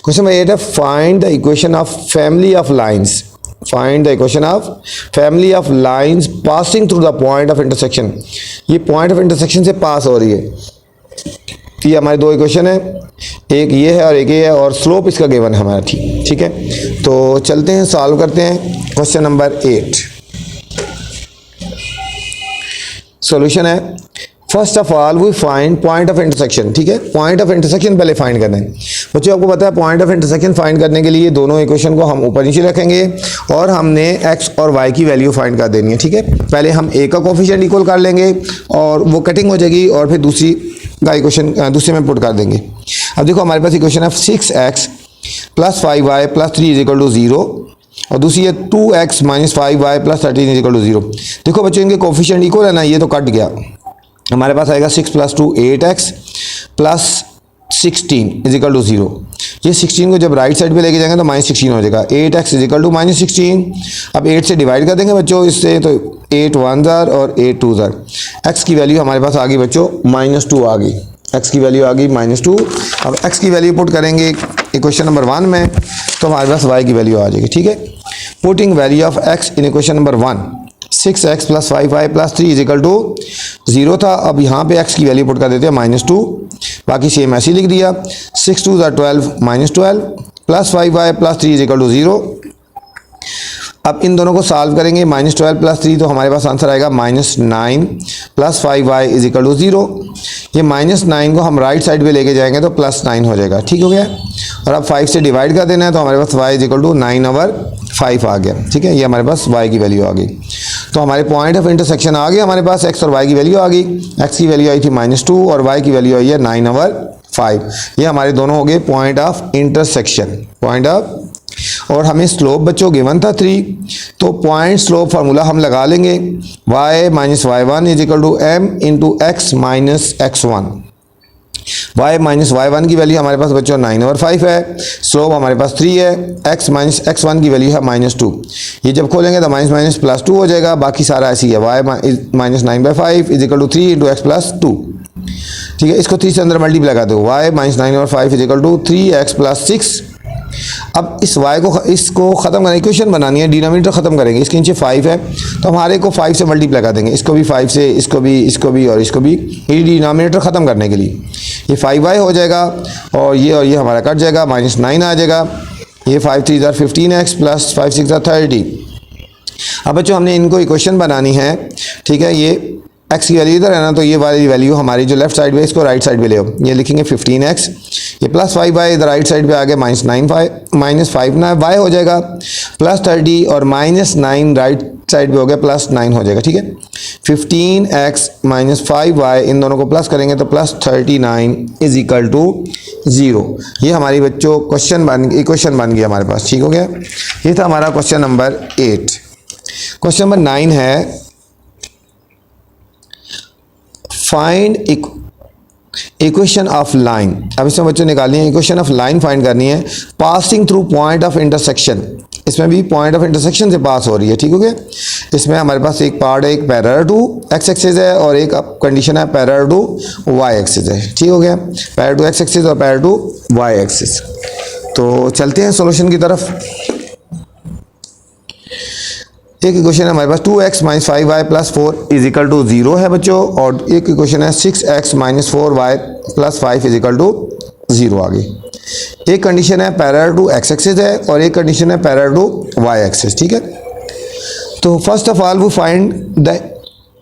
क्वेश्चन नंबर 8 है find the equation of family of lines, find the equation of family of lines passing through the point of intersection. ये पॉइंट ऑफ इंटरसेक्शन से पास हो रही है, तो ये हमारे 2 इक्वेशन है, एक ये है और एक ये है, और स्लोप इसका गिवन है हमारा, ठीक है। तो चलते हैं सॉल्व करते हैं क्वेश्चन नंबर 8। सॉल्यूशन है, first of all we find point of intersection, ठीक है। पॉइंट ऑफ इंटरसेक्शन पहले फाइंड करना है बच्चों। आपको पता है पॉइंट ऑफ इंटरसेक्शन फाइंड करने के लिए दोनों इक्वेशन को हम ऊपर नीचे रखेंगे और हमने x और y की वैल्यू फाइंड कर देनी है, ठीक है। पहले हम a का कोफिशिएंट इक्वल कर लेंगे और वो कटिंग हो जाएगी और फिर दूसरी का इक्वेशन दूसरे में पुट कर देंगे। अब देखो हमारे पास इक्वेशन है 6x + 5y + 3 is equal to 0 और दूसरी है 2x - 5y + 13 is equal to 0। देखो बच्चों इनके कोफिशिएंट इक्वल है ना, ये तो कट गया, हमारे पास आएगा 6 + 2 8x प्लस 16 इजिकल टू 0। ये 16 को जब राइट साइड पे लेके जाएंगे तो -16 हो जाएगा। 8x is equal to -16। अब 8 से डिवाइड कर देंगे बच्चों इससे, तो 8 1 और 8 2 x की वैल्यू हमारे पास आ गई बच्चों -2 आ गई। x की वैल्यू आ गई -2। अब x की वैल्यू पुट करेंगे इक्वेशन नंबर 1 में तो हमारे पास y की वैल्यू आ जाएगी। ठीक है, putting value of x in equation number 1, 6x + 5y + 3 is equal to 0 था। अब यहाँ पे x की वैल्यू पुट कर देते हैं -2, बाकी सेम ऐसे ही लिख दिया। 6 2 12 -12 प्लस 5y + 3 इजिकल टू 0। अब इन दोनों को सॉल्व करेंगे, -12 + 3 तो हमारे पास आंसर आएगा -9 प्लस 5y इजिकल टू 0। ये -9 को हम राइट साइड पे लेके जाएंगे तो +9 हो जाएगा। ठीक हो गया। और अब 5 से डिवाइड कर देना है तो हमारे पास y इजिकल टू 9/5 आ गया। ठीक है, ये हमारे पास y की वैल्यू आ गई। तो हमारे पॉइंट ऑफ इंटरसेक्शन आ गया हमारे पास, x और y की वैल्यू आ गई। x की वैल्यू आई थी -2 और y की वैल्यू आई है 9/5। ये हमारे दोनों हो गए point of intersection. Point of, और हमें स्लोप बच्चों गिवन था 3, तो पॉइंट स्लोप फार्मूला हम लगा लेंगे। y - y1 is equal to m into x minus x1। y minus y1 की वैल्यू हमारे पास बच्चों 9/5 है, स्लोप हमारे पास 3 है, x माइनस x1 की वैल्यू है -2। ये जब खोलेंगे तो माइनस +2 हो जाएगा, बाकी सारा ऐसी है। y minus 9/5 is equal to 3 into x plus 2। ठीक है, इसको 3 से अंदर मल्टीप्लाई कर दो, y minus 9/5 is equal to 3x plus 6। अब इस y को इसको ख़त्म करना, इक्वेशन बनानी है, डिनोमिनेटर ख़त्म करेंगे। इसके नीचे 5 है तो हमारे को 5 से मल्टीप्लाई कर देंगे, इसको भी 5 से, इसको भी और इसको भी, ये डिनोमिनेटर ख़त्म करने के लिए। ये 5y हो जाएगा और ये हमारा कट जाएगा, -9 आ जाएगा। ये 5 3 = 15x प्लस 5 6 = 30। अब बच्चों हमने इनको इक्वेशन बनानी है। ठीक है, ये x की वैल्यू इधर है ना, तो ये वाली वैल्यू हमारी जो लेफ्ट साइड पे, इसको राइट साइड पे ले आओ। ये लिखेंगे 15x, ये प्लस 5y इधर राइट साइड पे आ गया -5 ना y हो जाएगा, प्लस 30 और -9 राइट साइड पे हो गया +9 हो जाएगा। ठीक है, 15x - 5y इन दोनों को प्लस करेंगे तो +39 इजिकल टू 0। ये हमारी बच्चों इक्वेशन बन गई हमारे पास। ठीक हो गया, ये था हमारा क्वेश्चन नंबर 8। क्वेश्चन नंबर 9 है, फाइंड इक्वेशन ऑफ लाइन। अब इसमें बच्चों निकालनी है इक्वेशन ऑफ लाइन फाइंड करनी है passing through point of intersection. इसमें भी पॉइंट ऑफ इंटरसेक्शन से पास हो रही है। ठीक हो गया, इसमें हमारे पास एक पार्ट है, एक पैरेलल टू x एक्सिस है और एक कंडीशन है पैरेलल टू y एक्सिस है। ठीक हो गया, पैरेलल टू x एक्सिस और पैरेलल टू y एक्सिस। तो चलते हैं सॉल्यूशन की तरफ। एक इक्वेशन है हमारे पास 2x - 5y + 4 इजिकल टू 0 है बच्चों, और एक इक्वेशन है 6x - 4y + 5 इजिकल टू 0 आ गई। एक कंडीशन है पैरेलल टू x एक्सिस है और एक कंडीशन है पैरेलल टू y एक्सिस। ठीक है, तो फर्स्ट ऑफ ऑल वो find the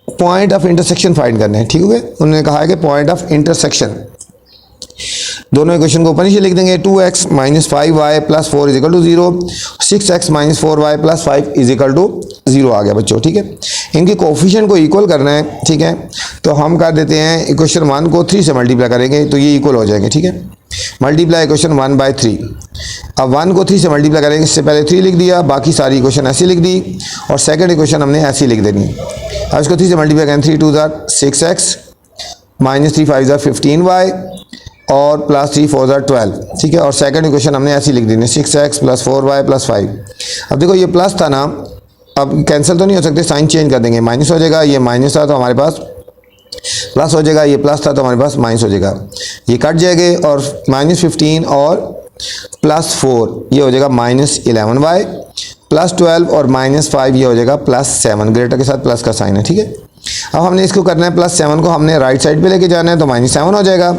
point of intersection find करने हैं। ठीक हो गया, उन्होंने कहा है कि पॉइंट ऑफ इंटरसेक्शन। दोनों इक्वेशन को ऊपर नीचे लिख देंगे। 2x - 5y + 4 is equal to 0, 6x - 4y + 5 is equal to 0 आ गया बच्चों। ठीक है, इनके कोफिशिएंट को इक्वल करना है। ठीक है, तो हम कर देते हैं इक्वेशन 1 को 3 से मल्टीप्लाई करेंगे तो ये इक्वल हो जाएंगे। ठीक है, मल्टीप्लाई इक्वेशन 1/3। अब 1 को 3 से मल्टीप्लाई करेंगे, इससे पहले 3 लिख दिया, बाकी सारी इक्वेशन ऐसी लिख दी और सेकंड इक्वेशन हमने ऐसी लिख देनी। अब इसको 3 से मल्टीप्लाई करें, 3 2 = 6x -3 5 = 15y और +3 4 = 12। ठीक है, और सेकंड इक्वेशन हमने ऐसी लिख दी है 6x + 4y + 5। अब देखो ये प्लस था ना, अब कैंसिल तो नहीं हो सकते, साइन चेंज कर देंगे, माइनस हो जाएगा। ये माइनस था तो हमारे पास प्लस हो जाएगा, ये प्लस था तो हमारे पास माइनस हो जाएगा। ये कट जाएंगे और -15 और +4 ये हो जाएगा -11y, +12 और -5 ये हो जाएगा +7। ग्रेटर के साथ प्लस का साइन है। ठीक है, अब हमने इसको करना है +7 को हमने राइट साइड पे लेके जाना है तो -7 हो जाएगा।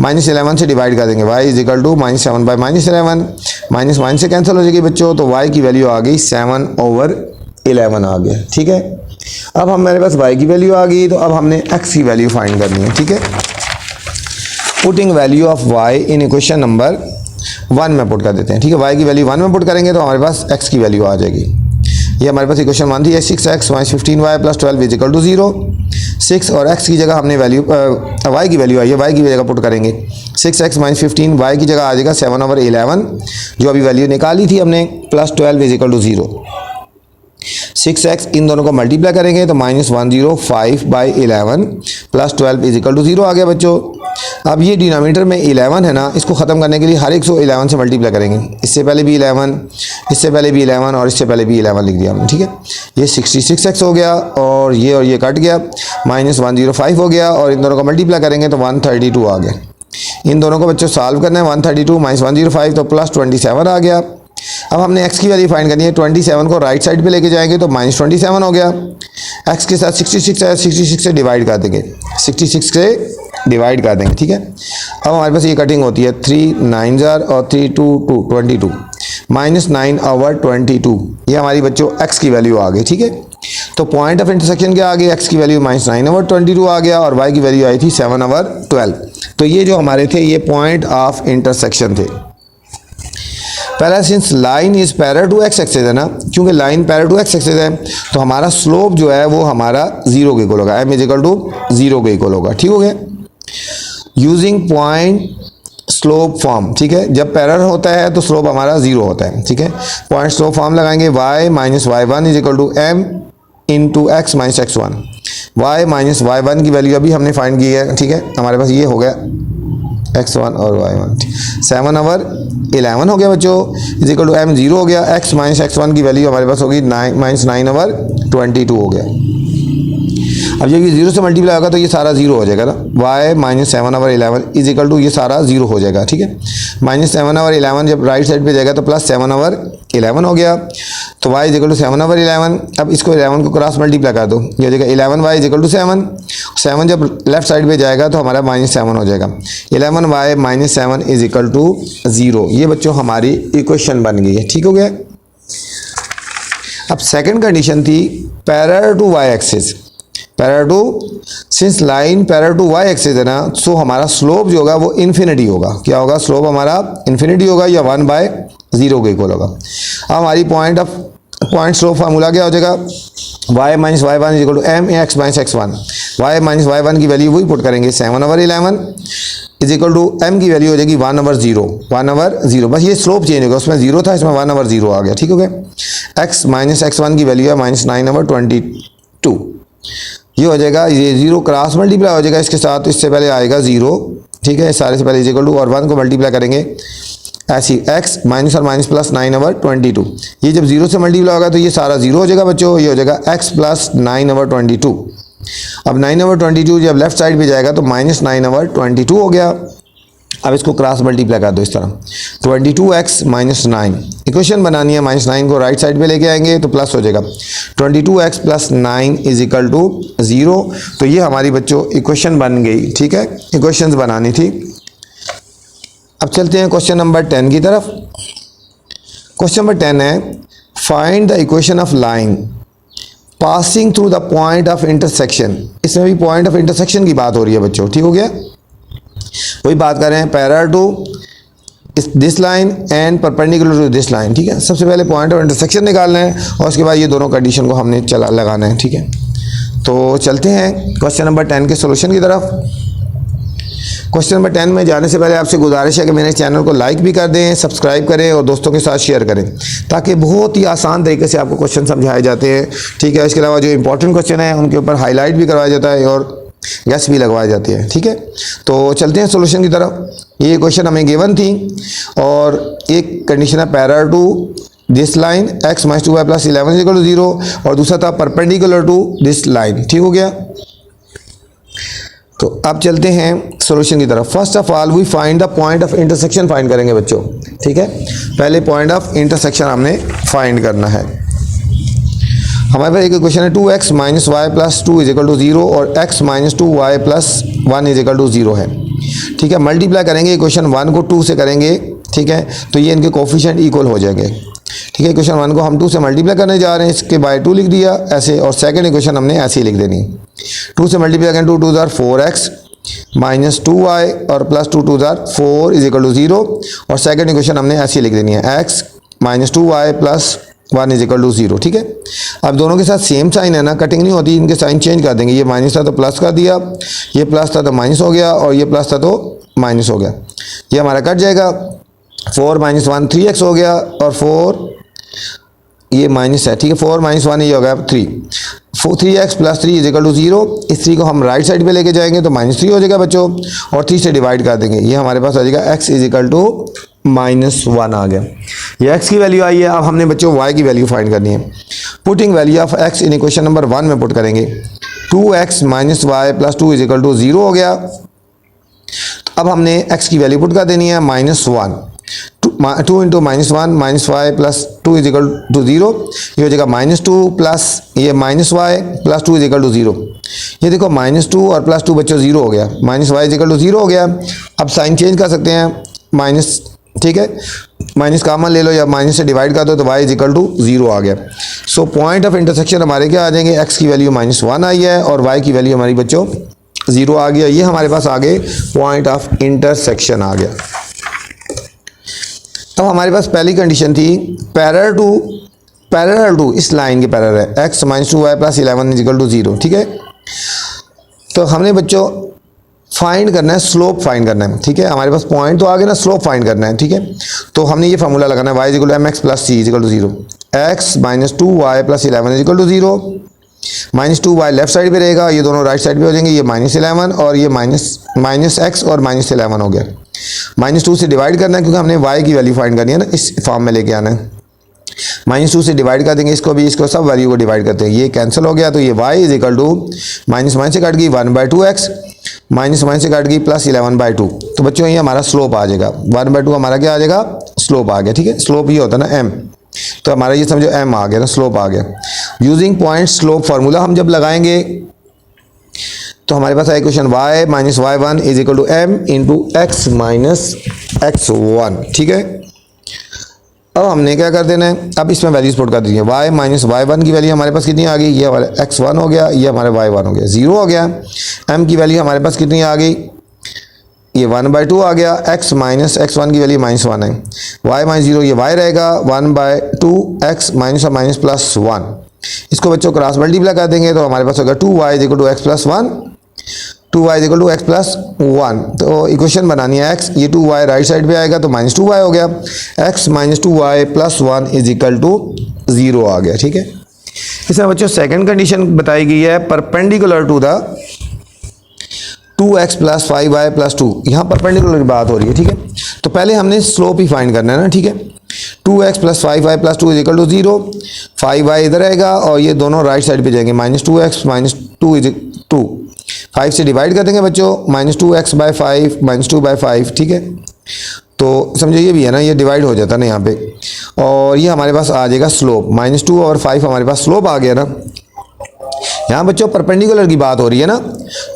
-11 से डिवाइड कर देंगे, y इजिकल टू -7/-11, माइनस से कैंसिल हो जाएगी बच्चों, तो y की वैल्यू आ गई 7/11 आ गया। ठीक है, अब हमारे पास y की वैल्यू आ गई, तो अब हमने x की वैल्यू फाइंड करनी है। ठीक है, putting value of y in equation number 1 में पुट कर देते हैं। ठीक है, y की वैल्यू 1 में पुट करेंगे तो हमारे पास x की वैल्यू आ जाएगी। ये हमारे पास इक्वेशन 1 थी, 6x - 15y + 12 इजिकल टू 0। 6 और x की जगह हमने वैल्यू y की वैल्यू आई है, y की जगह पुट करेंगे। 6x - 15 y की जगह आ जाएगा 7/11 जो अभी वैल्यू निकाली थी हमने, +12 इजिकल टू 0। 6x इन दोनों को मल्टीप्लाई करेंगे तो -105/11 प्लस 12 इज इक्वल टू 0 आ गया बच्चों। अब ये डिनोमिनेटर में 11 है ना, इसको ख़त्म करने के लिए हर एक को 11 से मल्टीप्लाई करेंगे। इससे पहले भी 11, इससे पहले भी 11 और इससे पहले भी 11 लिख दिया हमने, ठीक है। ये 66x हो गया और ये कट गया, -105 हो गया और इन दोनों को मल्टीप्लाई करेंगे तो 132 आ गया। इन दोनों को बच्चों सॉल्व करना है, 132 - 105 तो प्लस 27 आ गया। अब हमने x की वैल्यू फाइंड करनी है, 27 को राइट साइड पे लेके जाएंगे तो -27 हो गया। x के साथ 66 है, 66 से डिवाइड कर देंगे, 66 से डिवाइड कर देंगे, ठीक है। अब हमारे पास ये कटिंग होती है 3 9 और 3 2 2 22 -9/22, ये हमारी बच्चों x की वैल्यू आ गई, ठीक है। तो पॉइंट ऑफ इंटरसेक्शन के आगे x की वैल्यू -9/22 आ गया और y की वैल्यू आई थी 7/12। तो ये जो हमारे थे ये पॉइंट ऑफ इंटरसेक्शन थे। पहला since line is parallel to x axis है ना, क्योंकि line parallel to x axis है तो हमारा स्लोप जो है वो हमारा 0 के इक्वल होगा, m = 0 के इक्वल होगा, ठीक हो गया। यूजिंग पॉइंट स्लोप फॉर्म, ठीक है, जब पैरेलल होता है तो स्लोप हमारा 0 होता है, ठीक है। पॉइंट स्लोप फॉर्म लगाएंगे, y - y1 = m × x - x1। y - y1 की वैल्यू अभी हमने फाइंड की है, ठीक है। हमारे पास ये हो गया x1 और y1, 7/11 हो गया बच्चों, = m 0 हो गया। x - x1 की वैल्यू हमारे पास होगी -9/22 हो गया। अब जब ये 0 से मल्टीप्लाई होगा तो ये सारा 0 हो जाएगा ना, y - 7/11 = ये सारा 0 हो जाएगा, ठीक है। -7/11 जब राइट साइड पे जाएगा तो प्लस 7/11 हो गया, तो y = 7/11। अब इसको 11 को क्रॉस मल्टीप्लाई कर दो, ये हो जाएगा 11y = 7। 7 जब लेफ्ट साइड पे जाएगा तो हमारा -7 हो जाएगा, 11y - 7 = 0। ये बच्चों हमारी इक्वेशन बन गई है, ठीक हो गया। अब सेकंड कंडीशन थी parallel to y axis, parallel to, since line parallel to y axis है ना, सो हमारा स्लोप जो होगा वो इन्फिनिटी होगा। क्या होगा? स्लोप हमारा इन्फिनिटी होगा या 1/0 के इक्वल होगा। अब हमारी पॉइंट स्लोप फार्मूला क्या हो जाएगा? y - y1 = m x - x1। y - y1 की वैल्यू वही पुट करेंगे, 7/11 = m की वैल्यू हो जाएगी 1/0। बस ये स्लोप चेंज होगा, उसमें 0 था, इसमें 1/0 आ गया, ठीक हो गया। x - x1 की वैल्यू है -9/22, ये हो जाएगा, ये 0 क्रॉस मल्टीप्लाई हो जाएगा इसके साथ, इससे पहले आएगा 0, ठीक है, सारे से पहले = और 1 को मल्टीप्लाई करेंगे ऐसी, x माइनस और माइनस प्लस 9/22। ये जब 0 से मल्टीप्लाई होगा तो ये सारा 0 हो जाएगा बच्चों, ये हो जाएगा x प्लस 9/22। अब 9/22 जब लेफ्ट साइड पे जाएगा तो -9/22 हो गया। अब इसको क्रॉस मल्टीप्लाई कर दो इस तरह, 22x - 9। इक्वेशन बनानी है, -9 को राइट साइड पे लेके आएंगे तो प्लस हो जाएगा, 22x + 9 = 0। तो ये हमारी बच्चों इक्वेशन बन गई, ठीक है। इक्वेशंस बनानी थी। अब चलते हैं क्वेश्चन नंबर 10 की तरफ। क्वेश्चन नंबर 10 है, find the equation of line passing through the point of intersection. इसमें भी पॉइंट ऑफ इंटरसेक्शन की बात हो रही है बच्चों, ठीक हो गया। वही बात कर रहे हैं, parallel to this line and perpendicular to this line, ठीक है। सबसे पहले पॉइंट ऑफ इंटरसेक्शन निकालना है और उसके बाद ये दोनों कंडीशन को हमने लगाना है, ठीक है। तो चलते हैं क्वेश्चन नंबर 10 के सोल्यूशन की तरफ। क्वेश्चन नंबर 10 में जाने से पहले आपसे गुजारिश है कि मेरे चैनल को लाइक भी कर दें, सब्सक्राइब करें और दोस्तों के साथ शेयर करें, ताकि बहुत ही आसान तरीके से आपको क्वेश्चन समझाए जाते हैं, ठीक है। इसके अलावा जो इंपॉर्टेंट क्वेश्चन है उनके ऊपर हाईलाइट भी करवाया जाता है और गैस भी लगवाए जाते हैं, ठीक है। तो चलते हैं सोल्यूशन की तरफ। ये क्वेश्चन हमें गिवन थी और एक कंडीशन है parallel to this line x - 2y + 11 = 0 और दूसरा था परपेंडिकुलर टू दिस लाइन, ठीक हो गया। तो अब चलते हैं सॉल्यूशन की तरफ। First of all we find the point of intersection find करेंगे बच्चों, ठीक है। पहले पॉइंट ऑफ इंटरसेक्शन हमने फाइंड करना है। हमारे पास एक क्वेश्चन है 2x - y + 2 = 0 और x - 2y + 1 = 0 है, ठीक है। मल्टीप्लाई करेंगे इक्वेशन 1 को 2 से करेंगे, ठीक है, तो ये इनके कोफिशिएंट इक्वल हो जाएंगे, ठीक है। इक्वेशन 1 को हम 2 से मल्टीप्लाई करने जा रहे हैं, इसके बाय 2 लिख दिया ऐसे, और सेकंड इक्वेशन हमने ऐसे ही लिख देनी। 2 से मल्टीप्लाई करें, 2 2 = 4x - 2y और प्लस 2 2 = 4 = 0 और सेकंड इक्वेशन हमने ऐसे ही लिख देनी है, x - 2y + 1 = 0, ठीक है। अब दोनों के साथ सेम साइन है ना, कटिंग नहीं होती, इनके साइन चेंज कर देंगे। ये माइनस था तो प्लस कर दिया, ये प्लस था तो माइनस हो गया और ये प्लस था तो माइनस हो गया, ये हमारा कट जाएगा। 4 - 1 3x हो गया और 4 ये माइनस है, ठीक है, 4 - 1 ये हो गया 3, 3x + 3 = 0। इस 3 को हम राइट साइड पे लेके जाएंगे तो -3 हो जाएगा बच्चों, और 3 से डिवाइड कर देंगे, ये हमारे पास आ जाएगा x = -1 आ गया। ये x की वैल्यू आई है। अब हमने बच्चों y की वैल्यू फाइंड करनी है। Putting value of x in equation number 1 में पुट करेंगे। 2x - y + 2 = 0 हो गया। अब हमने x की वैल्यू पुट कर देनी है -1, 2 × -1 -y + 2 = 0, ये हो जाएगा -2 प्लस ये -y + 2 = 0। ये देखो -2 और +2 बच्चों 0 हो गया, -y = 0 हो गया। अब साइन चेंज कर सकते हैं, माइनस, ठीक है, माइनस कॉमन ले लो या माइनस से डिवाइड कर दो तो y = 0 आ गया। सो पॉइंट ऑफ इंटरसेक्शन हमारे क्या आ जाएंगे, x की वैल्यू -1 आई है और y की वैल्यू हमारी बच्चों 0 आ गया। ये हमारे पास आगे पॉइंट ऑफ इंटरसेक्शन आ गया। अब हमारे पास पहली कंडीशन थी पैरेलल टू इस लाइन के पैरेलल है, x - 2y + 11 = 0, ठीक है। तो हमने बच्चों फाइंड करना है, स्लोप फाइंड करना है, ठीक है। हमारे पास पॉइंट तो आगे ना, स्लोप फाइंड करना है, ठीक है। तो हमने ये फार्मूला लगाना है, y = mx + c = 0, x - 2y + 11 = 0, -2y left side पे रहेगा, ये दोनों राइट साइड पे हो जाएंगे, ये -11 और ये माइनस x और -11 हो गया। -2 से डिवाइड करना है क्योंकि हमने y की वैल्यू फाइंड करनी है ना, इस फॉर्म में लेके आना है। -2 से डिवाइड कर देंगे, इसको भी, इसको सब वैल्यू को डिवाइड करते हैं, ये कैंसिल हो गया। तो ये y = -1 से कट गई 1/2x, -1 से कट गई +11/2। तो बच्चों ये हमारा स्लोप आ जाएगा, 1/2 हमारा क्या आ जाएगा, स्लोप आ गया, ठीक है। स्लोप ये होता है ना m, तो हमारा ये समझो m आ गया ना, स्लोप आ गया। यूजिंग पॉइंट स्लोप फार्मूला हम जब लगाएंगे तो हमारे पास है question y - y1 = m × x - x1, ठीक है। अब हमने क्या कर देना है, अब इसमें वैल्यूज पुट कर दीजिए। y - y1 की वैल्यू हमारे पास कितनी आ गई, ये हमारा x1 हो गया, ये हमारा y1 हो गया, 0 हो गया। m की वैल्यू हमारे पास कितनी आ गई, ये 1/2 आ गया, x - x1 की वैल्यू -1 है, y - 0 ये y रहेगा, 1/2 x -1, इसको बच्चों क्रॉस मल्टीप्लाई कर देंगे तो हमारे पास होगा 2y = x + 1, 2y = x + 1। तो इक्वेशन बनानी है x, ये 2y राइट साइड पे आएगा तो -2y हो गया, x - 2y + 1 = 0 आ गया, ठीक है। इसमें बच्चों सेकंड कंडीशन बताई गई है, perpendicular to the 2x + 5y + 2, यहाँ परपेंडिकुलर की बात हो रही है, ठीक है। तो पहले हमने स्लोप ही फाइंड करना है ना, ठीक है। 2x + 5y + 2 = 0, 5y इधर आएगा और ये दोनों राइट साइड पे जाएंगे, -2x - 2 = 2, 5 से डिवाइड कर देंगे बच्चों, -2x/5 -2/5, ठीक है। तो समझो ये भी है ना, ये डिवाइड हो जाता है ना यहाँ पे, और ये हमारे पास आ जाएगा स्लोप, -2 और 5 हमारे पास स्लोप आ गया ना। यहाँ बच्चों परपेंडिकुलर की बात हो रही है ना,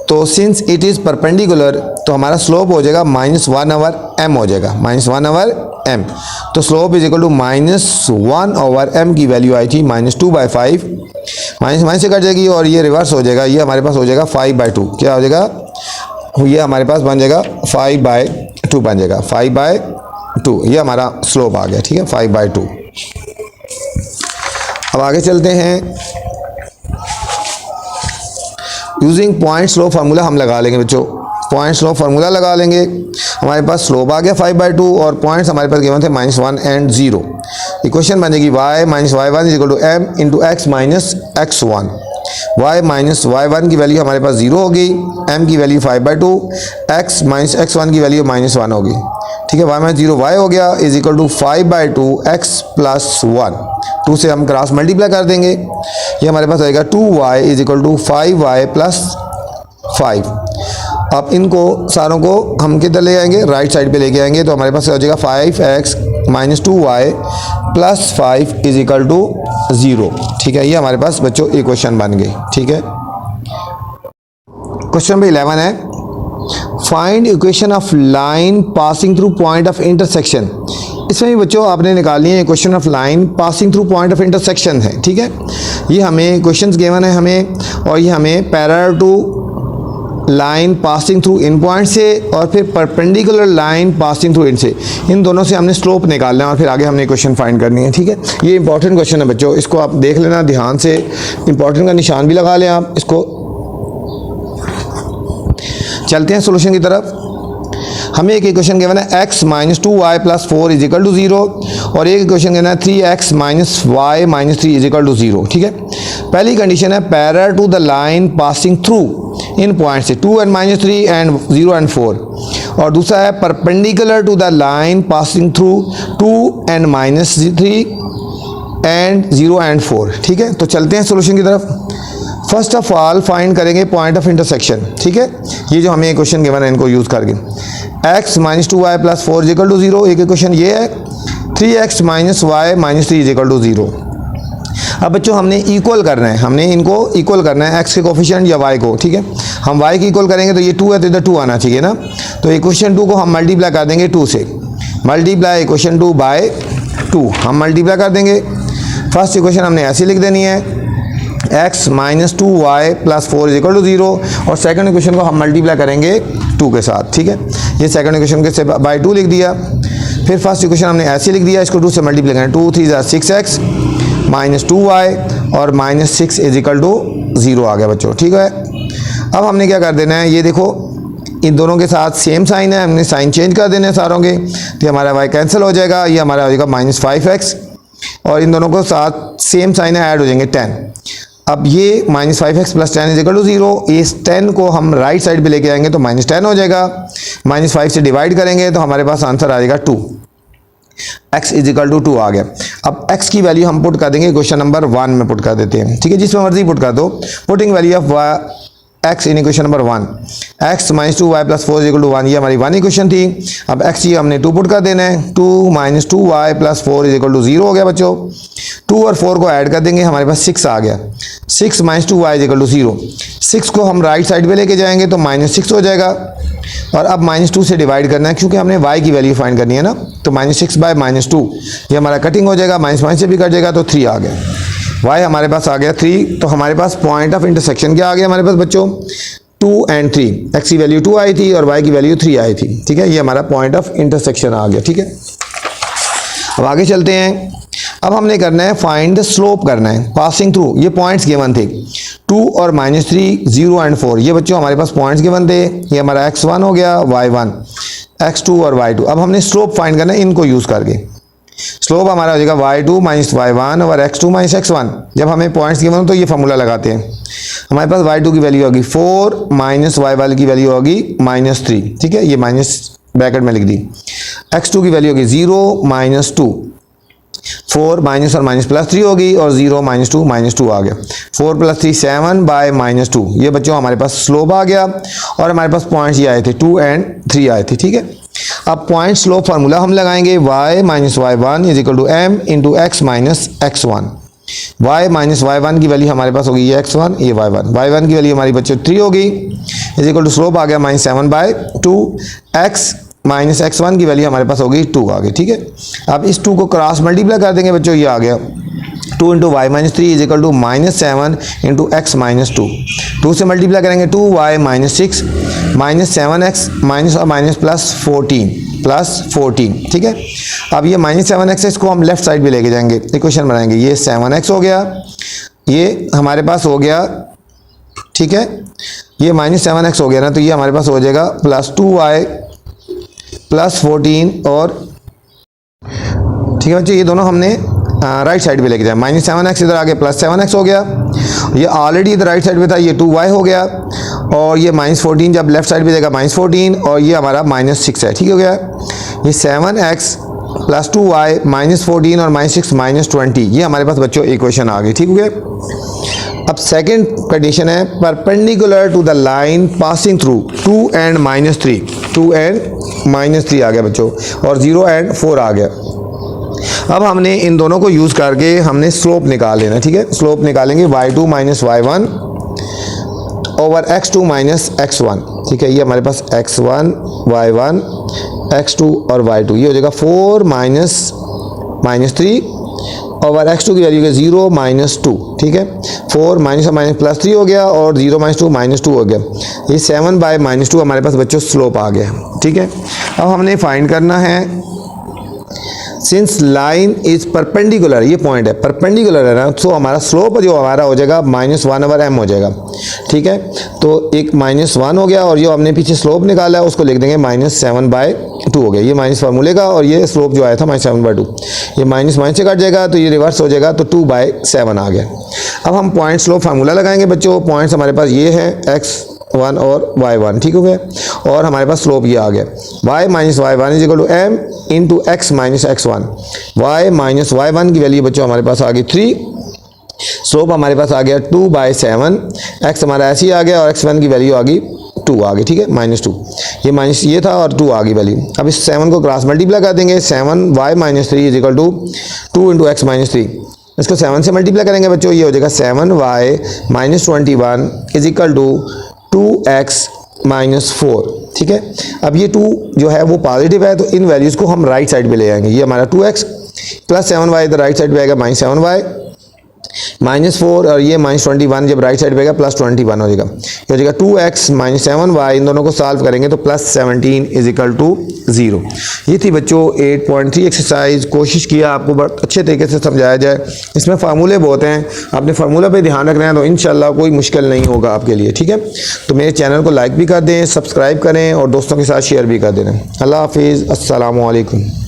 तो सिंस इट इज़ परपेंडिकुलर तो हमारा स्लोप हो जाएगा -1/m हो जाएगा, -1/m। तो स्लोप = -1/m की वैल्यू आई थी -2/5, माइनस से कट जाएगी और ये रिवर्स हो जाएगा, ये हमारे पास हो जाएगा 5/2, क्या हो जाएगा, ये हमारे पास बन जाएगा 5/2 बन जाएगा, 5/2, ये हमारा स्लोप आ गया, ठीक है, 5/2। अब आगे चलते हैं, यूजिंग पॉइंट स्लोप फार्मूला हम लगा लेंगे बच्चों, पॉइंट स्लोप फार्मूला लगा लेंगे। हमारे पास स्लोप आ गया 5/2 और पॉइंट्स हमारे पास गिवन थे -1 और 0। इक्वेशन बनेगी y - y1 = m × x - x1। y - y1 की वैल्यू हमारे पास 0 होगी, m की वैल्यू 5/2, x - x1 की वैल्यू -1 होगी, ठीक है। y - 0 y हो गया = 5/2 x + 1, 2 से हम क्रॉस मल्टीप्लाई कर देंगे, ये हमारे पास आएगा 2y = 5y + 5। अब इनको सारों को हम किधर ले आएंगे, राइट साइड पे लेके आएंगे, तो हमारे पास हो जाएगा 5x - 2y + 5 = 0, ठीक है। ये हमारे पास बच्चों इक्वेशन बन गई, ठीक है। क्वेश्चन नंबर 11 है, find equation of line passing through point of intersection. इसमें भी बच्चों आपने निकालनी है equation of line passing through point of intersection है, ठीक है। ये हमें क्वेश्चंस गिवन है हमें, और ये हमें parallel to line passing through इन पॉइंट से और फिर परपेंडिकुलर लाइन पासिंग थ्रू इन से, इन दोनों से हमने स्लोप निकालना है और फिर आगे हमने क्वेश्चन फाइंड करनी है, ठीक है। ये इंपॉर्टेंट क्वेश्चन है बच्चों, इसको आप देख लेना ध्यान से, इंपॉर्टेंट का निशान भी लगा लें आप इसको। चलते हैं सोल्यूशन की तरफ। हमें एक इक्वेशन गिवन है x - 2y + 4 = 0 और एक इक्वेशन कहना है 3x minus y minus 3 is equal to 0। ठीक है, पहली कंडीशन है parallel to the line passing through इन पॉइंट से 2 एंड माइनस 3 एंड 0 एंड 4, और दूसरा है perpendicular to the line passing through 2 and minus 3 and 0 and 4। ठीक है, तो चलते हैं सोल्यूशन की तरफ। फर्स्ट ऑफ ऑल फाइंड करेंगे पॉइंट ऑफ इंटरसेक्शन। ठीक है, ये जो हमें क्वेश्चन गिवन है इनको यूज़ करके x minus 2y plus 4 is equal to 0, एक क्वेश्चन ये है 3x minus y minus 3 is equal to 0। अब बच्चों हमने इक्वल करना है, हमने इनको इक्वल करना है x के कोफिशिएंट या y को। ठीक है, हम y की इक्वल करेंगे तो ये 2 है तो इधर 2 आना चाहिए ना, तो इक्वेशन 2 को हम मल्टीप्लाई कर देंगे 2 से, मल्टीप्लाई इक्वेशन 2 बाय 2 हम मल्टीप्लाई कर देंगे। फर्स्ट इक्वेशन हमने ऐसी लिख देनी है x minus 2y plus 4 is equal to 0, और सेकंड इक्वेशन को हम मल्टीप्लाई करेंगे 2 के साथ। ठीक है, ये सेकंड इक्वेशन के से बाय 2 लिख दिया। फिर फर्स्ट इक्वेशन हमने ऐसे लिख दिया, इसको 2 से मल्टीप्लाई करें, 2 3 6x माइनस 2y और माइनस 6 इज इक्वल टू 0 आ गया बच्चों। ठीक है, अब हमने क्या कर देना है, ये देखो इन दोनों के साथ सेम साइन है, हमने साइन चेंज कर देने सारों के, तो हमारा y कैंसिल हो जाएगा, ये हमारा हो जाएगा माइनस 5x, और इन दोनों को साथ सेम साइन है ऐड हो जाएंगे 10। अब ये minus 5x plus 10 is equal to 0, इस 10 को हम राइट साइड पे लेके आएंगे तो माइनस 10 हो जाएगा, माइनस 5 से डिवाइड करेंगे तो हमारे पास आंसर आ जाएगा 2, x इज इक्वल टू 2 आ गया। अब x की वैल्यू हम पुट कर देंगे क्वेश्चन नंबर 1 में पुट कर देते हैं। ठीक है, जिसमें मर्जी पुट कर दो, putting value of x in equation number 1, x minus 2y plus 4 is equal to 1, ये हमारी 1 इक्वेशन थी। अब x ये हमने 2 पुट कर देना है, 2 minus 2y plus 4 is equal to 0 हो गया बच्चों। 2 और 4 को ऐड कर देंगे, हमारे पास 6 आ गया, 6 minus 2y is equal to 0। 6 को हम राइट साइड पे लेके जाएंगे तो माइनस 6 हो जाएगा, और अब माइनस 2 से डिवाइड करना है क्योंकि हमने y की वैल्यू फाइंड करनी है ना, तो माइनस 6 बाय माइनस 2 ये हमारा कटिंग हो जाएगा, माइनस माइनस से भी कट जाएगा तो 3 आ गया, y हमारे पास आ गया 3। तो हमारे पास पॉइंट ऑफ इंटरसेक्शन क्या आ गया हमारे पास बच्चों, 2 एंड 3, x की वैल्यू 2 आई थी और y की वैल्यू 3 आई थी। ठीक है, ये हमारा पॉइंट ऑफ इंटरसेक्शन आ गया। ठीक है, अब आगे चलते हैं। अब हमने करना है फाइंड द स्लोप करना है पासिंग थ्रू, ये पॉइंट्स गिवन थे 2 और माइनस 3 0 एंड 4, ये बच्चों हमारे पास पॉइंट्स गिवन थे, ये हमारा x1 हो गया, y1, x2 और y2। अब हमने स्लोप फाइंड करना है इनको यूज़ करके, स्लोप हमारा हो जाएगा y2 माइनस y1 और x2 माइनस x1। जब हमें पॉइंट्स गिवन हो तो ये फार्मूला लगाते हैं, हमारे पास y2 की वैल्यू होगी 4 माइनस y1 की वैल्यू होगी माइनस 3। ठीक है, ये माइनस ब्रैकेट में लिख दी। x2 की वैल्यू होगी 0 माइनस 2, 4 माइनस और माइनस प्लस 3 होगी, और 0 माइनस 2 माइनस 2 आ गया, 4 प्लस 3 7 बाय माइनस 2, ये बच्चों हमारे पास स्लोप आ गया, और हमारे पास पॉइंट्स ये आए थे 2 एंड 3 आए थे। ठीक है, अब पॉइंट स्लोप फार्मूला हम लगाएंगे, y minus y1 is equal to m into x minus x1। y minus y1 की वैल्यू हमारे पास होगी ये x1 ये y1, y1 की वैल्यू हमारी बच्चों 3 होगी, इज इक्वल टू स्लोप आ गया minus 7 bye 2, x minus x1 की वैल्यू हमारे पास होगी 2 आ गई। ठीक है, अब इस 2 को क्रॉस मल्टीप्लाई कर देंगे बच्चों, ये आ गया 2 into y minus 3 is equal to minus 7 into x minus 2, 2 से मल्टीप्लाई करेंगे 2y minus 6 minus 7x minus और माइनस प्लस 14। ठीक है, अब ये माइनस 7x इसको हम लेफ्ट साइड भी लेके जाएंगे, इक्वेशन बनाएंगे, ये 7x हो गया, ये हमारे पास हो गया। ठीक है, ये माइनस 7x हो गया ना, तो ये हमारे पास हो जाएगा प्लस 2y प्लस 14, और ठीक है बच्चे ये दोनों हमने राइट साइड पे लेके जाए, माइनस 7x इधर आ गया प्लस 7x हो गया, ये ऑलरेडी इधर राइट साइड पे था, ये 2y हो गया, और ये माइनस 14 जब लेफ्ट साइड पे जाएगा माइनस 14, और ये हमारा माइनस 6 है। ठीक हो गया, ये 7x प्लस 2y माइनस 14 और माइनस 6 माइनस 20, ये हमारे पास बच्चों इक्वेशन आ गई। ठीक हो गया, अब सेकेंड कंडीशन है perpendicular to the line passing through 2 and minus 3, 2 and minus 3 आ गया बच्चों, और 0 एंड 4 आ गया। अब हमने इन दोनों को यूज़ करके हमने स्लोप निकाल लेना। ठीक है, स्लोप निकालेंगे y2 minus y1 over x2 minus x1। ठीक है, ये हमारे पास x1 y1 x2 और y2, ये हो जाएगा 4 माइनस 3 ओवर x2 की वैल्यू है 0 माइनस 2। ठीक है, 4 माइनस और माइनस प्लस 3 हो गया, और 0 माइनस 2 माइनस 2 हो गया, ये 7 बाय माइनस 2 हमारे पास बच्चों स्लोप आ गया। ठीक है, अब हमने फाइंड करना है सिंस लाइन इज परपेंडिकुलर, ये पॉइंट है परपेंडिकुलर है ना, तो हमारा स्लोप जो हमारा हो जाएगा -1/m हो जाएगा। ठीक है, तो एक -1 हो गया और जो हमने पीछे स्लोप निकाला है उसको लिख देंगे -7/2 हो गया। ये माइनस फार्मूले का और ये स्लोप जो आया था -7/2, ये माइनस से कट जाएगा तो ये रिवर्स हो जाएगा, तो 2/7 आ गया। अब हम पॉइंट स्लोप फार्मूला लगाएंगे बच्चों। पॉइंट्स हमारे पास ये है x1 और y1, ठीक हो गया, और हमारे पास स्लोप ये आ गया y minus y1 is equal to m into x minus x1। y minus y1 की वैल्यू बच्चों हमारे पास आ गई 3, स्लोप हमारे पास आ गया 2/7, x हमारा ऐसे ही आ गया और x1 की वैल्यू आ गई 2 आ गई। ठीक है, -2, ये माइनस ये था और 2 आ गई वैल्यू। अब इस 7 को क्रॉस मल्टीप्लाई कर देंगे, 7y minus 3 is equal to 2 into x minus 3। इसको 7 से मल्टीप्लाई करेंगे बच्चों, ये हो जाएगा 7y minus 21 is equal to 2x minus 4। ठीक है, अब ये 2 जो है वो पॉजिटिव है, तो इन वैल्यूज़ को हम राइट साइड पे ले आएंगे। ये हमारा 2x प्लस 7y इधर राइट साइड पे आएगा -7y -4, और ये -21 जब राइट साइड पे आएगा +21 हो जाएगा। ये हो जाएगा 2x माइनस 7y, इन दोनों को सॉल्व करेंगे तो +17 इज इक्वल टू 0। ये थी बच्चों 8.3 एक्सरसाइज। कोशिश किया आपको बहुत अच्छे तरीके से समझाया जाए। इसमें फार्मूले बहुत हैं, आपने फार्मूला पे ध्यान रखना है, तो इंशाल्लाह कोई मुश्किल नहीं होगा आपके लिए। ठीक है, तो मेरे चैनल को लाइक भी कर दें, सब्सक्राइब करें और दोस्तों के साथ शेयर भी कर दें। अल्लाह हाफिज़, अस्सलामु अलैकुम।